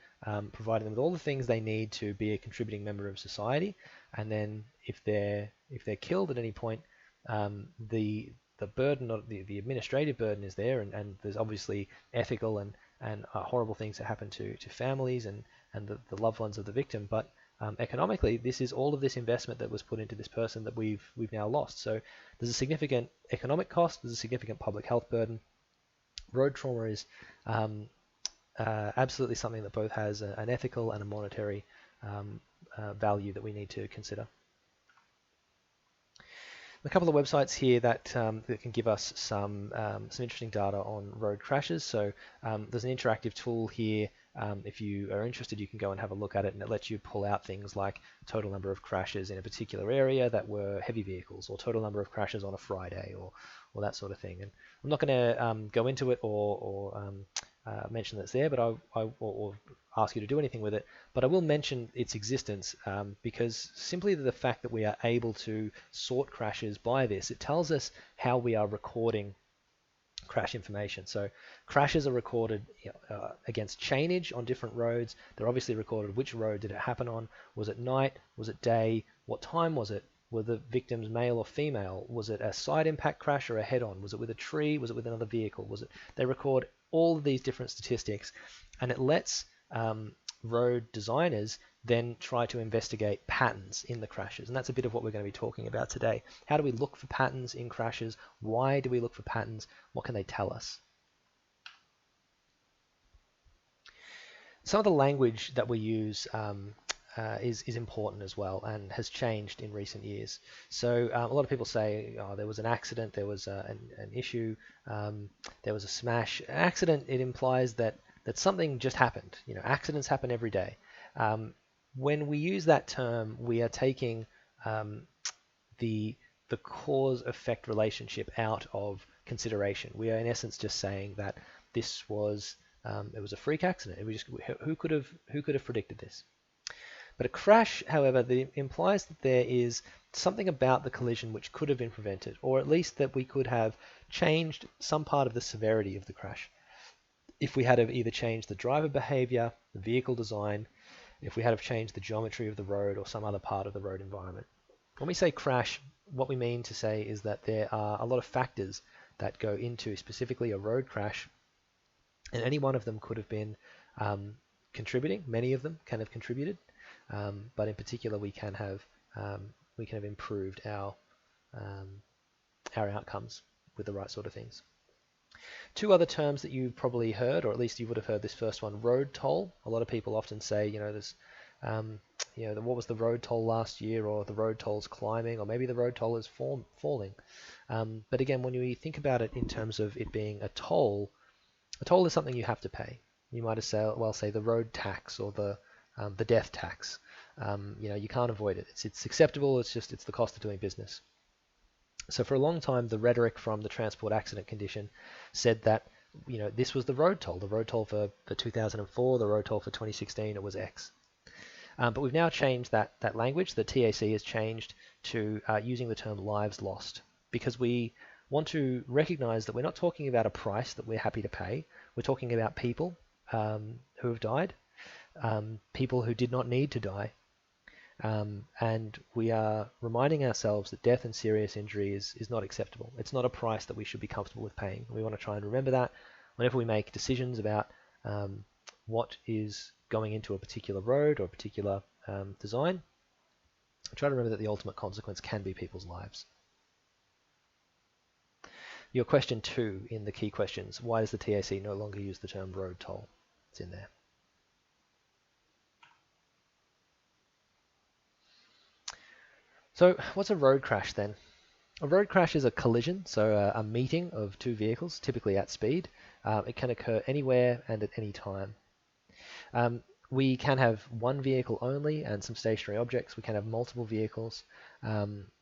Speaker 1: providing them with all the things they need to be a contributing member of society. And then if they're killed at any point, the burden of the administrative burden is there, and there's obviously ethical and horrible things that happen to families and the loved ones of the victim. But economically, this is all of this investment that was put into this person that we've now lost. So there's a significant economic cost, there's a significant public health burden. Road trauma is absolutely something that both has an ethical and a monetary value that we need to consider. A couple of websites here that can give us some interesting data on road crashes. So there's an interactive tool here. If you are interested, you can go and have a look at it, and it lets you pull out things like total number of crashes in a particular area that were heavy vehicles, or total number of crashes on a Friday, or that sort of thing. And I'm not going to go into it or mention that it's there, but or ask you to do anything with it. But I will mention its existence because simply the fact that we are able to sort crashes by this, it tells us how we are recording crash information. So crashes are recorded against chainage on different roads. They're obviously recorded which road did it happen on. Was it night? Was it day? What time was it? Were the victims male or female? Was it a side impact crash or a head-on? Was it with a tree? Was it with another vehicle? They record all of these different statistics, and it lets road designers then try to investigate patterns in the crashes. And that's a bit of what we're going to be talking about today. How do we look for patterns in crashes? Why do we look for patterns? What can they tell us? Some of the language that we use is important as well, and has changed in recent years. So a lot of people say, oh, there was an accident, there was an issue, there was a smash. An accident, it implies that something just happened. Accidents happen every day. When we use that term, we are taking the cause-effect relationship out of consideration. We are in essence just saying that this was it was a freak accident. Who could have predicted this? But a crash, however, implies that there is something about the collision which could have been prevented, or at least that we could have changed some part of the severity of the crash. If we had have either changed the driver behavior, the vehicle design, if we had have changed the geometry of the road or some other part of the road environment. When we say crash, what we mean to say is that there are a lot of factors that go into specifically a road crash, and any one of them could have been contributing. Many of them can have contributed, but in particular, we can have improved our outcomes with the right sort of things. Two other terms that you've probably heard, or at least you would have heard this first one, road toll. A lot of people often say, there's, what was the road toll last year, or the road toll's climbing, or maybe the road toll is falling. But again, when you think about it in terms of it being a toll is something you have to pay. You might say the road tax or the death tax. You can't avoid it. It's acceptable. It's the cost of doing business. So for a long time, the rhetoric from the transport accident condition said that this was the road toll. The road toll for 2004, the road toll for 2016, it was X. But we've now changed that language. The TAC has changed to using the term lives lost, because we want to recognize that we're not talking about a price that we're happy to pay. We're talking about people who have died, people who did not need to die. And we are reminding ourselves that death and serious injury is not acceptable. It's not a price that we should be comfortable with paying. We want to try and remember that whenever we make decisions about what is going into a particular road or a particular design. Try to remember that the ultimate consequence can be people's lives. Your question 2 in the key questions, why does the TAC no longer use the term road toll? It's in there. So what's a road crash then? A road crash is a collision, so a meeting of two vehicles, typically at speed. It can occur anywhere and at any time. We can have one vehicle only and some stationary objects. We can have multiple vehicles.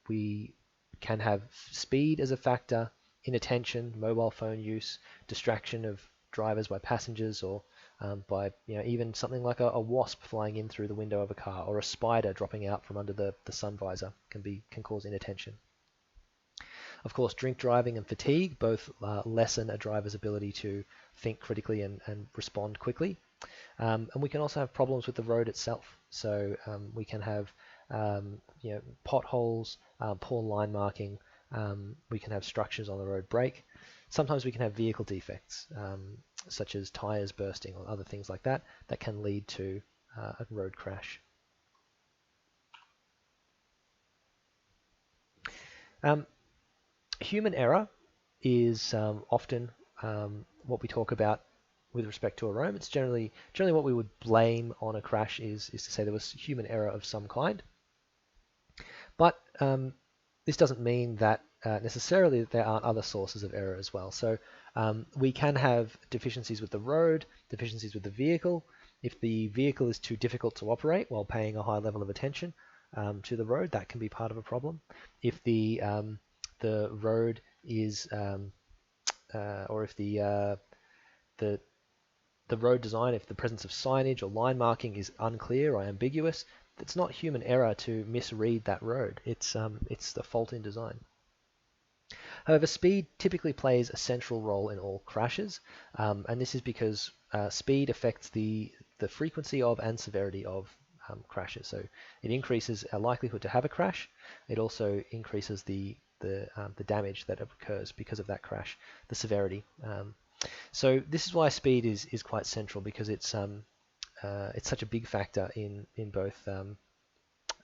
Speaker 1: We can have speed as a factor, inattention, mobile phone use, distraction of drivers by passengers, or by even something like a wasp flying in through the window of a car, or a spider dropping out from under the sun visor can cause inattention. Of course, drink driving and fatigue both lessen a driver's ability to think critically and respond quickly. And we can also have problems with the road itself. So we can have potholes, poor line marking. We can have structures on the road break. Sometimes we can have vehicle defects, such as tires bursting or other things like that, that can lead to a road crash. Human error is often what we talk about with respect to a roam. It's generally what we would blame on a crash is to say there was human error of some kind. But this doesn't mean that necessarily that there aren't other sources of error as well. So we can have deficiencies with the road, deficiencies with the vehicle. If the vehicle is too difficult to operate while paying a high level of attention to the road, that can be part of a problem. If the road is or if the road design, if the presence of signage or line marking is unclear or ambiguous, it's not human error to misread that road. It's the fault in design. However, speed typically plays a central role in all crashes, and this is because speed affects the frequency of and severity of crashes. So it increases our likelihood to have a crash. It also increases the damage that occurs because of that crash, the severity. So this is why speed is quite central, because it's such a big factor in both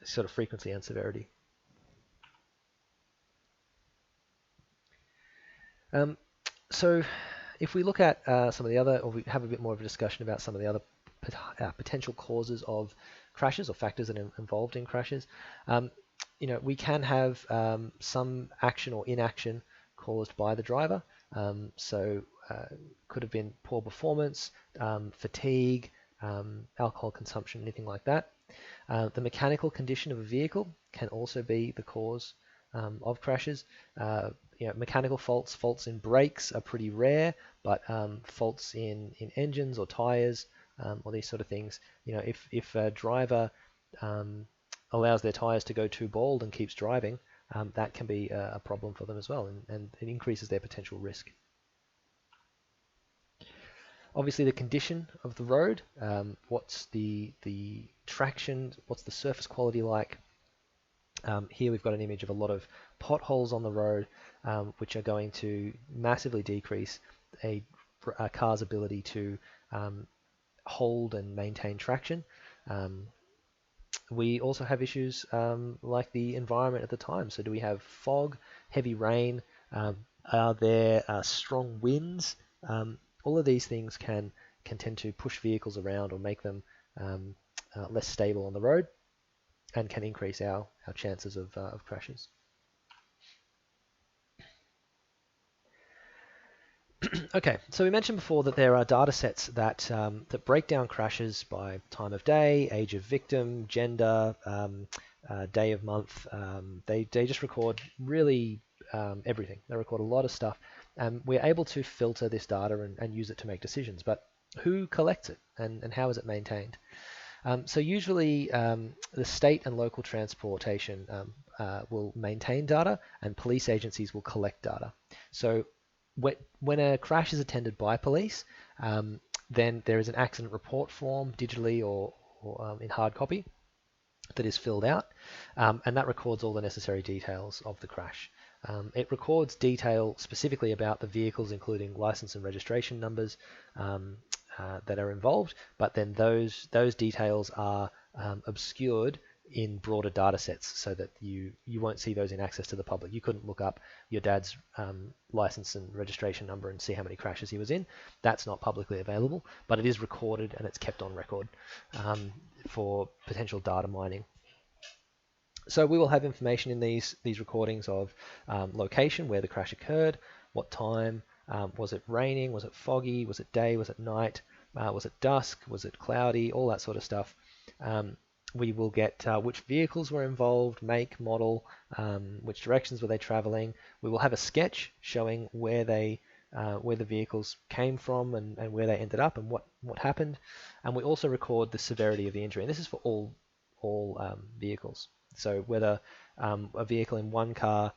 Speaker 1: sort of frequency and severity. So if we look at some of the other, or we have a bit more of a discussion about some of the other potential causes of crashes or factors that are involved in crashes, we can have some action or inaction caused by the driver. So could have been poor performance, fatigue, alcohol consumption, anything like that. The mechanical condition of a vehicle can also be the cause of crashes. Mechanical faults in brakes are pretty rare, but faults in engines or tires or these sort of things. If a driver allows their tires to go too bald and keeps driving, that can be a problem for them as well, and it increases their potential risk. Obviously, the condition of the road, what's the traction, what's the surface quality like. Here we've got an image of a lot of potholes on the road, which are going to massively decrease a car's ability to hold and maintain traction. We also have issues like the environment at the time. So do we have fog, heavy rain? Are there strong winds? All of these things can tend to push vehicles around or make them less stable on the road, and can increase our chances of crashes. Okay, so we mentioned before that there are data sets that break down crashes by time of day, age of victim, gender, day of month. They just record really everything. They record a lot of stuff, and we're able to filter this data and use it to make decisions. But who collects it, and how is it maintained? So usually the state and local transportation will maintain data, and police agencies will collect data. So when a crash is attended by police, then there is an accident report form, digitally or in hard copy, that is filled out, and that records all the necessary details of the crash. It records detail specifically about the vehicles, including license and registration numbers that are involved, but then those details are obscured in broader data sets, so that you won't see those in access to the public. You couldn't look up your dad's license and registration number and see how many crashes he was in. That's not publicly available, but it is recorded and it's kept on record for potential data mining. So we will have information in these recordings of location, where the crash occurred, what time, was it raining, was it foggy, was it day, was it night, was it dusk, was it cloudy, all that sort of stuff. We will get which vehicles were involved, make, model, which directions were they traveling. We will have a sketch showing where the vehicles came from and where they ended up and what happened. And we also record the severity of the injury. And this is for all vehicles. So whether a vehicle in one car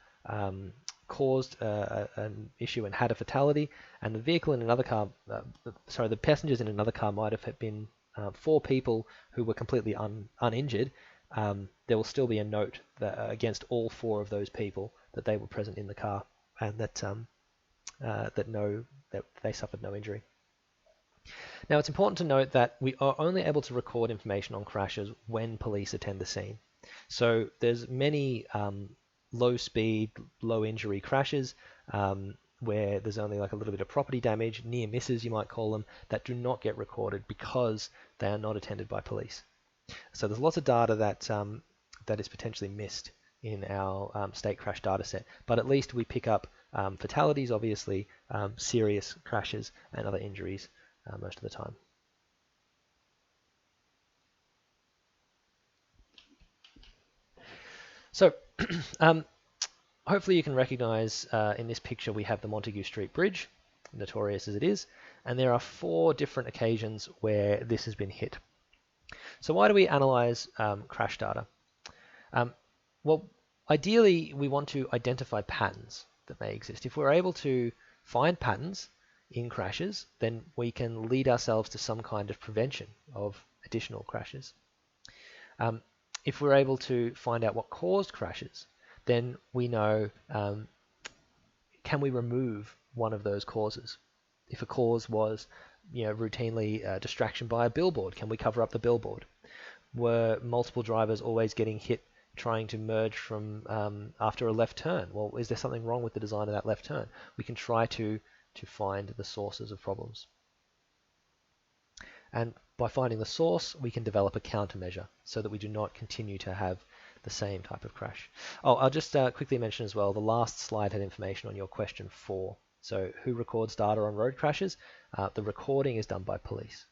Speaker 1: caused an issue and had a fatality, and the vehicle in another car, the passengers in another car might have been 4 people who were completely uninjured, there will still be a note that, against all 4 of those people that they were present in the car and that they suffered no injury. Now, it's important to note that we are only able to record information on crashes when police attend the scene. So there's many low speed, low injury crashes where there's only like a little bit of property damage, near misses you might call them, that do not get recorded because they are not attended by police. So there's lots of data that is potentially missed in our state crash data set, but at least we pick up fatalities, obviously, serious crashes and other injuries most of the time. So hopefully you can recognize in this picture we have the Montague Street Bridge, notorious as it is, and there are 4 different occasions where this has been hit. So why do we analyze crash data? Well, ideally we want to identify patterns that may exist. If we're able to find patterns in crashes, then we can lead ourselves to some kind of prevention of additional crashes. If we're able to find out what caused crashes, then we know, can we remove one of those causes? If a cause was, routinely distraction by a billboard, can we cover up the billboard? Were multiple drivers always getting hit trying to merge from after a left turn? Well, is there something wrong with the design of that left turn? We can try to find the sources of problems. And by finding the source, we can develop a countermeasure so that we do not continue to have the same type of crash. Oh, I'll just quickly mention as well, the last slide had information on your question 4. So who records data on road crashes? The recording is done by police.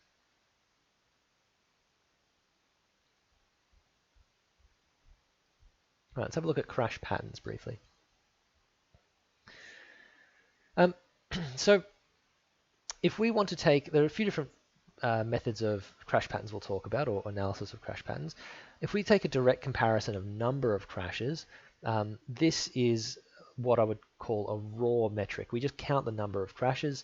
Speaker 1: All right, let's have a look at crash patterns briefly. So if we want to take, there are a few different methods of crash patterns we'll talk about, or analysis of crash patterns. If we take a direct comparison of number of crashes, this is what I would call a raw metric. We just count the number of crashes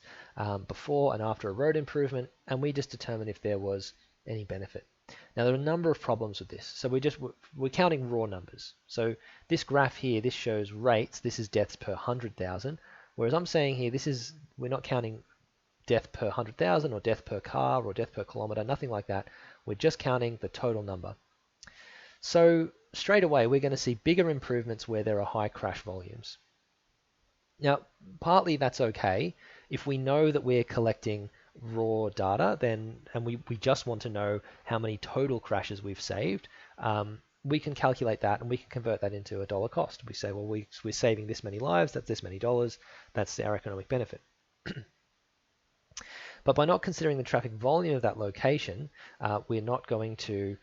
Speaker 1: before and after a road improvement, and we just determine if there was any benefit. Now, there are a number of problems with this. So we're counting raw numbers. So this graph here, this shows rates. This is deaths per 100,000. Whereas I'm saying here, we're not counting death per 100,000 or death per car or death per kilometer, nothing like that. We're just counting the total number. So straight away, we're going to see bigger improvements where there are high crash volumes. Now, partly that's okay. If we know that we're collecting raw data, and we just want to know how many total crashes we've saved, we can calculate that and we can convert that into a dollar cost. We say, well, we're saving this many lives, that's this many dollars, that's our economic benefit. But by not considering the traffic volume of that location, we're not going to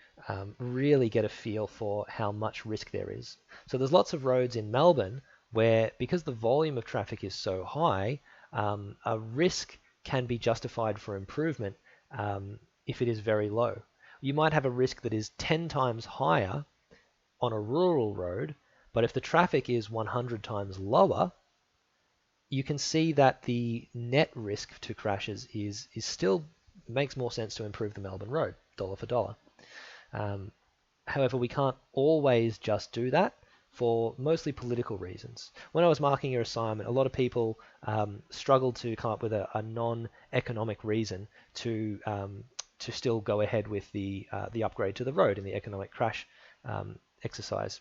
Speaker 1: really get a feel for how much risk there is. So there's lots of roads in Melbourne where, because the volume of traffic is so high, a risk can be justified for improvement if it is very low. You might have a risk that is 10 times higher on a rural road, but if the traffic is 100 times lower, you can see that the net risk to crashes is still makes more sense to improve the Melbourne road, dollar for dollar. However, we can't always just do that for mostly political reasons. When I was marking your assignment, a lot of people struggled to come up with a non-economic reason to still go ahead with the upgrade to the road in the economic crash exercise.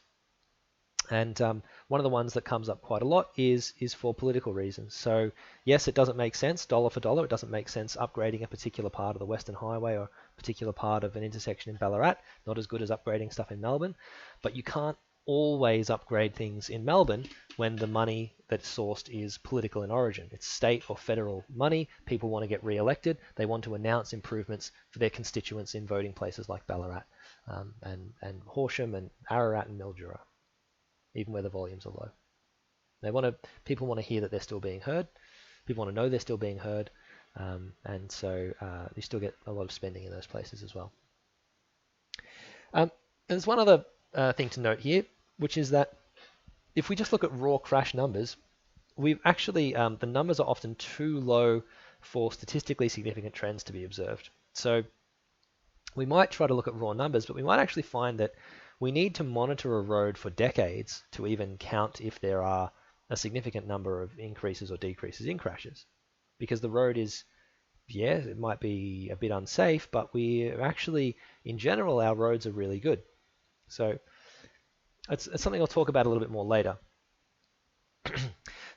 Speaker 1: And one of the ones that comes up quite a lot is for political reasons. So yes, it doesn't make sense, dollar for dollar, it doesn't make sense upgrading a particular part of the Western Highway or a particular part of an intersection in Ballarat, not as good as upgrading stuff in Melbourne. But you can't always upgrade things in Melbourne when the money that's sourced is political in origin. It's state or federal money. People want to get re-elected. They want to announce improvements for their constituents in voting places like Ballarat and Horsham and Ararat and Mildura, even where the volumes are low. People want to hear that they're still being heard. People want to know they're still being heard. And so you still get a lot of spending in those places as well. There's one other thing to note here, which is that if we just look at raw crash numbers, we've actually, the numbers are often too low for statistically significant trends to be observed. So we might try to look at raw numbers, but we might actually find that we need to monitor a road for decades to even count if there are a significant number of increases or decreases in crashes. Because the road is, yeah, it might be a bit unsafe, but we actually, in general, our roads are really good. So it's something I'll talk about a little bit more later.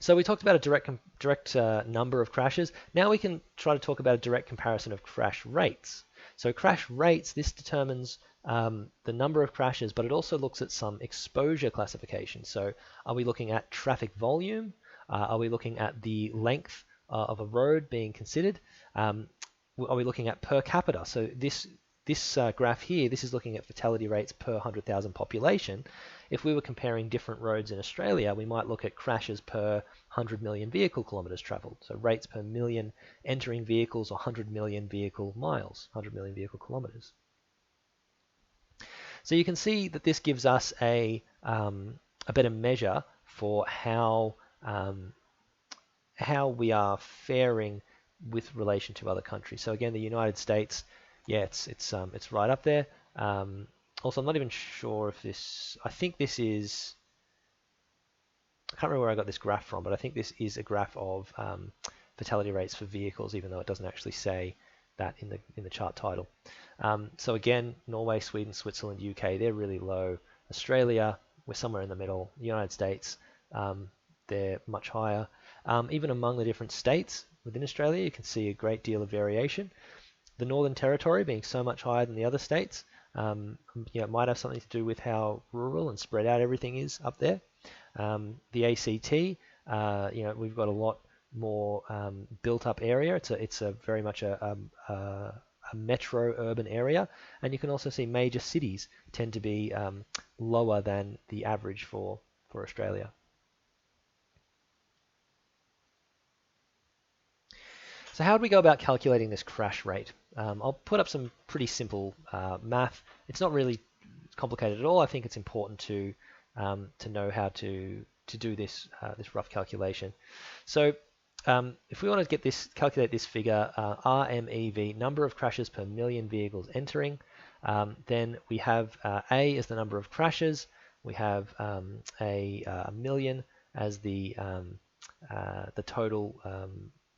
Speaker 1: So we talked about a direct number of crashes. Now we can try to talk about a direct comparison of crash rates. So crash rates, this determines the number of crashes, but it also looks at some exposure classification. So are we looking at traffic volume? Are we looking at the length of a road being considered? Are we looking at per capita? So this graph here, this is looking at fatality rates per 100,000 population. If we were comparing different roads in Australia, we might look at crashes per 100 million vehicle kilometres travelled. So rates per million entering vehicles or 100 million vehicle miles, 100 million vehicle kilometres. So you can see that this gives us a better measure for how we are faring with relation to other countries. So again, the United States, yeah, it's right up there. Also, I'm not even sure if this, I think this is, I can't remember where I got this graph from, but I think this is a graph of fatality rates for vehicles, even though it doesn't actually say that in the chart title. So again, Norway, Sweden, Switzerland, UK, they're really low. Australia, we're somewhere in the middle. The United States, they're much higher. Even among the different states within Australia, you can see a great deal of variation. The Northern Territory being so much higher than the other states, it might have something to do with how rural and spread out everything is up there. The ACT, we've got a lot more built-up area. It's a very much a metro urban area, and you can also see major cities tend to be lower than the average for Australia. So how do we go about calculating this crash rate? I'll put up some pretty simple math. It's not really complicated at all. I think it's important to know how to do this rough calculation. So if we want to calculate this figure, RMEV, number of crashes per million vehicles entering, then we have A as the number of crashes. We have a million as the total.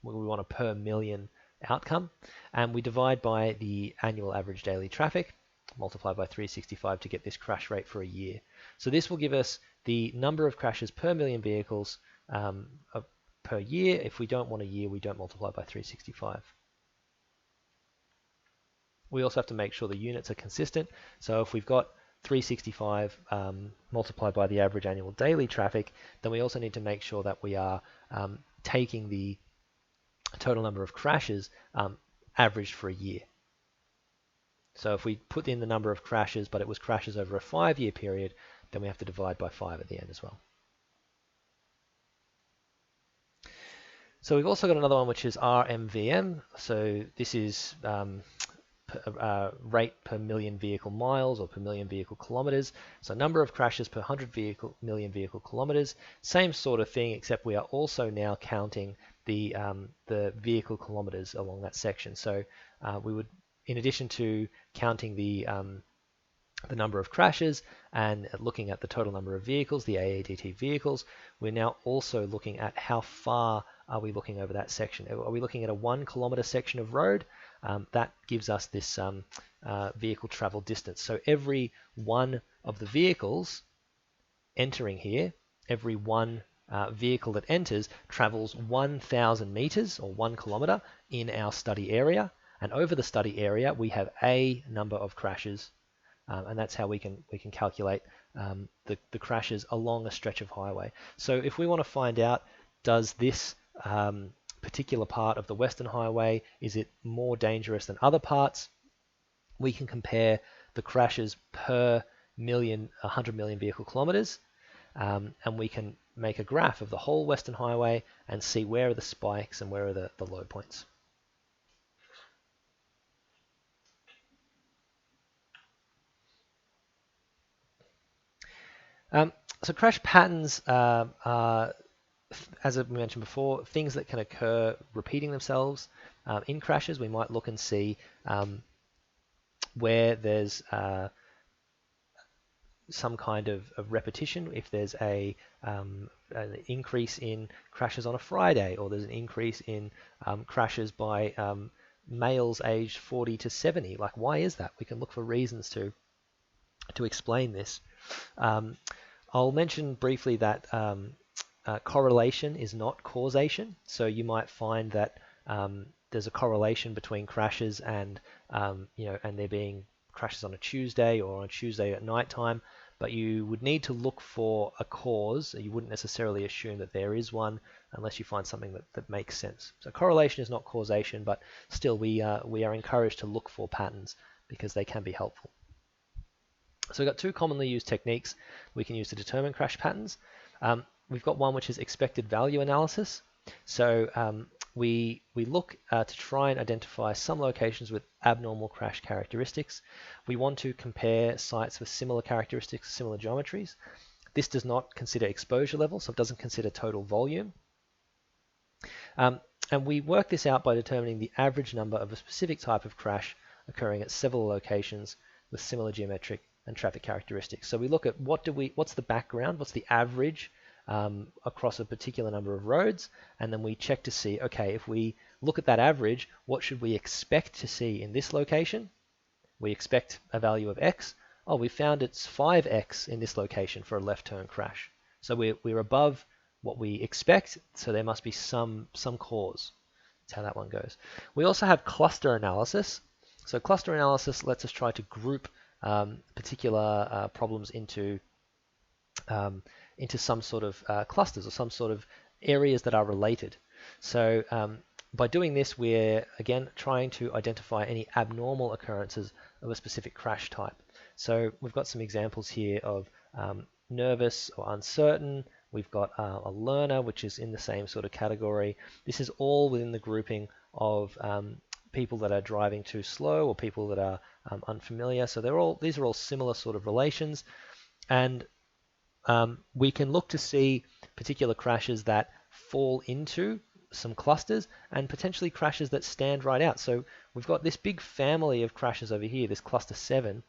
Speaker 1: We want a per million outcome, and we divide by the annual average daily traffic, multiplied by 365 to get this crash rate for a year. So this will give us the number of crashes per million vehicles per year. If we don't want a year, we don't multiply by 365. We also have to make sure the units are consistent. So if we've got 365 multiplied by the average annual daily traffic, then we also need to make sure that we are taking the total number of crashes averaged for a year. So if we put in the number of crashes, but it was crashes over a 5-year period, then we have to divide by 5 at the end as well. So we've also got another one, which is RMVM. So this is rate per million vehicle miles or per million vehicle kilometers. So number of crashes per 100 million vehicle kilometers. Same sort of thing, except we are also now counting the vehicle kilometers along that section. So we would, in addition to counting the number of crashes and looking at the total number of vehicles, the AADT vehicles, we're now also looking at how far are we looking over that section. Are we looking at a 1 kilometer section of road? That gives us this vehicle travel distance. So every one of the vehicles entering here, every one vehicle that enters travels 1,000 meters or 1 kilometer in our study area. And over the study area, we have a number of crashes. And that's how we can calculate the crashes along a stretch of highway. So if we want to find out, does this particular part of the Western Highway, is it more dangerous than other parts? We can compare the crashes per 100 million vehicle kilometers, and we can make a graph of the whole Western Highway and see where are the spikes and where are the low points. So crash patterns are as I mentioned before, things that can occur repeating themselves in crashes. We might look and see where there's some kind of repetition. If there's an increase in crashes on a Friday, or there's an increase in crashes by males aged 40 to 70. Like, why is that? We can look for reasons to explain this. I'll mention briefly that correlation is not causation. So you might find that there's a correlation between crashes and and there being crashes on a Tuesday or on a Tuesday at night time, but you would need to look for a cause. You wouldn't necessarily assume that there is one unless you find something that makes sense. So correlation is not causation, but still we are encouraged to look for patterns because they can be helpful. So we've got two commonly used techniques we can use to determine crash patterns. We've got one which is expected value analysis. So we look to try and identify some locations with abnormal crash characteristics. We want to compare sites with similar characteristics, similar geometries. This does not consider exposure level, so it doesn't consider total volume. And we work this out by determining the average number of a specific type of crash occurring at several locations with similar geometric and traffic characteristics. So we look at what's the background, what's the average across a particular number of roads, and then we check to see, okay, if we look at that average, what should we expect to see in this location? We expect a value of X. Oh, we found it's 5X in this location for a left turn crash. So we're above what we expect, so there must be some cause. That's how that one goes. We also have cluster analysis. So cluster analysis lets us try to group particular problems into some sort of clusters or some sort of areas that are related. So by doing this, we're again trying to identify any abnormal occurrences of a specific crash type. So we've got some examples here of nervous or uncertain. We've got a learner, which is in the same sort of category. This is all within the grouping of people that are driving too slow or people that are unfamiliar. So these are all similar sort of relations, and we can look to see particular crashes that fall into some clusters and potentially crashes that stand right out. So we've got this big family of crashes over here, this cluster 7,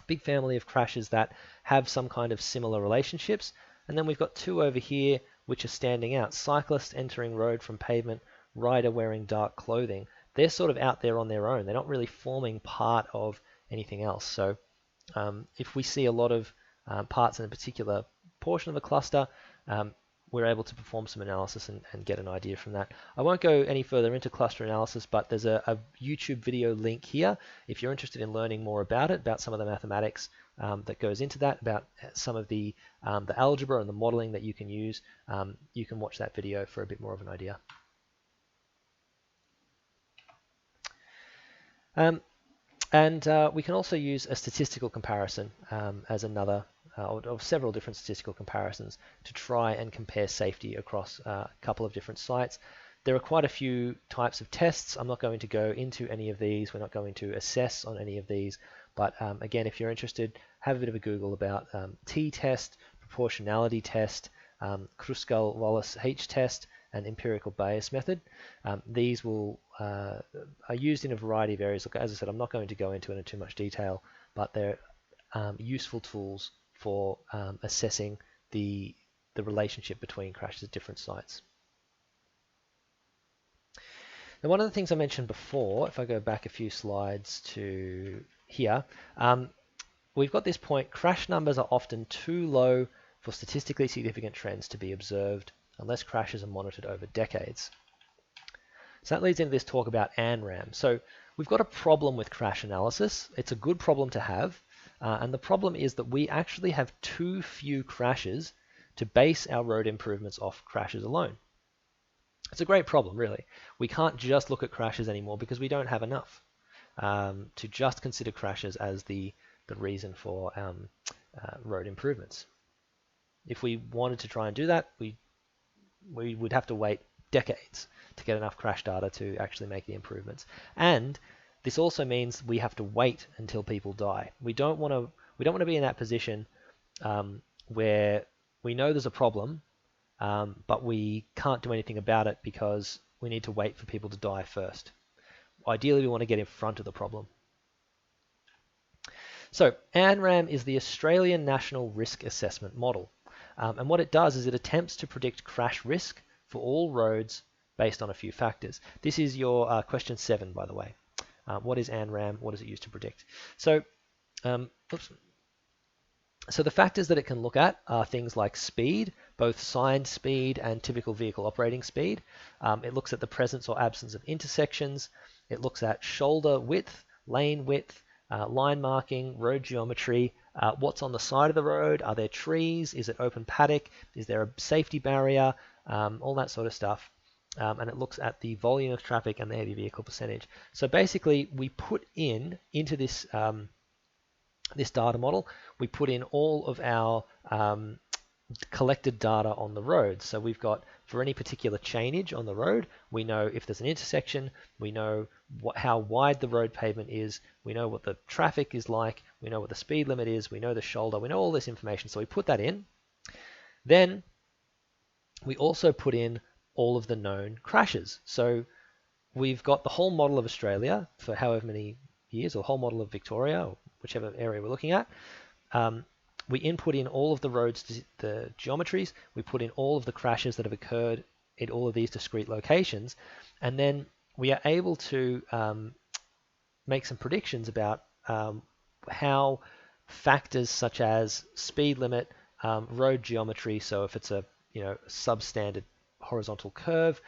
Speaker 1: big family of crashes that have some kind of similar relationships. And then we've got two over here which are standing out. Cyclists entering road from pavement, rider wearing dark clothing. They're sort of out there on their own. They're not really forming part of anything else. So if we see a lot of parts in a particular portion of a cluster, we're able to perform some analysis and get an idea from that. I won't go any further into cluster analysis, but there's a YouTube video link here if you're interested in learning more about it, about some of the mathematics that goes into that, about some of the algebra and the modeling that you can use. You can watch that video for a bit more of an idea. We can also use a statistical comparison as another of several different statistical comparisons to try and compare safety across a couple of different sites. There are quite a few types of tests. I'm not going to go into any of these. We're not going to assess on any of these. But again, if you're interested, have a bit of a Google about t-test, proportionality test, Kruskal-Wallis H-test, and empirical Bayes method. These are used in a variety of areas. Look, as I said, I'm not going to go into it in too much detail, but they're useful tools for assessing the relationship between crashes at different sites. Now, one of the things I mentioned before, if I go back a few slides to here, we've got this point: crash numbers are often too low for statistically significant trends to be observed unless crashes are monitored over decades. So that leads into this talk about ANRAM. So we've got a problem with crash analysis. It's a good problem to have. And the problem is that we actually have too few crashes to base our road improvements off crashes alone. It's a great problem, really. We can't just look at crashes anymore because we don't have enough to just consider crashes as the reason for road improvements. If we wanted to try and do that, we would have to wait decades to get enough crash data to actually make the improvements. And this also means we have to wait until people die. We don't want to be in that position where we know there's a problem but we can't do anything about it because we need to wait for people to die first. Ideally, we want to get in front of the problem. So ANRAM is the Australian National Risk Assessment Model. And what it does is it attempts to predict crash risk for all roads based on a few factors. This is your question 7, by the way. What is ANRAM? What is it used to predict? So, so the factors that it can look at are things like speed, both signed speed and typical vehicle operating speed. It looks at the presence or absence of intersections. It looks at shoulder width, lane width, line marking, road geometry, what's on the side of the road, are there trees, is it open paddock, is there a safety barrier, all that sort of stuff. And it looks at the volume of traffic and the heavy vehicle percentage. So basically, we put into this this data model, we put in all of our collected data on the road. So we've got, for any particular chainage on the road, we know if there's an intersection, we know how wide the road pavement is, we know what the traffic is like, we know what the speed limit is, we know the shoulder, we know all this information. So we put that in. Then we also put in all of the known crashes. So we've got the whole model of Australia for however many years, or whole model of Victoria, or whichever area we're looking at. We input in all of the roads, the geometries, we put in all of the crashes that have occurred in all of these discrete locations, and then we are able to make some predictions about how factors such as speed limit, road geometry, so if it's a substandard horizontal curve,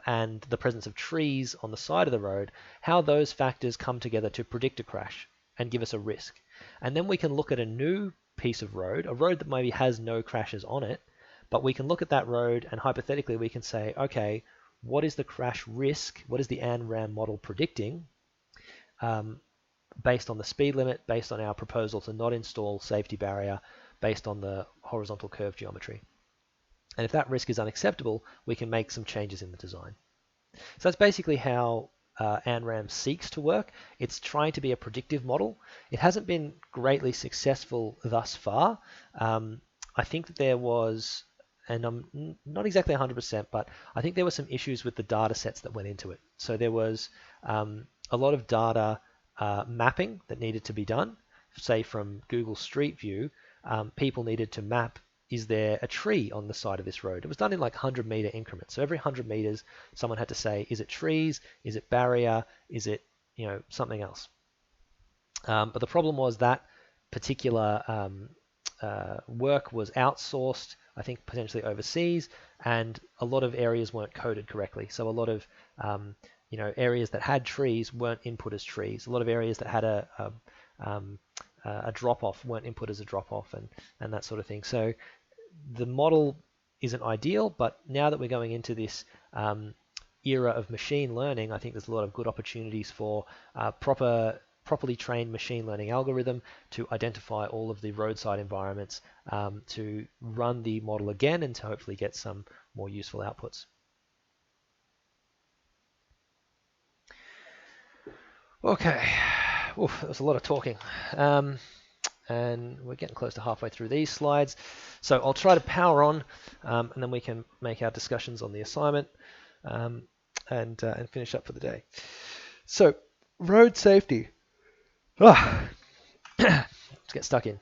Speaker 1: and the presence of trees on the side of the road, how those factors come together to predict a crash and give us a risk. And then we can look at a new piece of road, a road that maybe has no crashes on it, but we can look at that road and hypothetically we can say, okay, what is the crash risk? What is the ANRAM model predicting based on the speed limit, based on our proposal to not install safety barrier, based on the horizontal curve geometry? And if that risk is unacceptable, we can make some changes in the design. So that's basically how ANRAM seeks to work. It's trying to be a predictive model. It hasn't been greatly successful thus far. I think that there was, and I'm not exactly 100%, but I think there were some issues with the data sets that went into it. So there was a lot of data mapping that needed to be done. Say from Google Street View, people needed to map, is there a tree on the side of this road? It was done in like 100-meter increments. So every 100 meters, someone had to say, is it trees? Is it barrier? Is it something else? But the problem was that particular work was outsourced, I think potentially overseas, and a lot of areas weren't coded correctly. So a lot of areas that had trees weren't input as trees. A lot of areas that had a drop-off weren't input as a drop-off, and that sort of thing. So the model isn't ideal, but now that we're going into this era of machine learning, I think there's a lot of good opportunities for properly trained machine learning algorithm to identify all of the roadside environments, to run the model again and to hopefully get some more useful outputs. Okay, oof, that was a lot of talking. And we're getting close to halfway through these slides. So I'll try to power on, and then we can make our discussions on the assignment and finish up for the day. So road safety. Let's get stuck in.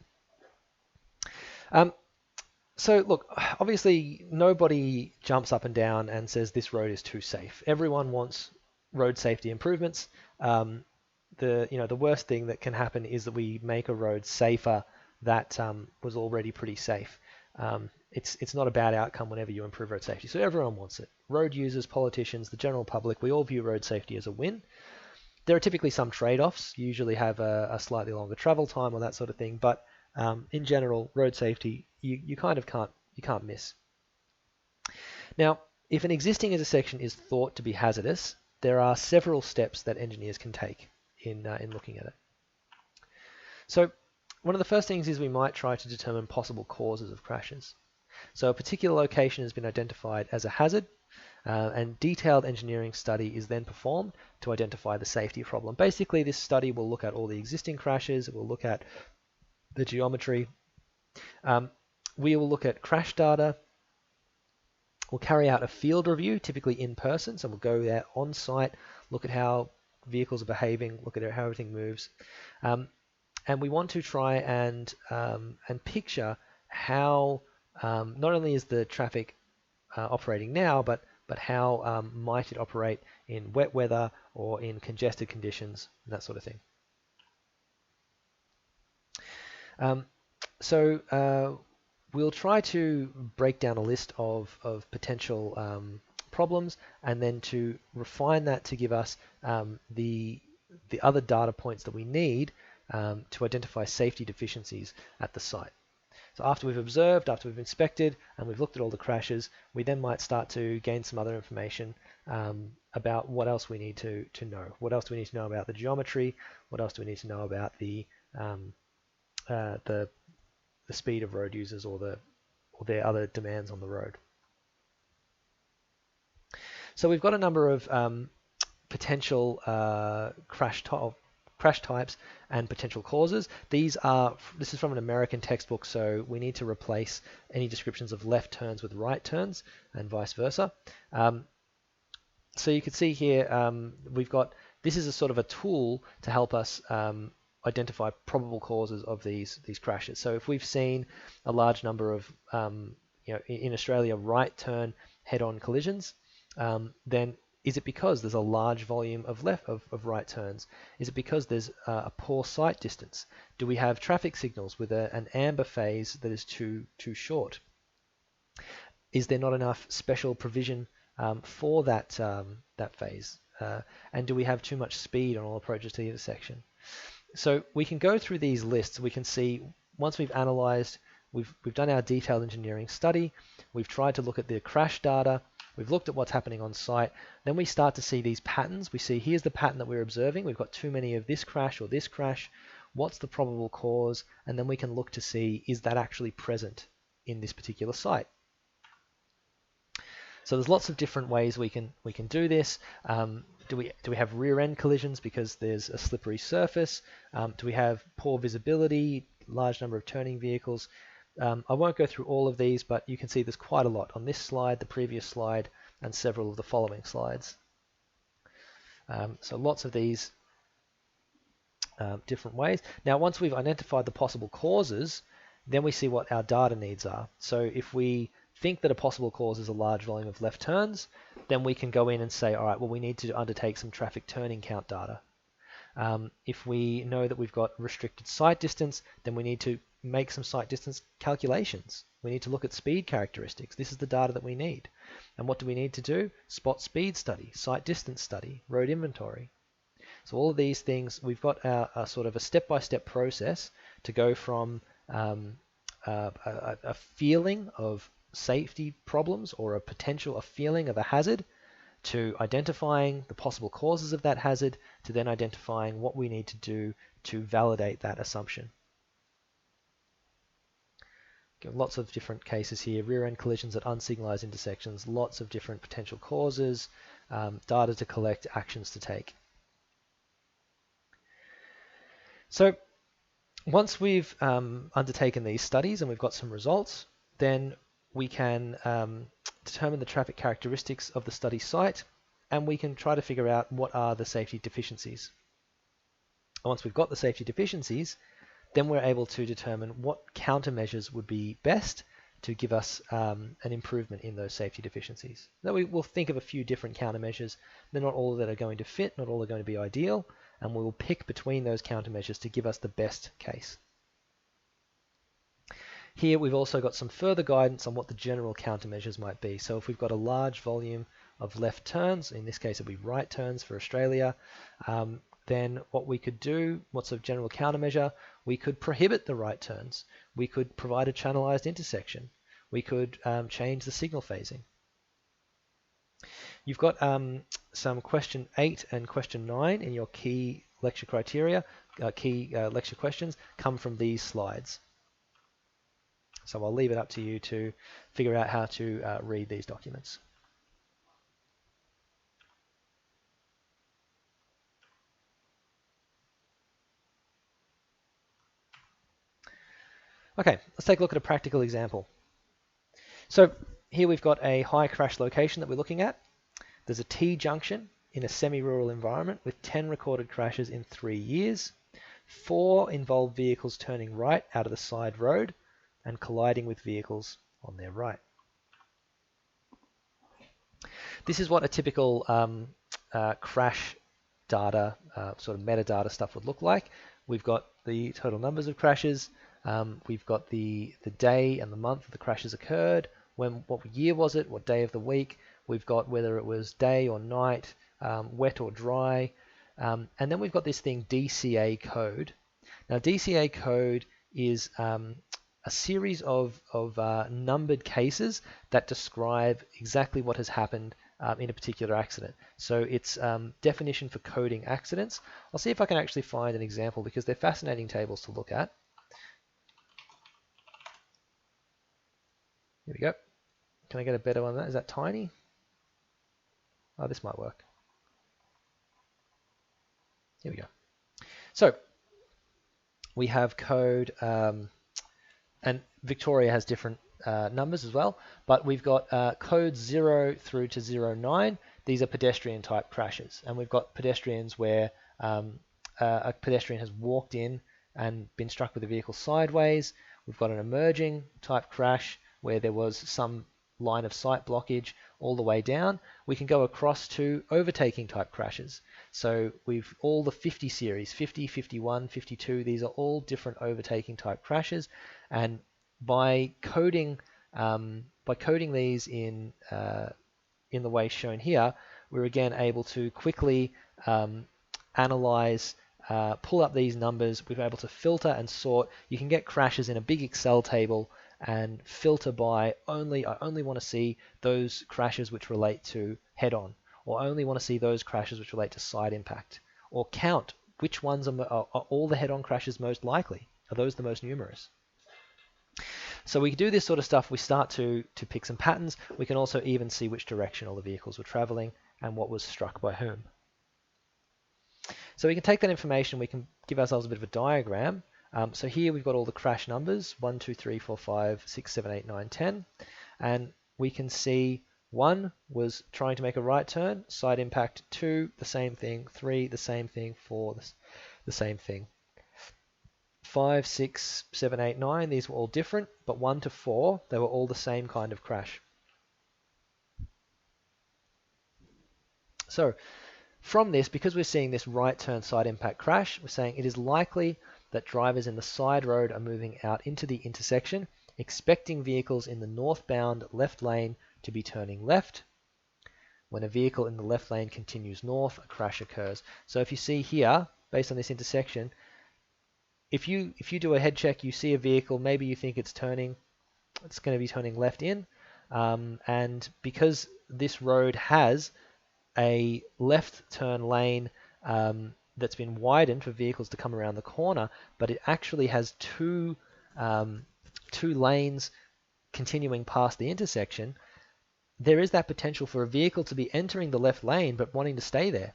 Speaker 1: So look, obviously nobody jumps up and down and says this road is too safe. Everyone wants road safety improvements. The worst thing that can happen is that we make a road safer that was already pretty safe. It's not a bad outcome whenever you improve road safety. So everyone wants it. Road users, politicians, the general public, we all view road safety as a win. There are typically some trade-offs. You usually have a slightly longer travel time or that sort of thing. But in general, road safety, you kind of can't miss. Now, if an existing intersection is thought to be hazardous, there are several steps that engineers can take in looking at it. So one of the first things is we might try to determine possible causes of crashes. So a particular location has been identified as a hazard, and detailed engineering study is then performed to identify the safety problem. Basically, this study will look at all the existing crashes, it will look at the geometry, we will look at crash data, We'll carry out a field review, typically in person. So we'll go there on site, look at how vehicles are behaving, look at how everything moves. And we want to try and picture how not only is the traffic operating now, but how might it operate in wet weather or in congested conditions, and that sort of thing. So we'll try to break down a list of potential problems, and then to refine that to give us the other data points that we need to identify safety deficiencies at the site. So after we've observed, after we've inspected, and we've looked at all the crashes, we then might start to gain some other information about what else we need to know. What else do we need to know about the geometry? What else do we need to know about the speed of road users or their other demands on the road? So we've got a number of potential crash types and potential causes. This is from an American textbook, so we need to replace any descriptions of left turns with right turns and vice versa. So you can see here this is a sort of a tool to help us identify probable causes of these crashes. So if we've seen a large number of in Australia right turn head-on collisions, then is it because there's a large volume of right turns? Is it because there's a poor sight distance? Do we have traffic signals with an amber phase that is too short? Is there not enough special provision for that phase? And do we have too much speed on all approaches to the intersection? So we can go through these lists. We can see once we've analyzed, we've done our detailed engineering study, we've tried to look at the crash data, we've looked at what's happening on site, then we start to see these patterns. We see here's the pattern that we're observing. We've got too many of this crash or this crash. What's the probable cause? And then we can look to see, is that actually present in this particular site? So there's lots of different ways we can do this. Do we have rear end collisions because there's a slippery surface? Do we have poor visibility, large number of turning vehicles? I won't go through all of these, but you can see there's quite a lot on this slide, the previous slide, and several of the following slides. So lots of these different ways. Now, once we've identified the possible causes, then we see what our data needs are. So if we think that a possible cause is a large volume of left turns, then we can go in and say, all right, well, we need to undertake some traffic turning count data. If we know that we've got restricted sight distance, then we need to make some sight distance calculations. We need to look at speed characteristics. This is the data that we need. And what do we need to do? Spot speed study, sight distance study, road inventory. So all of these things, we've got a sort of a step-by-step process to go from a feeling of safety problems or a feeling of a hazard, to identifying the possible causes of that hazard, to then identifying what we need to do to validate that assumption. Lots of different cases here, rear end collisions at unsignalized intersections, lots of different potential causes, data to collect, actions to take. So once we've undertaken these studies and we've got some results, then we can determine the traffic characteristics of the study site, and we can try to figure out what are the safety deficiencies. And once we've got the safety deficiencies, then we're able to determine what countermeasures would be best to give us an improvement in those safety deficiencies. Now we'll think of a few different countermeasures. They're not all that are going to fit, not all are going to be ideal, and we will pick between those countermeasures to give us the best case. Here we've also got some further guidance on what the general countermeasures might be. So if we've got a large volume of left turns, in this case it'll be right turns for Australia, then what we could do, what's a general countermeasure? We could prohibit the right turns. We could provide a channelized intersection. We could change the signal phasing. You've got some question 8 and question 9 in your key lecture criteria, lecture questions come from these slides. So I'll leave it up to you to figure out how to read these documents. Okay, let's take a look at a practical example. So here we've got a high crash location that we're looking at. There's a T junction in a semi-rural environment with 10 recorded crashes in 3 years. 4 involve vehicles turning right out of the side road and colliding with vehicles on their right. This is what a typical crash data, sort of metadata stuff would look like. We've got the total numbers of crashes. We've got the day and the month that the crashes occurred. What year was it? What day of the week? We've got whether it was day or night, wet or dry. And then we've got this thing DCA code. Now DCA code is a series of numbered cases that describe exactly what has happened in a particular accident. So it's definition for coding accidents. I'll see if I can actually find an example because they're fascinating tables to look at. Here we go. Can I get a better one than that? Is that tiny? Oh, this might work. Here we go. So we have code, and Victoria has different numbers as well, but we've got codes 0 through to 09. These are pedestrian type crashes, and we've got pedestrians where a pedestrian has walked in and been struck with a vehicle sideways. We've got an emerging type crash where there was some line of sight blockage all the way down. We can go across to overtaking type crashes. So we've all the 50 series, 50, 51, 52, these are all different overtaking type crashes. And by coding these in the way shown here, we're again able to quickly analyze, pull up these numbers. We're able to filter and sort. You can get crashes in a big Excel table and filter by I only want to see those crashes which relate to head-on, or I only want to see those crashes which relate to side impact, or count which ones are all the head-on crashes most likely. Are those the most numerous? So we do this sort of stuff. We start to pick some patterns. We can also even see which direction all the vehicles were traveling and what was struck by whom. So we can take that information, we can give ourselves a bit of a diagram. So here we've got all the crash numbers, 1, 2, 3, 4, 5, 6, 7, 8, 9, 10. And we can see 1 was trying to make a right turn, side impact. 2, the same thing. 3, the same thing. 4, the same thing. 5, 6, 7, 8, 9, these were all different, but 1 to 4, they were all the same kind of crash. So from this, because we're seeing this right turn side impact crash, we're saying it is likely that drivers in the side road are moving out into the intersection, expecting vehicles in the northbound left lane to be turning left. When a vehicle in the left lane continues north, a crash occurs. So if you see here, based on this intersection, if you do a head check, you see a vehicle, maybe you think it's going to be turning left in, and because this road has a left turn lane that's been widened for vehicles to come around the corner, but it actually has two lanes continuing past the intersection, there is that potential for a vehicle to be entering the left lane but wanting to stay there.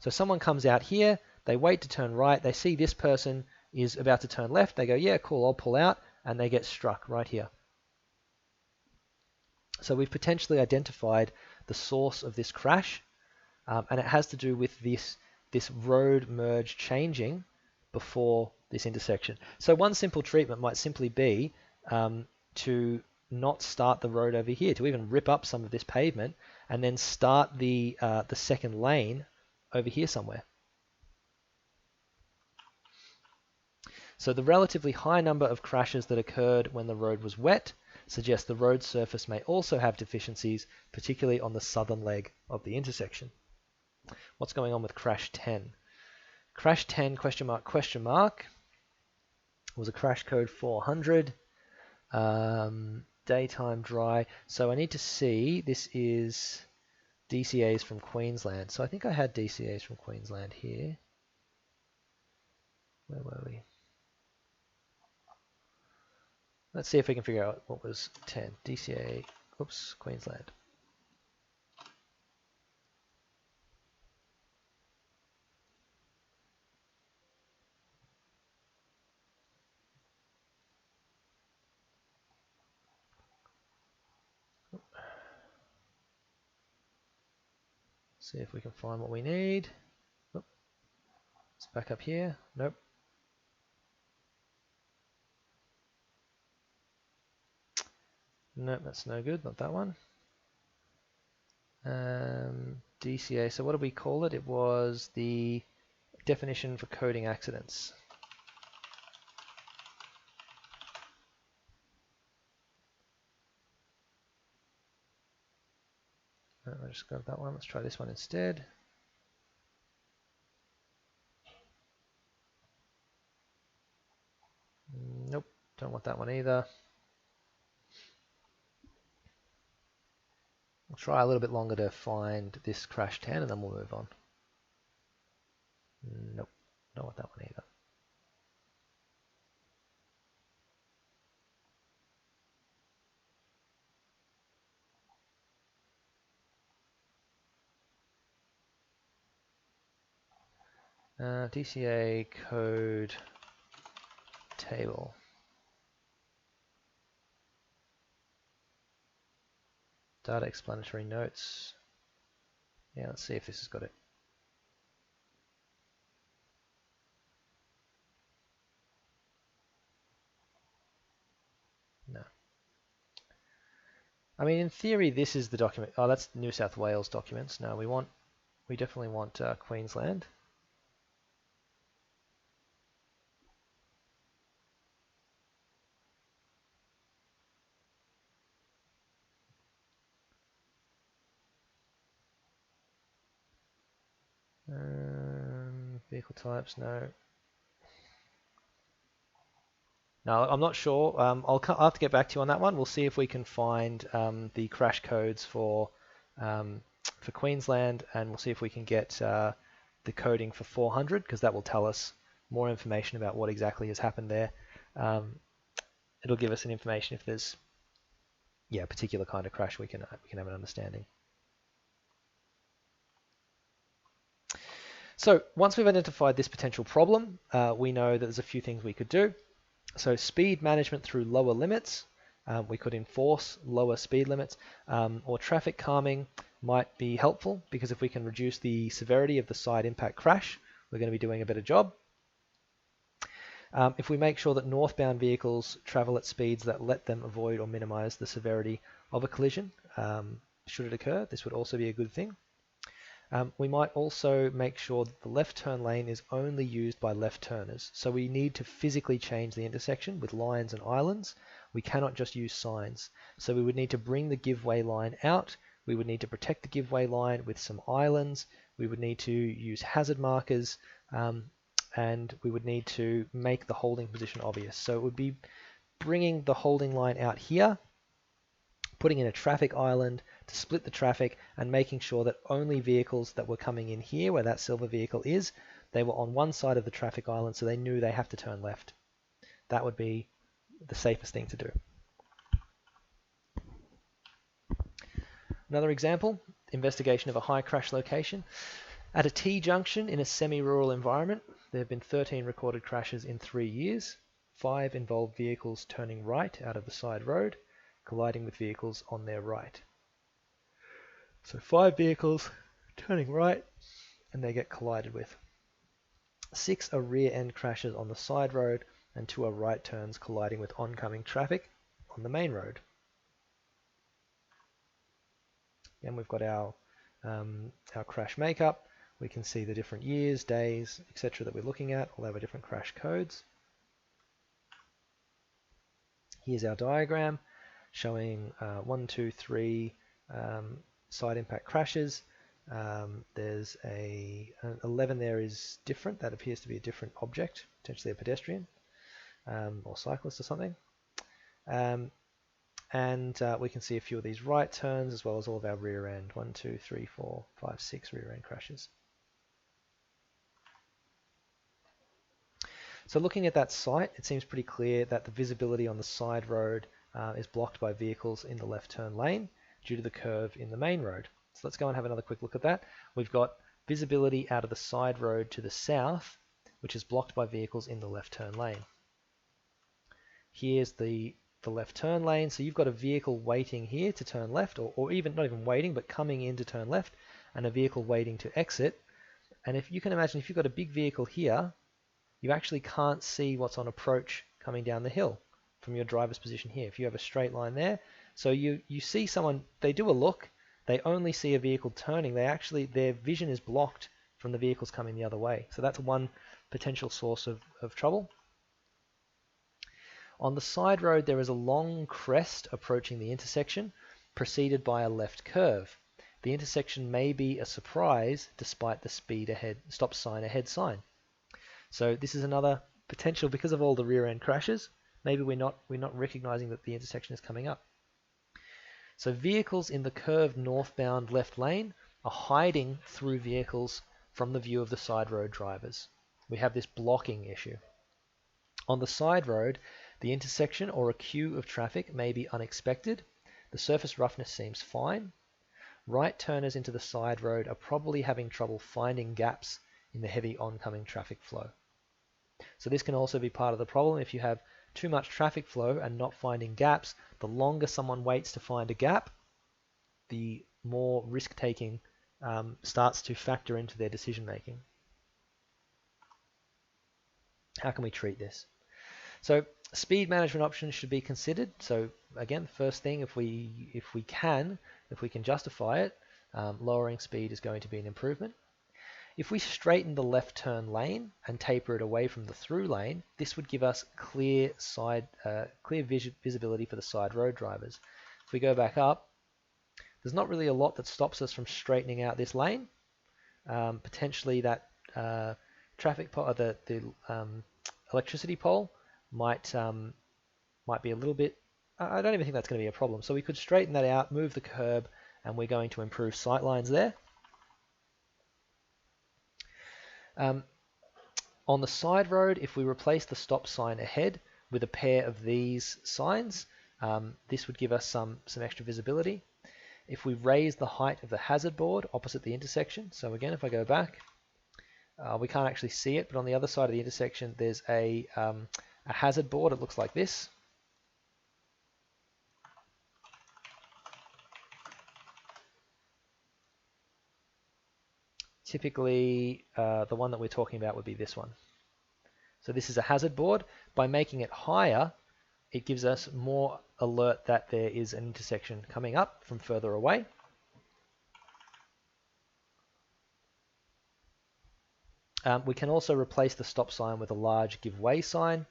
Speaker 1: So someone comes out here, they wait to turn right, they see this person is about to turn left, they go, yeah, cool, I'll pull out, and they get struck right here. So we've potentially identified the source of this crash, and it has to do with this road merge changing before this intersection. So one simple treatment might simply be to not start the road over here, to even rip up some of this pavement and then start the second lane over here somewhere. So the relatively high number of crashes that occurred when the road was wet suggests the road surface may also have deficiencies, particularly on the southern leg of the intersection. What's going on with crash 10? Crash 10 question mark was a crash code 400. Daytime dry. So I need to see, this is DCAs from Queensland. So I think I had DCAs from Queensland here. Where were we? Let's see if we can figure out what was 10. DCA, oops, Queensland. See if we can find what we need. Oop. Let's back up here. Nope. Nope, that's no good, not that one. DCA, so what did we call it? It was the definition for coding accidents. I just got that one. Let's try this one instead. Nope, don't want that one either. We'll try a little bit longer to find this crash 10 and then we'll move on. Nope, don't want that one either. DCA code table. Data explanatory notes. Yeah, let's see if this has got it. No. I mean, in theory, this is the document. Oh, that's New South Wales documents. No, we definitely want Queensland. Vehicle types, no. No, I'm not sure. I'll have to get back to you on that one. We'll see if we can find the crash codes for Queensland, and we'll see if we can get the coding for 400, because that will tell us more information about what exactly has happened there. It'll give us an information if there's a particular kind of crash, we can have an understanding. So once we've identified this potential problem, we know that there's a few things we could do. So speed management through lower limits, we could enforce lower speed limits, or traffic calming might be helpful, because if we can reduce the severity of the side impact crash, we're going to be doing a better job. If we make sure that northbound vehicles travel at speeds that let them avoid or minimize the severity of a collision, should it occur, this would also be a good thing. We might also make sure that the left turn lane is only used by left turners. So we need to physically change the intersection with lines and islands. We cannot just use signs. So we would need to bring the give way line out. We would need to protect the give way line with some islands. We would need to use hazard markers, and we would need to make the holding position obvious. So it would be bringing the holding line out here, putting in a traffic island to split the traffic, and making sure that only vehicles that were coming in here, where that silver vehicle is, they were on one side of the traffic island, so they knew they have to turn left. That would be the safest thing to do. Another example, investigation of a high crash location. At a T-junction in a semi-rural environment, there have been 13 recorded crashes in 3 years. 5 involved vehicles turning right out of the side road, colliding with vehicles on their right. So 5 vehicles turning right, and they get collided with. 6 are rear end crashes on the side road, and 2 are right turns colliding with oncoming traffic on the main road. And we've got our crash makeup. We can see the different years, days, etc. that we're looking at. All have our different crash codes. Here's our diagram showing 1, 2, 3 side impact crashes. There's an 11 there is different. That appears to be a different object, potentially a pedestrian or cyclist or something. And we can see a few of these right turns as well as all of our rear end. 1, 2, 3, 4, 5, 6 rear end crashes. So looking at that site, it seems pretty clear that the visibility on the side road is blocked by vehicles in the left turn lane due to the curve in the main road. So let's go and have another quick look at that. We've got visibility out of the side road to the south, which is blocked by vehicles in the left turn lane. Here's the left turn lane. So you've got a vehicle waiting here to turn left, or even not even waiting, but coming in to turn left. and a vehicle waiting to exit. And if you can imagine, if you've got a big vehicle here, you actually can't see what's on approach coming down the hill from your driver's position here. If you have a straight line there, so you see someone, they do a look, they only see a vehicle turning. Their vision is blocked from the vehicles coming the other way. So that's one potential source of trouble. On the side road, there is a long crest approaching the intersection, preceded by a left curve. The intersection may be a surprise despite the speed ahead, stop sign ahead sign. So this is another potential, because of all the rear end crashes, maybe we're not recognizing that the intersection is coming up. So vehicles in the curved northbound left lane are hiding through vehicles from the view of the side road drivers. We have this blocking issue. On the side road, the intersection or a queue of traffic may be unexpected. The surface roughness seems fine. Right turners into the side road are probably having trouble finding gaps in the heavy oncoming traffic flow. So this can also be part of the problem. If you have too much traffic flow and not finding gaps, the longer someone waits to find a gap, the more risk-taking starts to factor into their decision making. How can we treat this? So speed management options should be considered. So again, first thing, if we can justify it, lowering speed is going to be an improvement. If we straighten the left turn lane and taper it away from the through lane, this would give us clear visibility for the side road drivers. If we go back up, there's not really a lot that stops us from straightening out this lane. Potentially that traffic pole, the electricity pole might be a little bit. I don't even think that's going to be a problem. So we could straighten that out, move the curb, and we're going to improve sight lines there. On the side road, if we replace the stop sign ahead with a pair of these signs, this would give us some extra visibility. If we raise the height of the hazard board opposite the intersection, so again, if I go back, we can't actually see it, but on the other side of the intersection, there's a hazard board. It looks like this. Typically, the one that we're talking about would be this one. So this is a hazard board. By making it higher, it gives us more alert that there is an intersection coming up from further away. We can also replace the stop sign with a large give way sign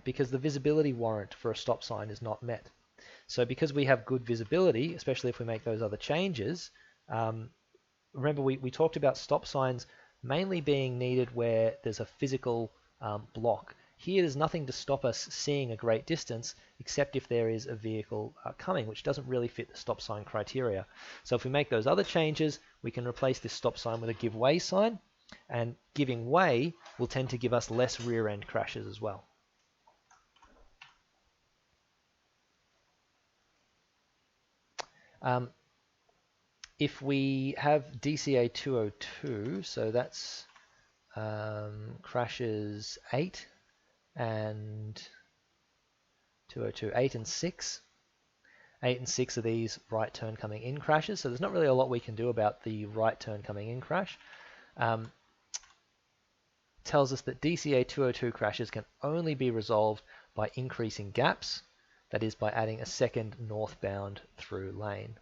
Speaker 1: because the visibility warrant for a stop sign is not met. So because we have good visibility, especially if we make those other changes, remember we talked about stop signs mainly being needed where there's a physical block. Here there's nothing to stop us seeing a great distance except if there is a vehicle coming, which doesn't really fit the stop sign criteria. So if we make those other changes, we can replace this stop sign with a give way sign, and giving way will tend to give us less rear end crashes as well. If we have DCA 202, so that's crashes 8 and 202, 8 and 6. 8 and 6 are these right turn coming in crashes, so there's not really a lot we can do about the right turn coming in crash. Tells us that DCA 202 crashes can only be resolved by increasing gaps, that is by adding a second northbound through lane.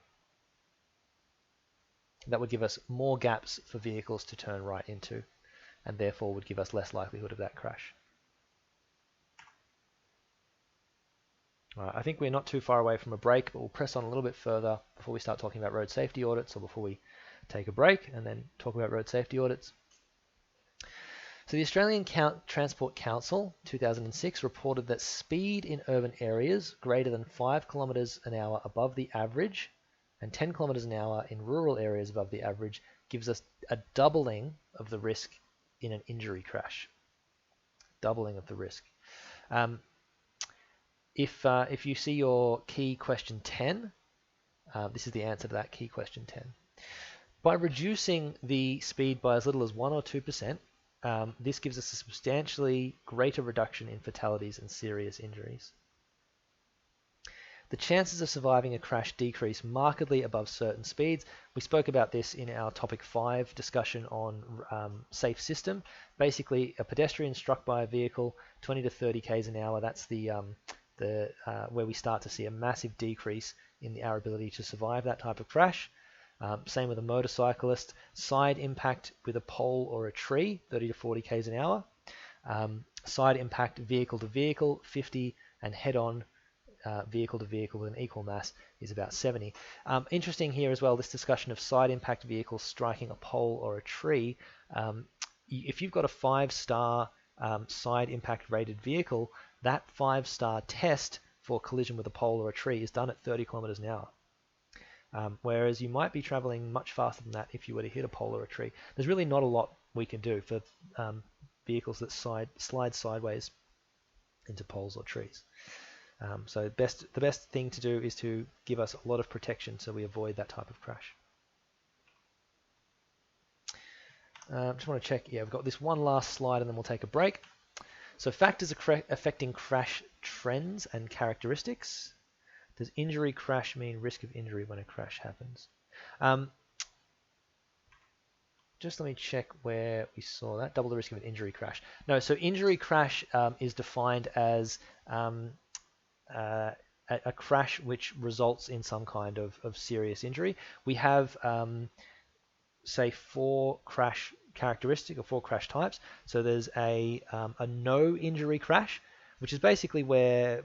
Speaker 1: That would give us more gaps for vehicles to turn right into, and therefore would give us less likelihood of that crash. I think we're not too far away from a break, but we'll press on a little bit further before we start talking about road safety audits, or before we take a break and then talk about road safety audits. So the Australian Transport Council 2006 reported that speed in urban areas greater than 5 kilometres an hour above the average and 10 kilometres an hour in rural areas above the average gives us a doubling of the risk in an injury crash. Doubling of the risk. If you see your key question 10, this is the answer to that key question 10. By reducing the speed by as little as 1 or 2%, this gives us a substantially greater reduction in fatalities and serious injuries. The chances of surviving a crash decrease markedly above certain speeds. We spoke about this in our topic 5 discussion on safe system. Basically, a pedestrian struck by a vehicle 20 to 30 k's an hour. That's where we start to see a massive decrease in our ability to survive that type of crash. Same with a motorcyclist. Side impact with a pole or a tree, 30 to 40 k's an hour. Side impact vehicle to vehicle, 50, and head-on vehicle to vehicle with an equal mass is about 70. Interesting here as well, this discussion of side impact vehicles striking a pole or a tree. If you've got a 5-star side impact rated vehicle, that 5-star test for collision with a pole or a tree is done at 30 kilometers an hour. Whereas you might be traveling much faster than that if you were to hit a pole or a tree. There's really not a lot we can do for vehicles that slide sideways into poles or trees. So the best thing to do is to give us a lot of protection so we avoid that type of crash. Just want to check, yeah, we've got this one last slide and then we'll take a break. So factors affecting crash trends and characteristics. Does injury crash mean risk of injury when a crash happens? Just let me check where we saw that. Double the risk of an injury crash. No, so injury crash is defined as a crash which results in some kind of serious injury. We have, say, 4 crash characteristics or 4 crash types. So there's a no injury crash, which is basically where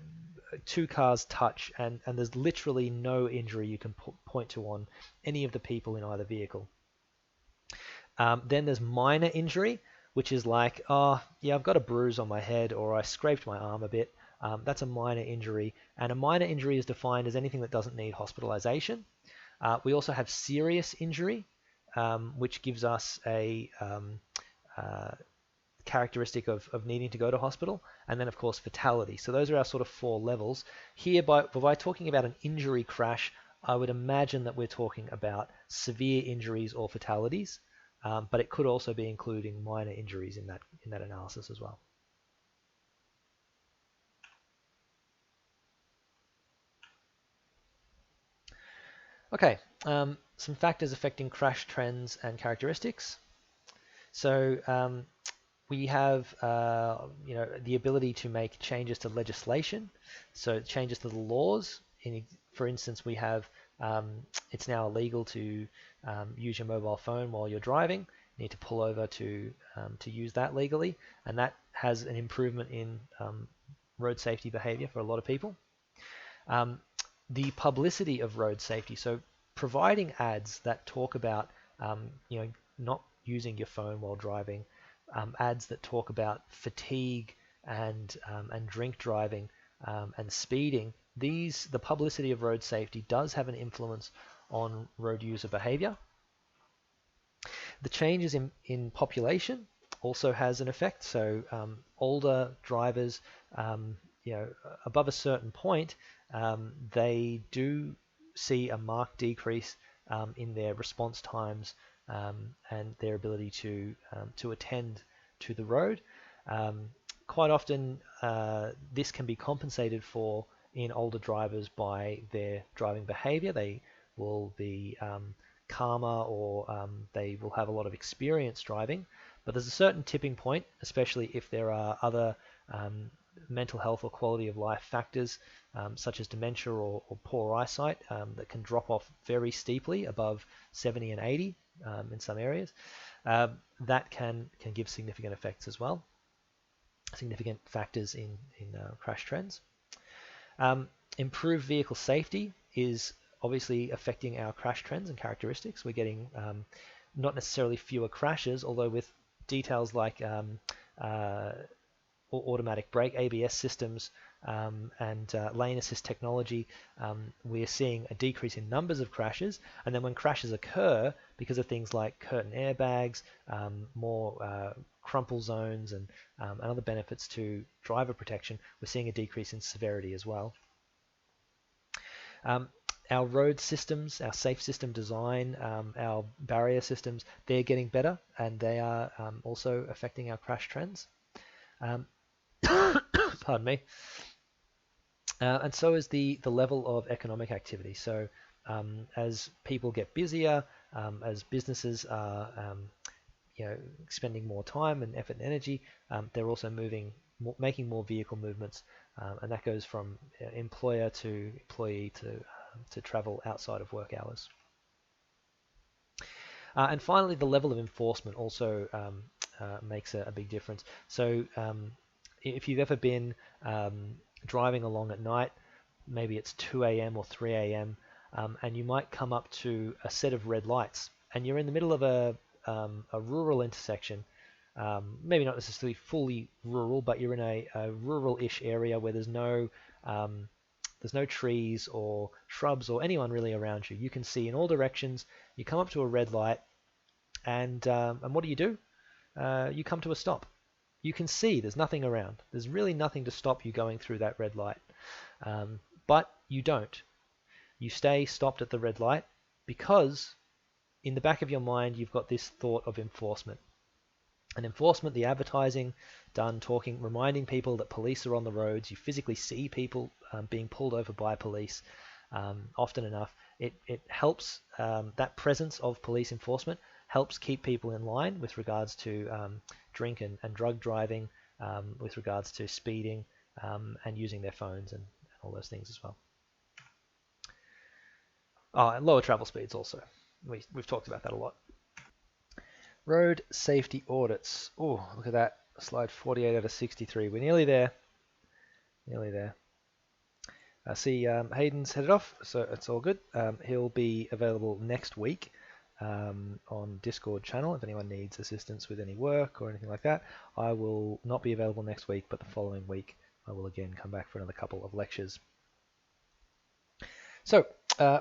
Speaker 1: 2 cars touch and there's literally no injury you can point to on any of the people in either vehicle. Then there's minor injury, which is like, oh, yeah, I've got a bruise on my head or I scraped my arm a bit. That's a minor injury. And a minor injury is defined as anything that doesn't need hospitalization. We also have serious injury, which gives us a characteristic of needing to go to hospital. And then, of course, fatality. So those are our sort of 4 levels. Here, by talking about an injury crash, I would imagine that we're talking about severe injuries or fatalities. But it could also be including minor injuries in that analysis as well. Okay, some factors affecting crash trends and characteristics. So we have the ability to make changes to legislation, so changes to the laws. For instance, we have it's now illegal to use your mobile phone while you're driving. You need to pull over to use that legally, and that has an improvement in road safety behavior for a lot of people. The publicity of road safety, so providing ads that talk about not using your phone while driving, ads that talk about fatigue and drink driving and speeding. The publicity of road safety does have an influence on road user behavior. The changes in population also has an effect. So older drivers, above a certain point, they do see a marked decrease in their response times and their ability to attend to the road. Quite often, this can be compensated for in older drivers by their driving behavior. They will be calmer or they will have a lot of experience driving. But there's a certain tipping point, especially if there are other mental health or quality of life factors such as dementia or poor eyesight that can drop off very steeply above 70 and 80 in some areas. That can give significant effects as well, significant factors in crash trends. Improved vehicle safety is obviously affecting our crash trends and characteristics. We're getting not necessarily fewer crashes, although with details like automatic brake, ABS systems, and lane assist technology, we're seeing a decrease in numbers of crashes. And then when crashes occur, because of things like curtain airbags, more crumple zones, and other benefits to driver protection, we're seeing a decrease in severity as well. Our road systems, our safe system design, our barrier systems, they're getting better, and they are also affecting our crash trends. Pardon me. And so is the level of economic activity. So as people get busier, as businesses are spending more time and effort and energy, they're also making more vehicle movements, and that goes from employer to employee to travel outside of work hours. And finally, the level of enforcement also makes a big difference. So if you've ever been driving along at night, maybe it's 2 a.m. or 3 a.m., and you might come up to a set of red lights, and you're in the middle of a rural intersection, maybe not necessarily fully rural, but you're in a rural-ish area where there's no trees or shrubs or anyone really around you. You can see in all directions. You come up to a red light, and what do? You come to a stop. You can see there's nothing around. There's really nothing to stop you going through that red light. But you don't. You stay stopped at the red light because in the back of your mind, you've got this thought of enforcement. And enforcement, the advertising done, talking, reminding people that police are on the roads. You physically see people being pulled over by police often enough. It helps, that presence of police enforcement helps keep people in line with regards to drink and drug driving, with regards to speeding and using their phones and all those things as well. Oh, and lower travel speeds also. We've talked about that a lot. Road safety audits. Oh, look at that. Slide 48 out of 63. We're nearly there. Nearly there. I see Hayden's headed off, so it's all good. He'll be available next week on Discord channel if anyone needs assistance with any work or anything like that. I will not be available next week, but the following week I will again come back for another couple of lectures. So,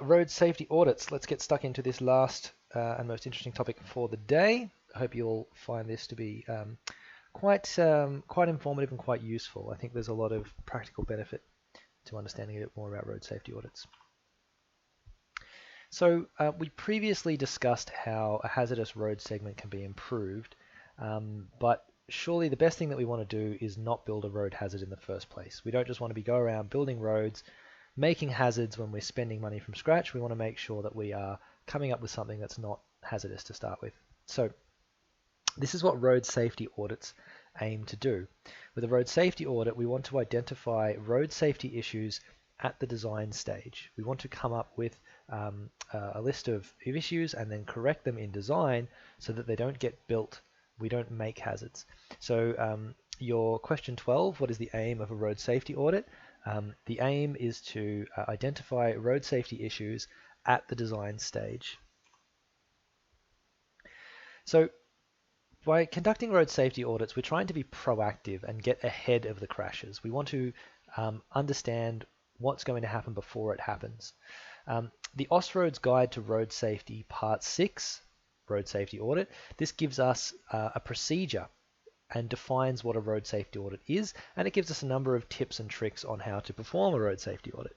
Speaker 1: road safety audits. Let's get stuck into this last and most interesting topic for the day. I hope you'll find this to be quite informative and quite useful. I think there's a lot of practical benefit to understanding a bit more about road safety audits. So we previously discussed how a hazardous road segment can be improved, but surely the best thing that we want to do is not build a road hazard in the first place. We don't just want to go around building roads, making hazards when we're spending money from scratch. We want to make sure that we are coming up with something that's not hazardous to start with. So this is what road safety audits aim to do. With a road safety audit, we want to identify road safety issues at the design stage. We want to come up with a list of issues and then correct them in design so that they don't get built. We don't make hazards. So your question 12, what is the aim of a road safety audit? The aim is to identify road safety issues at the design stage. So by conducting road safety audits, we're trying to be proactive and get ahead of the crashes. We want to understand what's going to happen before it happens. The Austroads Guide to Road Safety Part 6, Road Safety Audit, this gives us a procedure and defines what a road safety audit is, and it gives us a number of tips and tricks on how to perform a road safety audit.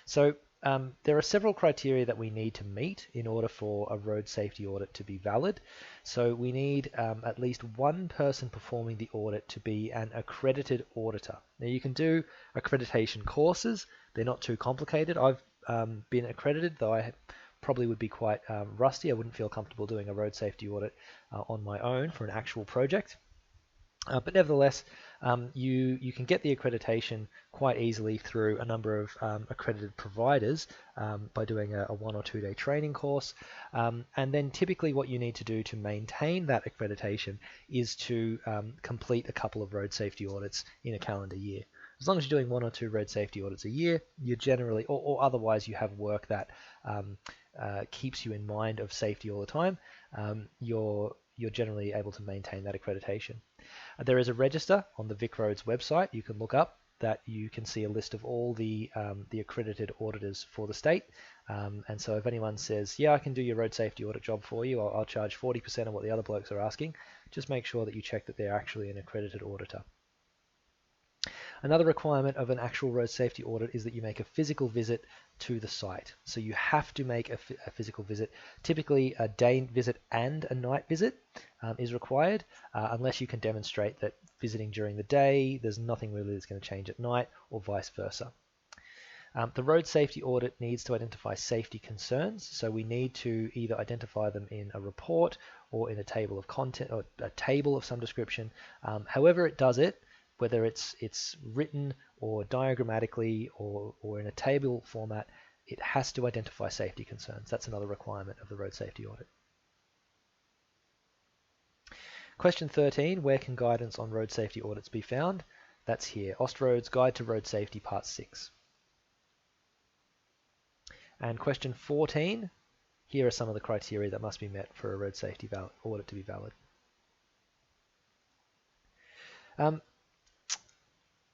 Speaker 1: So there are several criteria that we need to meet in order for a road safety audit to be valid. So we need at least one person performing the audit to be an accredited auditor. Now you can do accreditation courses. They're not too complicated. I've been accredited, though I probably would be quite rusty. I wouldn't feel comfortable doing a road safety audit on my own for an actual project. But nevertheless, you can get the accreditation quite easily through a number of accredited providers by doing a 1 or 2 day training course. And then typically what you need to do to maintain that accreditation is to complete a couple of road safety audits in a calendar year. As long as you're doing 1 or 2 road safety audits a year, you're generally, or otherwise you have work that keeps you in mind of safety all the time, you're generally able to maintain that accreditation. There is a register on the VicRoads website you can look up that you can see a list of all the accredited auditors for the state. And so if anyone says, yeah, I can do your road safety audit job for you, I'll charge 40% of what the other blokes are asking, just make sure that you check that they're actually an accredited auditor. Another requirement of an actual road safety audit is that you make a physical visit to the site. So you have to make a physical visit. Typically a day visit and a night visit is required, unless you can demonstrate that visiting during the day, there's nothing really that's going to change at night, or vice versa. The road safety audit needs to identify safety concerns, so we need to either identify them in a report or in a table of content or a table of some description. However it does it, whether it's written or diagrammatically or in a table format, it has to identify safety concerns. That's another requirement of the road safety audit. Question 13, where can guidance on road safety audits be found? That's here, Austroads Guide to Road Safety Part 6. And question 14, here are some of the criteria that must be met for a road safety audit to be valid.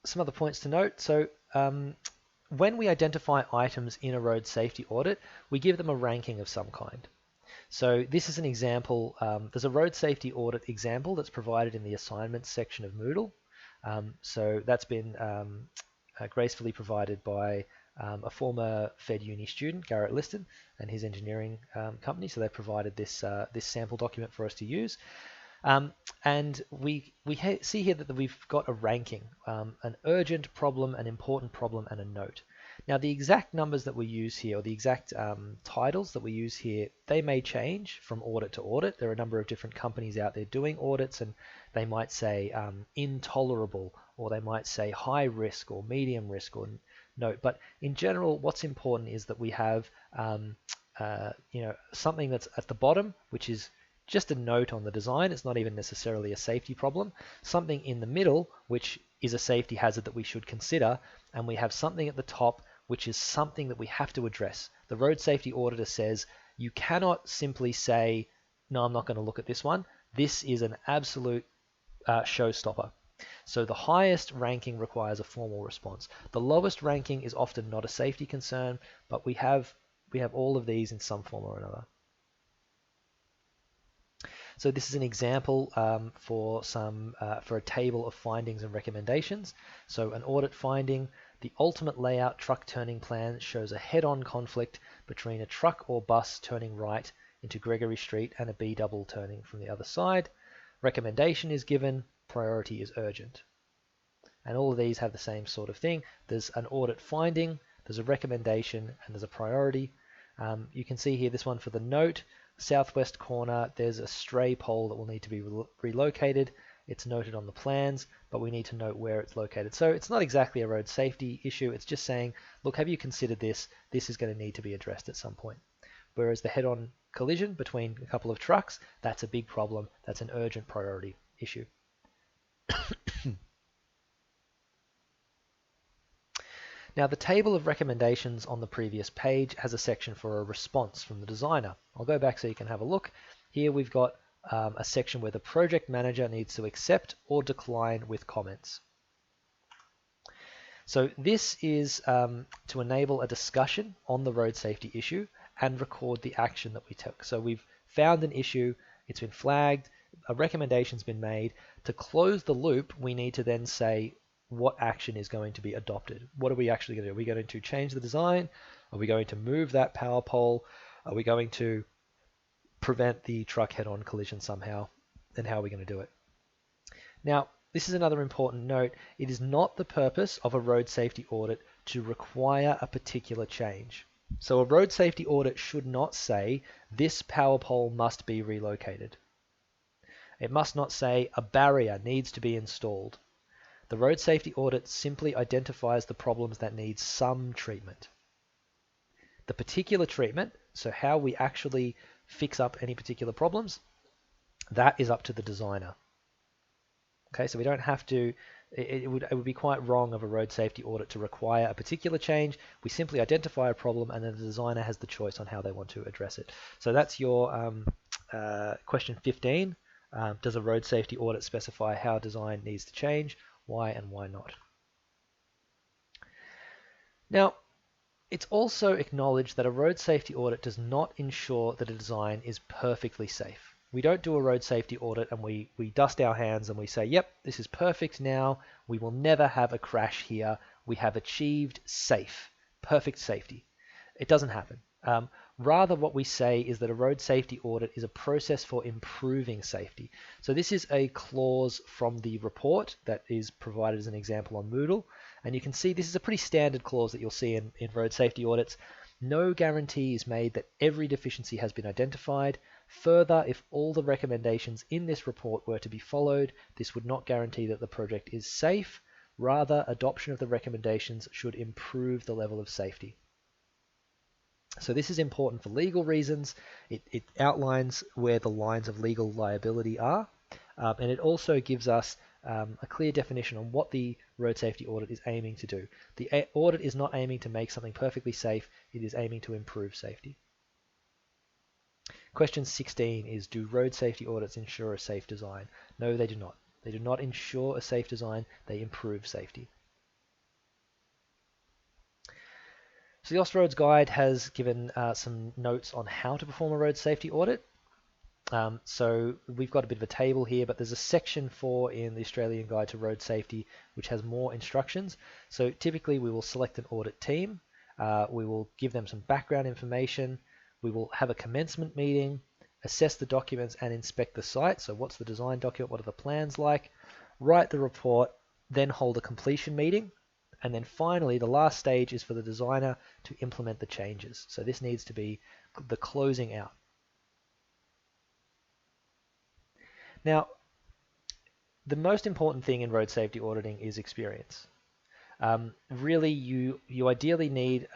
Speaker 1: Some other points to note. So when we identify items in a road safety audit, we give them a ranking of some kind. So this is an example. There's a road safety audit example that's provided in the assignments section of Moodle. So that's been gracefully provided by a former Fed Uni student, Garrett Liston, and his engineering company. So they provided this this sample document for us to use. And we see here that we've got a ranking, an urgent problem, an important problem, and a note. Now the exact numbers that we use here, or the exact titles that we use here, they may change from audit to audit. There are a number of different companies out there doing audits, and they might say intolerable, or they might say high risk, or medium risk, or note. But in general, what's important is that we have something that's at the bottom, which is just a note on the design. It's not even necessarily a safety problem. Something in the middle, which is a safety hazard that we should consider, and we have something at the top, which is something that we have to address. The road safety auditor says you cannot simply say, no, I'm not going to look at this one. This is an absolute showstopper. So the highest ranking requires a formal response. The lowest ranking is often not a safety concern, but we have all of these in some form or another. So this is an example for a table of findings and recommendations. So an audit finding: the ultimate layout truck turning plan shows a head-on conflict between a truck or bus turning right into Gregory Street and a B-double turning from the other side. Recommendation is given, priority is urgent. And all of these have the same sort of thing. There's an audit finding, there's a recommendation, and there's a priority. You can see here this one for the note. Southwest corner, there's a stray pole that will need to be relocated. It's noted on the plans, but we need to note where it's located. So it's not exactly a road safety issue. It's just saying, look, have you considered this? This is going to need to be addressed at some point. Whereas the head-on collision between a couple of trucks, that's a big problem. That's an urgent priority issue. Now, the table of recommendations on the previous page has a section for a response from the designer. I'll go back so you can have a look. Here we've got a section where the project manager needs to accept or decline with comments. So this is to enable a discussion on the road safety issue and record the action that we took. So we've found an issue, it's been flagged, a recommendation's been made. To close the loop, we need to then say what action is going to be adopted. What are we actually going to do? Are we going to change the design? Are we going to move that power pole? Are we going to prevent the truck head-on collision somehow? And how are we going to do it? Now, this is another important note. It is not the purpose of a road safety audit to require a particular change. So a road safety audit should not say this power pole must be relocated. It must not say a barrier needs to be installed. The road safety audit simply identifies the problems that need some treatment. The particular treatment, so how we actually fix up any particular problems, that is up to the designer. Okay, so we don't have to, it would be quite wrong of a road safety audit to require a particular change. We simply identify a problem and then the designer has the choice on how they want to address it. So that's your question 15. Does a road safety audit specify how design needs to change? Why and why not? Now, it's also acknowledged that a road safety audit does not ensure that a design is perfectly safe. We don't do a road safety audit and we dust our hands and we say, yep, this is perfect now. We will never have a crash here. We have achieved perfect safety. It doesn't happen. Rather, what we say is that a road safety audit is a process for improving safety. So this is a clause from the report that is provided as an example on Moodle. And you can see this is a pretty standard clause that you'll see in road safety audits. No guarantee is made that every deficiency has been identified. Further, if all the recommendations in this report were to be followed, this would not guarantee that the project is safe. Rather, adoption of the recommendations should improve the level of safety. So this is important for legal reasons. It outlines where the lines of legal liability are, and it also gives us a clear definition on what the road safety audit is aiming to do. The audit is not aiming to make something perfectly safe, it is aiming to improve safety. Question 16 is, do road safety audits ensure a safe design? No, they do not. They do not ensure a safe design, they improve safety. So the Austroads Guide has given some notes on how to perform a road safety audit. So we've got a bit of a table here, but there's a section 4 in the Australian Guide to Road Safety which has more instructions. So typically we will select an audit team, we will give them some background information, we will have a commencement meeting, assess the documents and inspect the site. So what's the design document, what are the plans like, write the report, then hold a completion meeting. And then finally, the last stage is for the designer to implement the changes. So this needs to be the closing out. Now, the most important thing in road safety auditing is experience. Really, you ideally need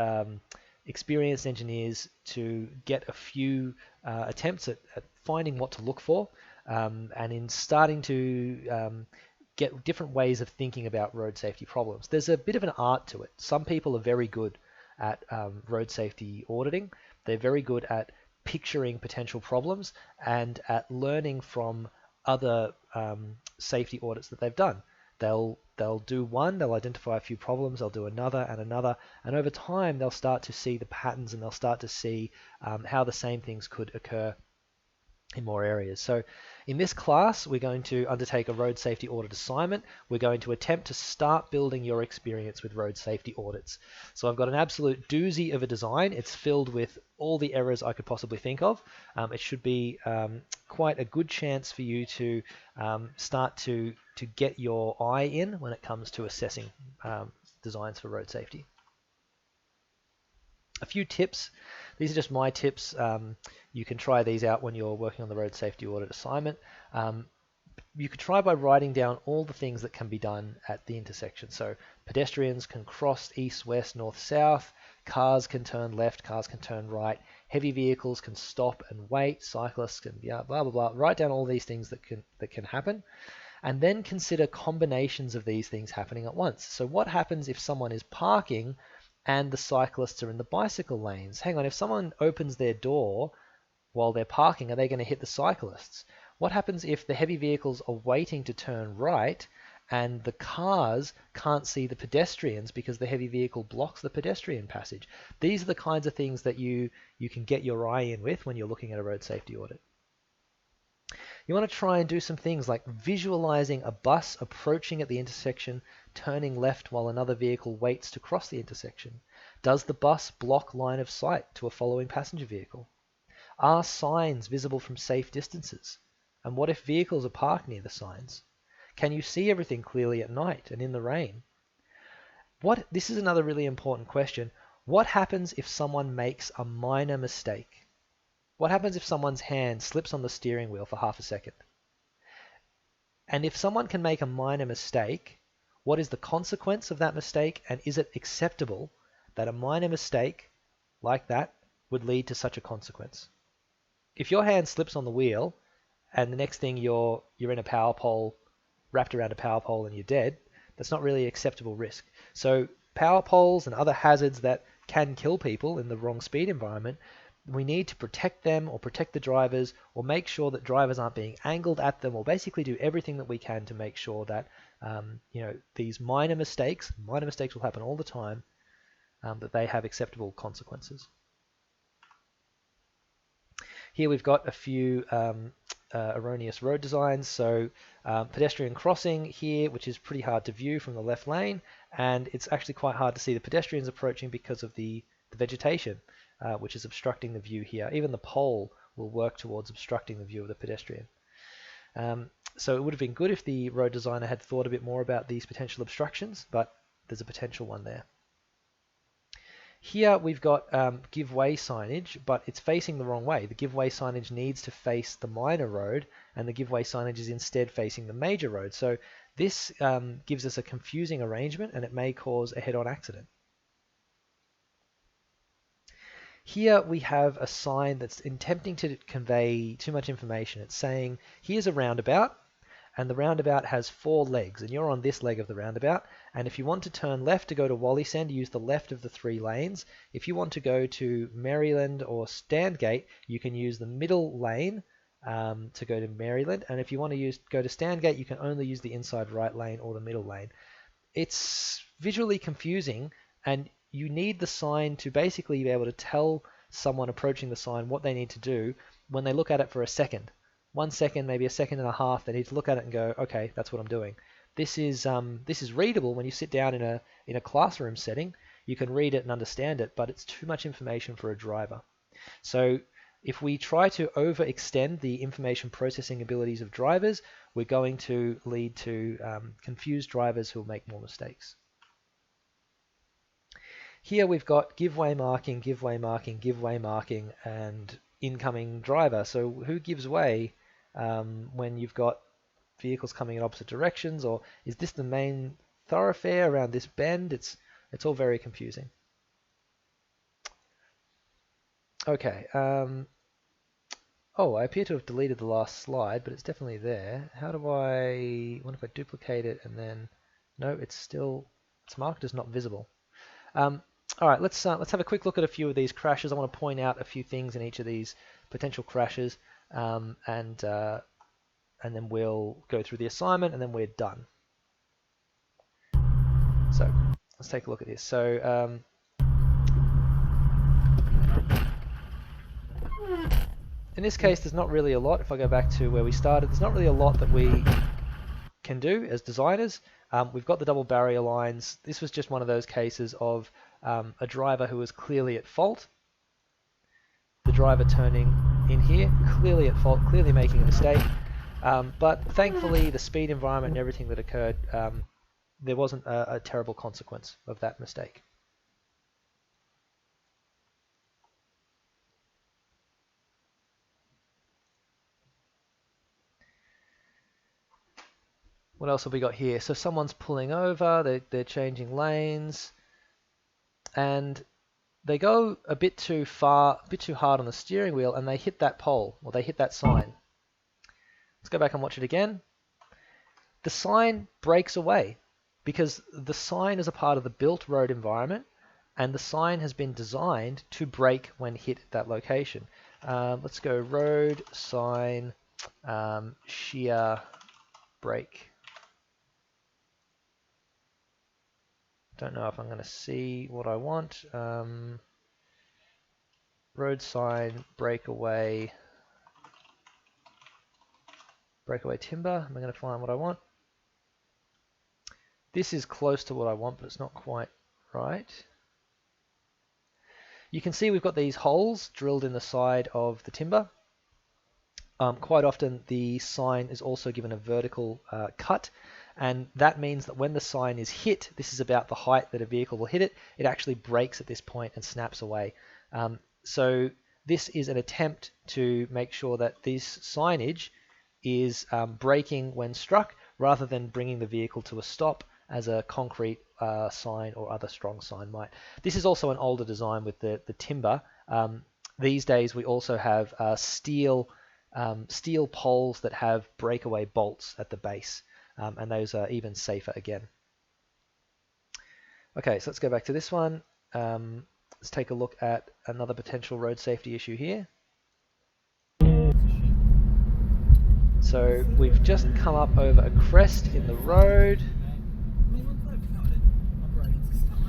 Speaker 1: experienced engineers to get a few attempts at finding what to look for, and in starting to get different ways of thinking about road safety problems. There's a bit of an art to it. Some people are very good at road safety auditing. They're very good at picturing potential problems and at learning from other safety audits that they've done. They'll do one, they'll identify a few problems, they'll do another and another, and over time they'll start to see the patterns and they'll start to see how the same things could occur in more areas. So in this class, we're going to undertake a road safety audit assignment. We're going to attempt to start building your experience with road safety audits. So I've got an absolute doozy of a design. It's filled with all the errors I could possibly think of. It should be quite a good chance for you to start to get your eye in when it comes to assessing designs for road safety. A few tips. These are just my tips. You can try these out when you're working on the road safety audit assignment. You could try by writing down all the things that can be done at the intersection. So pedestrians can cross east, west, north, south. Cars can turn left, cars can turn right. Heavy vehicles can stop and wait. Cyclists can blah, blah, blah. Write down all these things that can happen. And then consider combinations of these things happening at once. So what happens if someone is parking and the cyclists are in the bicycle lanes? Hang on, if someone opens their door while they're parking, are they going to hit the cyclists? What happens if the heavy vehicles are waiting to turn right and the cars can't see the pedestrians because the heavy vehicle blocks the pedestrian passage? These are the kinds of things that you can get your eye in with when you're looking at a road safety audit. You want to try and do some things like visualizing a bus approaching at the intersection, turning left while another vehicle waits to cross the intersection. Does the bus block line of sight to a following passenger vehicle? Are signs visible from safe distances? And what if vehicles are parked near the signs? Can you see everything clearly at night and in the rain? This is another really important question. What happens if someone makes a minor mistake? What happens if someone's hand slips on the steering wheel for half a second? And if someone can make a minor mistake, what is the consequence of that mistake? And is it acceptable that a minor mistake like that would lead to such a consequence? If your hand slips on the wheel and the next thing you're in a power pole, wrapped around a power pole and you're dead, that's not really acceptable risk. So power poles and other hazards that can kill people in the wrong speed environment, we need to protect them or protect the drivers or make sure that drivers aren't being angled at them, or basically do everything that we can to make sure that these minor mistakes will happen all the time, that they have acceptable consequences. Here we've got a few erroneous road designs. So pedestrian crossing here, which is pretty hard to view from the left lane, and it's actually quite hard to see the pedestrians approaching because of the vegetation, which is obstructing the view here. Even the pole will work towards obstructing the view of the pedestrian. So it would have been good if the road designer had thought a bit more about these potential obstructions, but there's a potential one there. Here we've got give way signage, but it's facing the wrong way. The give way signage needs to face the minor road, and the give way signage is instead facing the major road. So this gives us a confusing arrangement, and it may cause a head-on accident. Here we have a sign that's attempting to convey too much information. It's saying, here's a roundabout, and the roundabout has 4 legs, and you're on this leg of the roundabout. And if you want to turn left to go to Wallysend, use the left of the 3 lanes. If you want to go to Maryland or Standgate, you can use the middle lane to go to Maryland. And if you want to go to Standgate, you can only use the inside right lane or the middle lane. It's visually confusing, and you need the sign to basically be able to tell someone approaching the sign what they need to do when they look at it for a second. 1 second, maybe a second and a half, they need to look at it and go, okay, that's what I'm doing. This is readable when you sit down in a classroom setting. You can read it and understand it, but it's too much information for a driver. So if we try to overextend the information processing abilities of drivers, we're going to lead to confused drivers who will make more mistakes. Here we've got give way marking, give way marking, give way marking, and incoming driver. So who gives way when you've got vehicles coming in opposite directions, or is this the main thoroughfare around this bend? It's all very confusing. Okay. Oh, I appear to have deleted the last slide, but it's definitely there. How do I? What if I duplicate it and then? No, it's marked as not visible. All right, let's have a quick look at a few of these crashes. I want to point out a few things in each of these potential crashes, and then we'll go through the assignment, and then we're done. So let's take a look at this. So in this case, there's not really a lot. If I go back to where we started, there's not really a lot that we can do as designers. We've got the double barrier lines. This was just one of those cases of a driver who was clearly at fault. The driver turning in here, clearly at fault, clearly making a mistake. But thankfully, the speed environment and everything that occurred, there wasn't a terrible consequence of that mistake. What else have we got here? So someone's pulling over, they're changing lanes, and they go a bit too far, a bit too hard on the steering wheel, and they hit that pole, or they hit that sign. Let's go back and watch it again. The sign breaks away because the sign is a part of the built road environment, and the sign has been designed to break when hit at that location. Let's go road, sign, shear, brake. Don't know if I'm going to see what I want. Road sign, breakaway timber. Am I going to find what I want? This is close to what I want, but it's not quite right. You can see we've got these holes drilled in the side of the timber. Quite often the sign is also given a vertical cut, and that means that when the sign is hit, this is about the height that a vehicle will hit it, it actually breaks at this point and snaps away. So this is an attempt to make sure that this signage is braking when struck rather than bringing the vehicle to a stop as a concrete sign or other strong sign might. This is also an older design with the timber. These days we also have steel poles that have breakaway bolts at the base, and those are even safer again. Okay, so let's go back to this one. Let's take a look at another potential road safety issue here. So we've just come up over a crest in the road,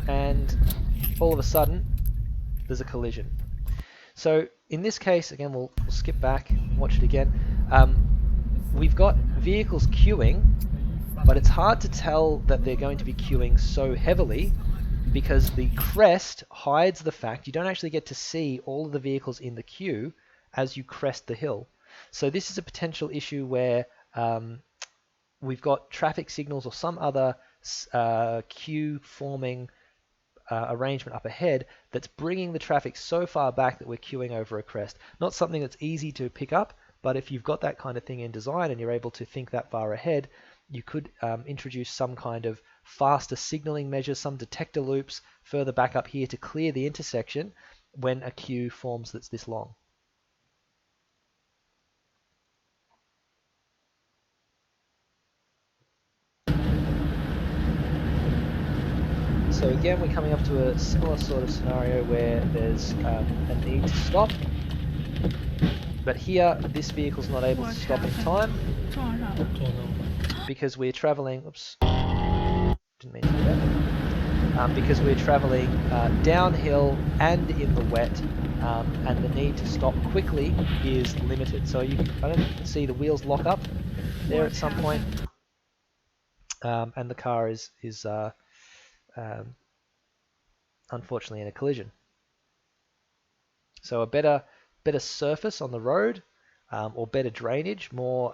Speaker 1: and all of a sudden there's a collision. So in this case, again, we'll skip back and watch it again. We've got vehicles queuing, but it's hard to tell that they're going to be queuing so heavily because the crest hides the fact you don't actually get to see all of the vehicles in the queue as you crest the hill. So this is a potential issue where we've got traffic signals or some other queue forming arrangement up ahead that's bringing the traffic so far back that we're queuing over a crest. Not something that's easy to pick up, but if you've got that kind of thing in design and you're able to think that far ahead, you could introduce some kind of faster signaling measures, some detector loops further back up here to clear the intersection when a queue forms that's this long. So again, we're coming up to a similar sort of scenario where there's a need to stop. But here, this vehicle's not able to stop in time because we're traveling, oops, didn't mean to do that. Because we're traveling downhill and in the wet, and the need to stop quickly is limited. So I don't know if you can see the wheels lock up there at some point, and the car is unfortunately in a collision. So a better surface on the road, or better drainage, more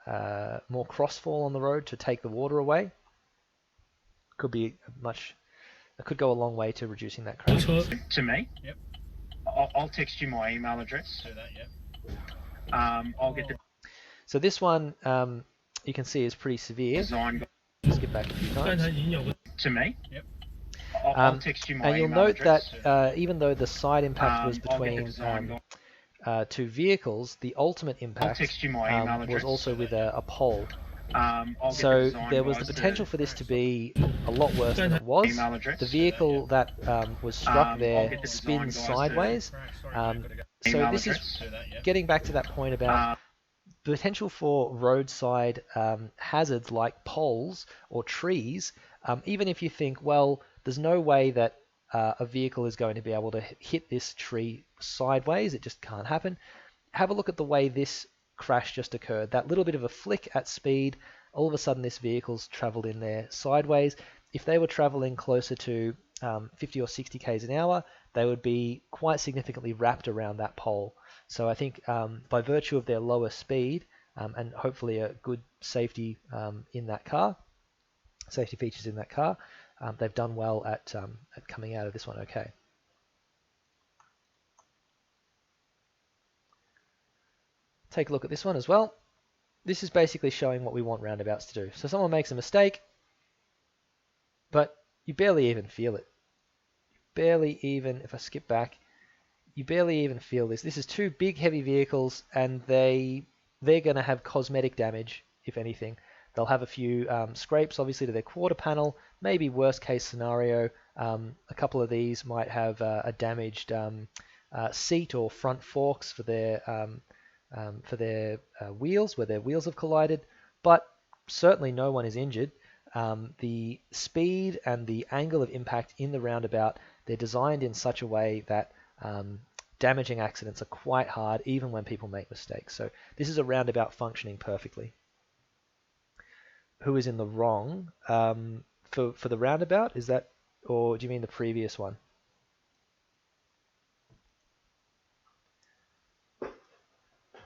Speaker 1: crossfall on the road to take the water away, could be it could go a long way to reducing that crash.
Speaker 3: To me? Yep. I'll text you my email address. Do that, yep. I'll get the...
Speaker 1: So this one, you can see is pretty severe.
Speaker 3: Design.
Speaker 1: Skip back a few times.
Speaker 3: To me? Yep. I'll text you my
Speaker 1: and you'll
Speaker 3: email
Speaker 1: note
Speaker 3: address.
Speaker 1: that even though the side impact was between two vehicles, the ultimate impact was also with a pole. So there was the potential for this to be a lot worse than it was. The vehicle that was struck there spins sideways. So this is getting back to that point about the potential for roadside hazards like poles or trees. Even if you think, well, there's no way that a vehicle is going to be able to hit this tree sideways, it just can't happen. Have a look at the way this crash just occurred. That little bit of a flick at speed, all of a sudden this vehicle's traveled in there sideways. If they were travelling closer to 50 or 60 k's an hour, they would be quite significantly wrapped around that pole. So I think by virtue of their lower speed and hopefully a good safety in that car, safety features in that car, they've done well at coming out of this one okay. Take a look at this one as well. This is basically showing what we want roundabouts to do. So someone makes a mistake, but you barely even feel it. Barely even, if I skip back, you barely even feel this. This is two big heavy vehicles, and they're going to have cosmetic damage, if anything. They'll have a few scrapes, obviously, to their quarter panel. Maybe worst case scenario, a couple of these might have a damaged seat or front forks for their wheels, where their wheels have collided. But certainly no one is injured. The speed and the angle of impact in the roundabout, they're designed in such a way that damaging accidents are quite hard, even when people make mistakes. So this is a roundabout functioning perfectly. Who is in the wrong for the roundabout? Is that, or do you mean the previous one?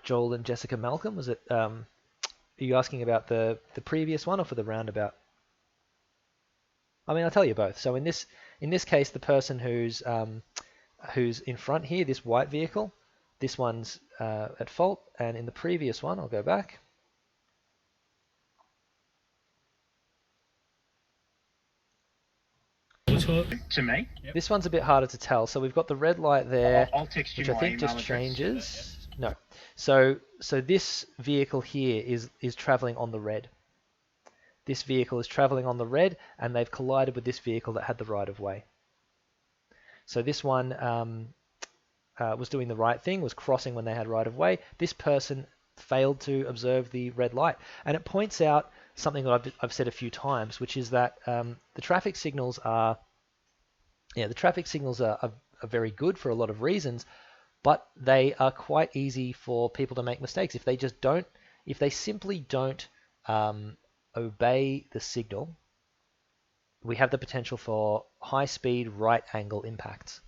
Speaker 1: Joel and Jessica Malcolm, was it? Are you asking about the previous one or for the roundabout? I mean, I'll tell you both. So in this case, the person who's in front here, this white vehicle, this one's at fault, and in the previous one, I'll go back.
Speaker 3: To me?
Speaker 1: Yep. This one's a bit harder to tell. So we've got the red light there,
Speaker 3: I'll text you
Speaker 1: which I think just changes. No. So this vehicle here is traveling on the red. This vehicle is traveling on the red, and they've collided with this vehicle that had the right of way. So this one was doing the right thing, was crossing when they had right of way. This person failed to observe the red light, and it points out something that I've said a few times, which is that the traffic signals are very good for a lot of reasons, but they are quite easy for people to make mistakes if they simply don't obey the signal. We have the potential for high-speed right-angle impacts,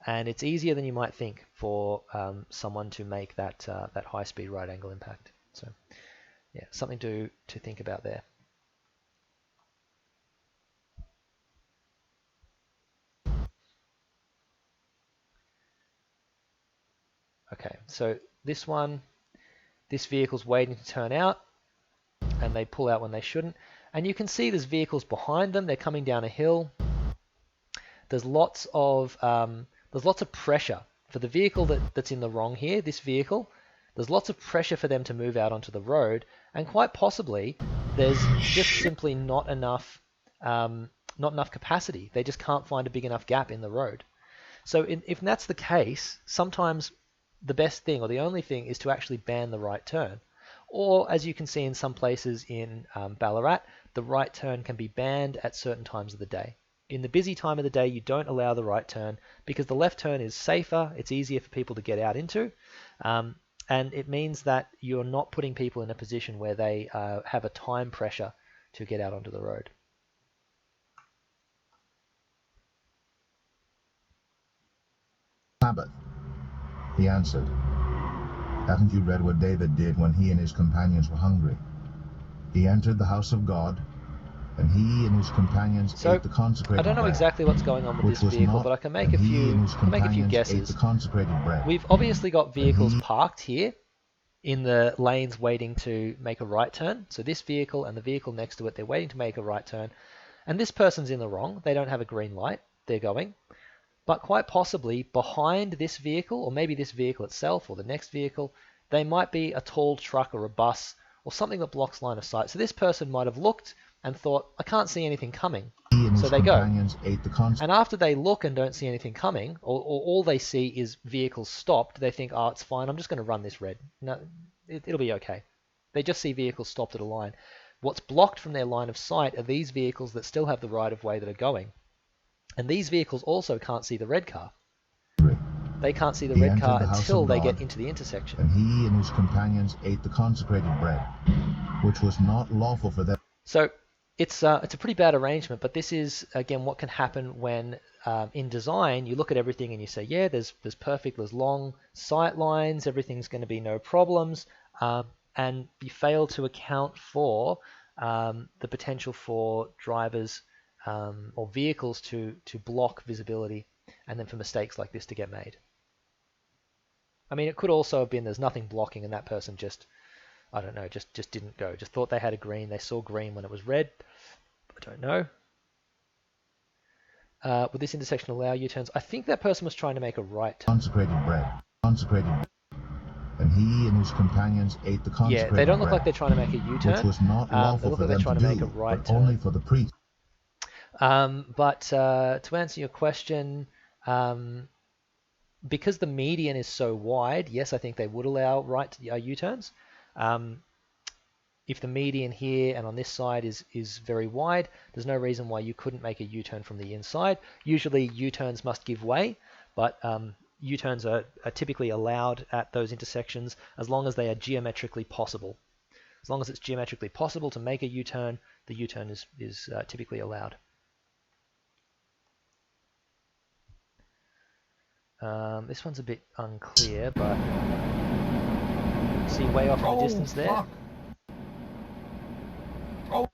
Speaker 1: and it's easier than you might think for someone to make that high-speed right-angle impact. So, yeah, something to think about there. Okay, so this vehicle's waiting to turn out, and they pull out when they shouldn't. And you can see there's vehicles behind them. They're coming down a hill. There's lots of pressure for the vehicle that's in the wrong here. This vehicle, there's lots of pressure for them to move out onto the road, and quite possibly there's just simply not enough capacity. They just can't find a big enough gap in the road. So if that's the case, sometimes the best thing or the only thing is to actually ban the right turn. Or as you can see in some places in Ballarat, the right turn can be banned at certain times of the day. In the busy time of the day, you don't allow the right turn because the left turn is safer, it's easier for people to get out into, and it means that you're not putting people in a position where they have a time pressure to get out onto the road.
Speaker 4: Sabbath, he answered. Haven't you read what David did when he and his companions were hungry? He entered the house of God, and he and his companions ate the consecrated bread.
Speaker 1: I don't know exactly what's going on with this vehicle, but I can make a few guesses. We've obviously got vehicles parked here in the lanes waiting to make a right turn. So this vehicle and the vehicle next to it, they're waiting to make a right turn. And this person's in the wrong. They don't have a green light. They're going. But quite possibly behind this vehicle, or maybe this vehicle itself, or the next vehicle, they might be a tall truck or a bus or something that blocks line of sight. So this person might have looked and thought, I can't see anything coming. So they go. And after they look and don't see anything coming, or all they see is vehicles stopped, they think, oh, it's fine, I'm just going to run this red. No, it'll be okay. They just see vehicles stopped at a line. What's blocked from their line of sight are these vehicles that still have the right of way that are going. And these vehicles also can't see the red car. They can't see the red car until they get into the intersection.
Speaker 4: And he and his companions ate the consecrated bread, which was not lawful for them.
Speaker 1: So it's a pretty bad arrangement, but this is, again, what can happen when in design you look at everything and you say, yeah, there's long sight lines, everything's going to be no problems, and you fail to account for the potential for drivers or vehicles to block visibility, and then for mistakes like this to get made. I mean, it could also have been there's nothing blocking and that person just, I don't know, just didn't go. Just thought they had a green. They saw green when it was red. I don't know. Would this intersection allow U-turns? I think that person was trying to make a right turn.
Speaker 4: Consecrated bread. Consecrated. And he and his companions ate the consecrated bread.
Speaker 1: Yeah, they don't look like they're trying to make a U-turn.
Speaker 4: Which was not lawful for them to do,
Speaker 1: make a right
Speaker 4: but
Speaker 1: turn.
Speaker 4: only for the priest.
Speaker 1: But to answer your question, because the median is so wide, yes, I think they would allow U-turns. If the median here and on this side is very wide, there's no reason why you couldn't make a U-turn from the inside. Usually U-turns must give way, but U-turns are typically allowed at those intersections as long as they are geometrically possible. As long as it's geometrically possible to make a U-turn, the U-turn is typically allowed. This one's a bit unclear, but see way off in the distance there.
Speaker 4: Fuck.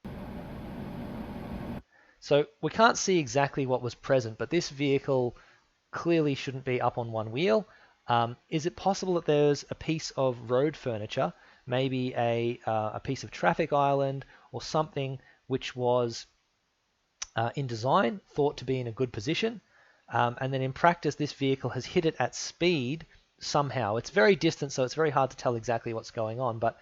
Speaker 1: So we can't see exactly what was present, but this vehicle clearly shouldn't be up on one wheel. Is it possible that there's a piece of road furniture, maybe a piece of traffic island or something which was in design thought to be in a good position, and then in practice this vehicle has hit it at speed somehow. It's very distant, so it's very hard to tell exactly what's going on, but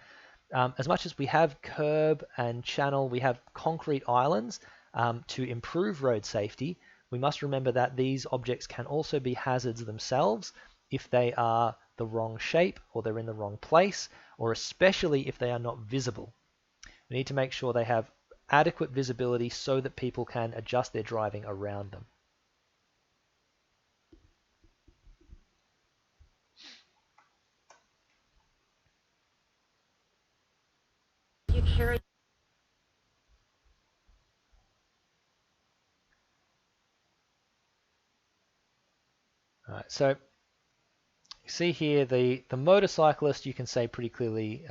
Speaker 1: as much as we have curb and channel, we have concrete islands to improve road safety, we must remember that these objects can also be hazards themselves if they are the wrong shape or they're in the wrong place, or especially if they are not visible. We need to make sure they have adequate visibility so that people can adjust their driving around them.
Speaker 5: You carry.
Speaker 1: All right, so you see here the motorcyclist, you can say pretty clearly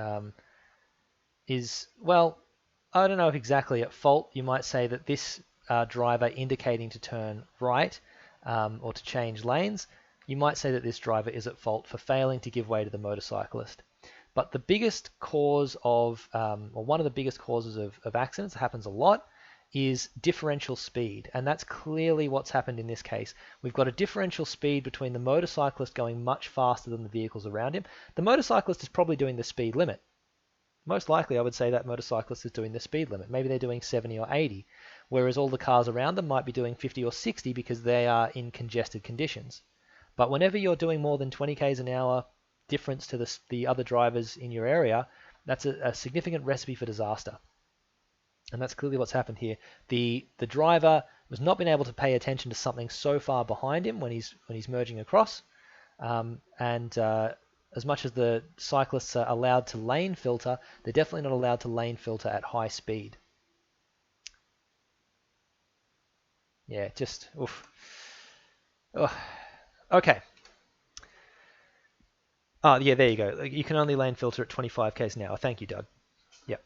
Speaker 1: is, well, I don't know if exactly at fault. You might say that this driver indicating to turn right or to change lanes, you might say that this driver is at fault for failing to give way to the motorcyclist. But the biggest cause of, or one of the biggest causes of accidents, that happens a lot, is differential speed. And that's clearly what's happened in this case. We've got a differential speed between the motorcyclist going much faster than the vehicles around him. The motorcyclist is probably doing the speed limit. Most likely, I would say that motorcyclist is doing the speed limit. Maybe they're doing 70 or 80, whereas all the cars around them might be doing 50 or 60 because they are in congested conditions. But whenever you're doing more than 20 k's an hour difference to the other drivers in your area, that's a significant recipe for disaster. And that's clearly what's happened here. The driver has not been able to pay attention to something so far behind him when he's merging across, as much as the cyclists are allowed to lane filter, they're definitely not allowed to lane filter at high speed. Yeah, just oof. Oh, okay. Oh, yeah, there you go. You can only lane filter at 25 k's an hour. Thank you, Doug. Yep.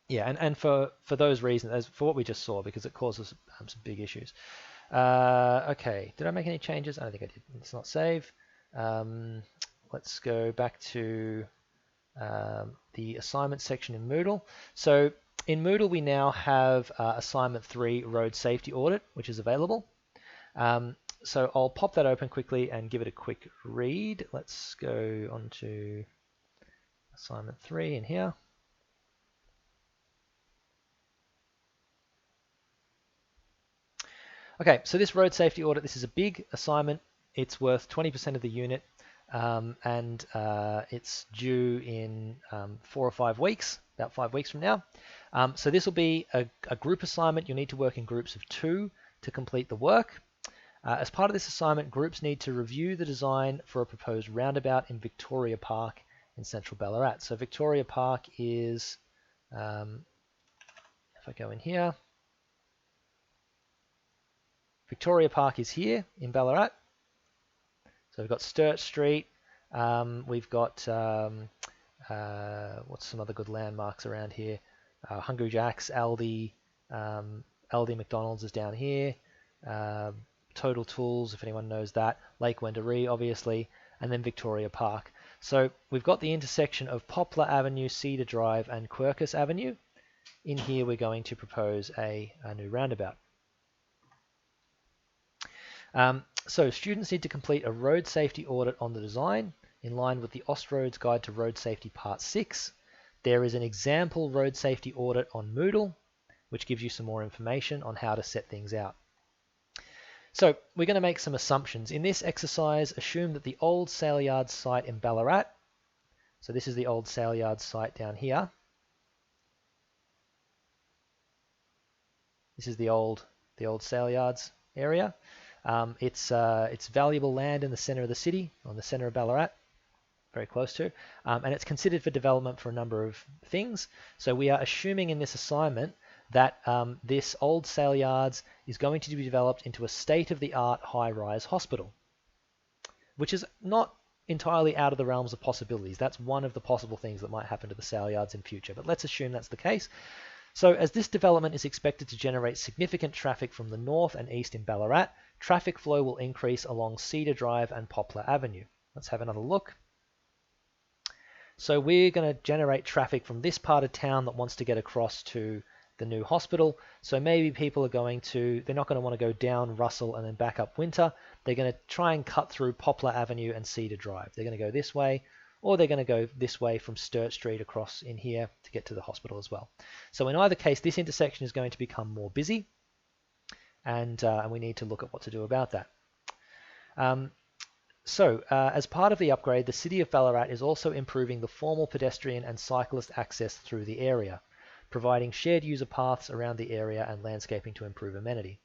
Speaker 1: Yeah, and for those reasons, as for what we just saw, because it causes some big issues. Okay, did I make any changes? I don't think I did. Let's not save. Let's go back to the assignment section in Moodle. So in Moodle, we now have assignment 3, road safety audit, which is available. So I'll pop that open quickly and give it a quick read. Let's go on to assignment 3 in here. Okay, so this road safety audit, this is a big assignment. It's worth 20% of the unit, and it's due in 4 or 5 weeks, about 5 weeks from now. So this will be a group assignment. You'll need to work in groups of 2 to complete the work. As part of this assignment, groups need to review the design for a proposed roundabout in Victoria Park in central Ballarat. So Victoria Park is, if I go in here, Victoria Park is here in Ballarat. So we've got Sturt Street. We've got, what's some other good landmarks around here? Hungry Jack's, Aldi, Aldi McDonald's is down here. Total Tools, if anyone knows that. Lake Wendouree, obviously. And then Victoria Park. So we've got the intersection of Poplar Avenue, Cedar Drive, and Quercus Avenue. In here, we're going to propose a new roundabout. So students need to complete a road safety audit on the design in line with the Austroads Guide to Road Safety Part 6. There is an example road safety audit on Moodle, which gives you some more information on how to set things out. So we're going to make some assumptions. In this exercise, assume that the old sale yard site in Ballarat, so this is the old sale yard site down here. This is the old sale yards area. It's valuable land in the center of the city, on the center of Ballarat, very close to, and it's considered for development for a number of things. So we are assuming in this assignment that this old sale yards is going to be developed into a state-of-the-art high-rise hospital, which is not entirely out of the realms of possibilities. That's one of the possible things that might happen to the sale yards in future, but let's assume that's the case. So as this development is expected to generate significant traffic from the north and east in Ballarat, traffic flow will increase along Cedar Drive and Poplar Avenue. Let's have another look. So we're going to generate traffic from this part of town that wants to get across to the new hospital. So maybe people are they're not going to want to go down Russell and then back up Winter. They're going to try and cut through Poplar Avenue and Cedar Drive. They're going to go this way, or they're going to go this way from Sturt Street across in here to get to the hospital as well. So in either case, this intersection is going to become more busy, and we need to look at what to do about that. As part of the upgrade, the City of Ballarat is also improving the formal pedestrian and cyclist access through the area, providing shared user paths around the area and landscaping to improve amenity.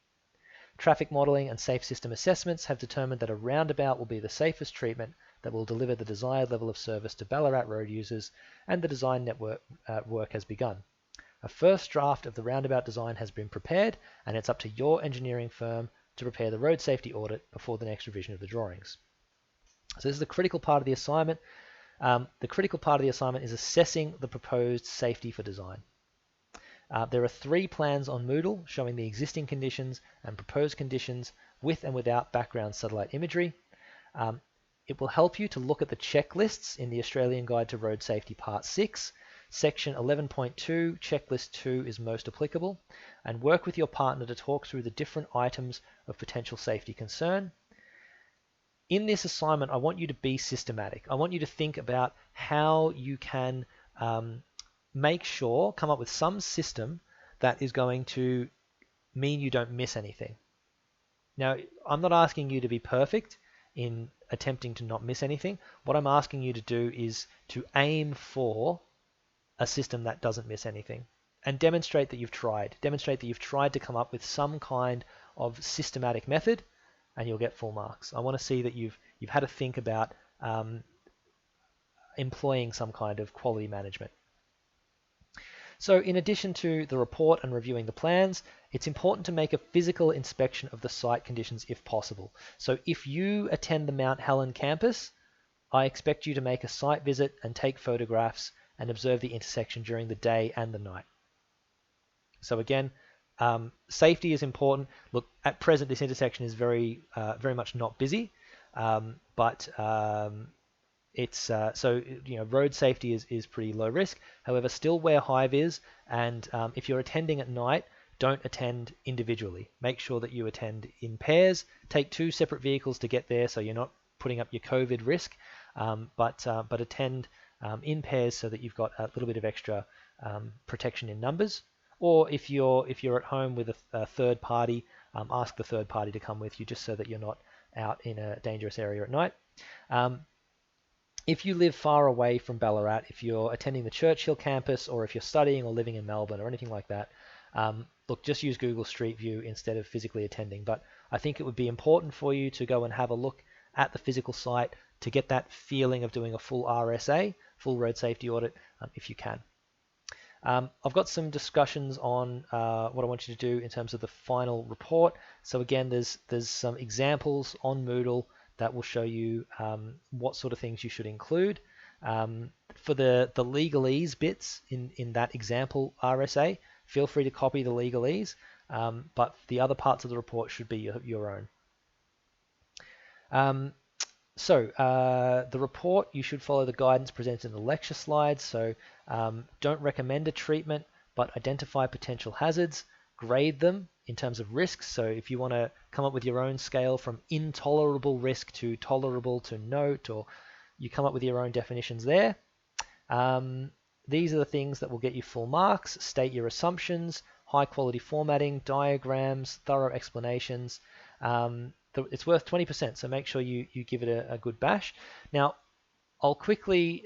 Speaker 1: Traffic modelling and safe system assessments have determined that a roundabout will be the safest treatment that will deliver the desired level of service to Ballarat road users, and the design network work has begun. A first draft of the roundabout design has been prepared, and it's up to your engineering firm to prepare the road safety audit before the next revision of the drawings. So this is the critical part of the assignment. The critical part of the assignment is assessing the proposed safety for design. There are 3 plans on Moodle showing the existing conditions and proposed conditions with and without background satellite imagery. It will help you to look at the checklists in the Australian Guide to Road Safety Part 6. Section 11.2, Checklist 2 is most applicable, and work with your partner to talk through the different items of potential safety concern. In this assignment, I want you to be systematic. I want you to think about how you can come up with some system that is going to mean you don't miss anything. Now, I'm not asking you to be perfect in attempting to not miss anything. What I'm asking you to do is to aim for a system that doesn't miss anything, and demonstrate that you've tried. Demonstrate that you've tried to come up with some kind of systematic method, and you'll get full marks. I want to see that you've had to think about employing some kind of quality management. So in addition to the report and reviewing the plans, it's important to make a physical inspection of the site conditions if possible. So if you attend the Mount Helen campus, I expect you to make a site visit and take photographs and observe the intersection during the day and the night. So again, safety is important. Look, at present, this intersection is very much not busy, but it's road safety is pretty low risk. However, still wear high vis, and if you're attending at night, don't attend individually. Make sure that you attend in pairs. Take 2 separate vehicles to get there, so you're not putting up your COVID risk. But attend in pairs so that you've got a little bit of extra protection in numbers. Or if you're at home with a third party, ask the third party to come with you, just so that you're not out in a dangerous area at night. If you live far away from Ballarat, if you're attending the Churchill campus, or if you're studying or living in Melbourne or anything like that, look, just use Google Street View instead of physically attending. But I think it would be important for you to go and have a look at the physical site to get that feeling of doing a full RSA, full road safety audit, if you can. I've got some discussions on what I want you to do in terms of the final report. So again, there's some examples on Moodle that will show you what sort of things you should include. For the legalese bits in that example RSA, feel free to copy the legalese, but the other parts of the report should be your own. The report, you should follow the guidance presented in the lecture slides. So don't recommend a treatment, but identify potential hazards, grade them in terms of risks. So if you want to come up with your own scale from intolerable risk to tolerable to note, or you come up with your own definitions there. These are the things that will get you full marks. State your assumptions, high quality formatting, diagrams, thorough explanations. It's worth 20%, so make sure you give it a good bash. Now, I'll quickly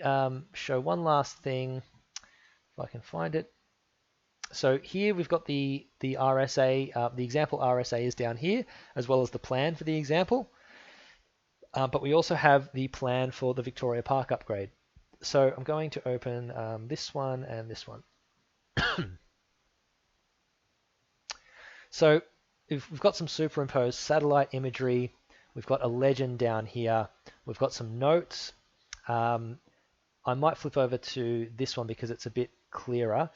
Speaker 1: show one last thing, if I can find it. So here we've got the RSA, the example RSA is down here, as well as the plan for the example. But we also have the plan for the Victoria Park upgrade. So I'm going to open this one and this one. So we've got some superimposed satellite imagery. We've got a legend down here. We've got some notes. I might flip over to this one because it's a bit clearer.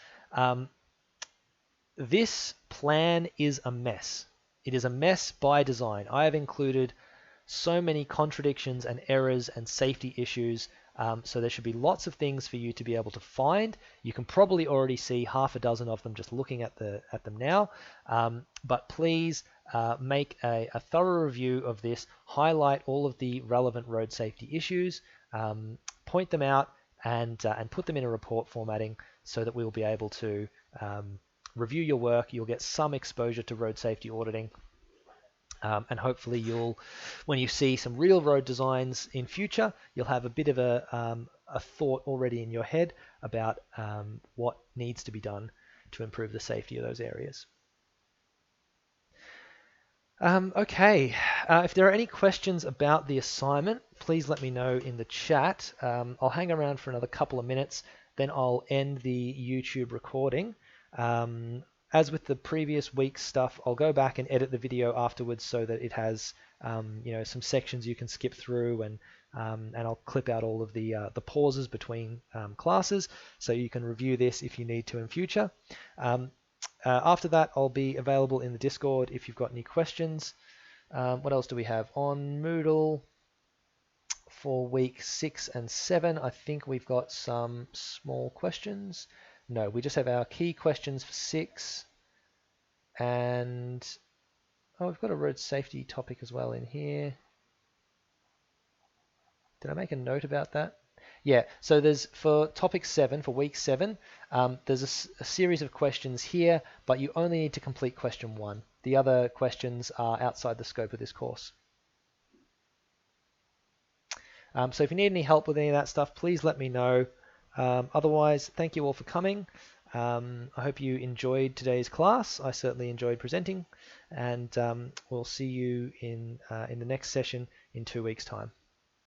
Speaker 1: This plan is a mess. It is a mess by design. I have included so many contradictions and errors and safety issues, so there should be lots of things for you to be able to find. You can probably already see half a dozen of them just looking at them now, but please make a thorough review of this, highlight all of the relevant road safety issues, point them out, and put them in a report formatting so that we will be able to review your work. You'll get some exposure to road safety auditing. And hopefully when you see some real road designs in future, you'll have a bit of a thought already in your head about what needs to be done to improve the safety of those areas. Okay, if there are any questions about the assignment, please let me know in the chat. I'll hang around for another couple of minutes, then I'll end the YouTube recording. As with the previous week's stuff, I'll go back and edit the video afterwards so that it has, some sections you can skip through, and I'll clip out all of the pauses between classes, so you can review this if you need to in future. After that, I'll be available in the Discord if you've got any questions. What else do we have on Moodle for week 6 and 7? I think we've got some small questions. No, we just have our key questions for 6. And oh, we've got a road safety topic as well in here. Did I make a note about that? Yeah, so there's for topic 7, for week 7, there's a series of questions here, but you only need to complete question 1. The other questions are outside the scope of this course. So if you need any help with any of that stuff, please let me know. Otherwise, thank you all for coming. I hope you enjoyed today's class. I certainly enjoyed presenting, and we'll see you in the next session in 2 weeks' time.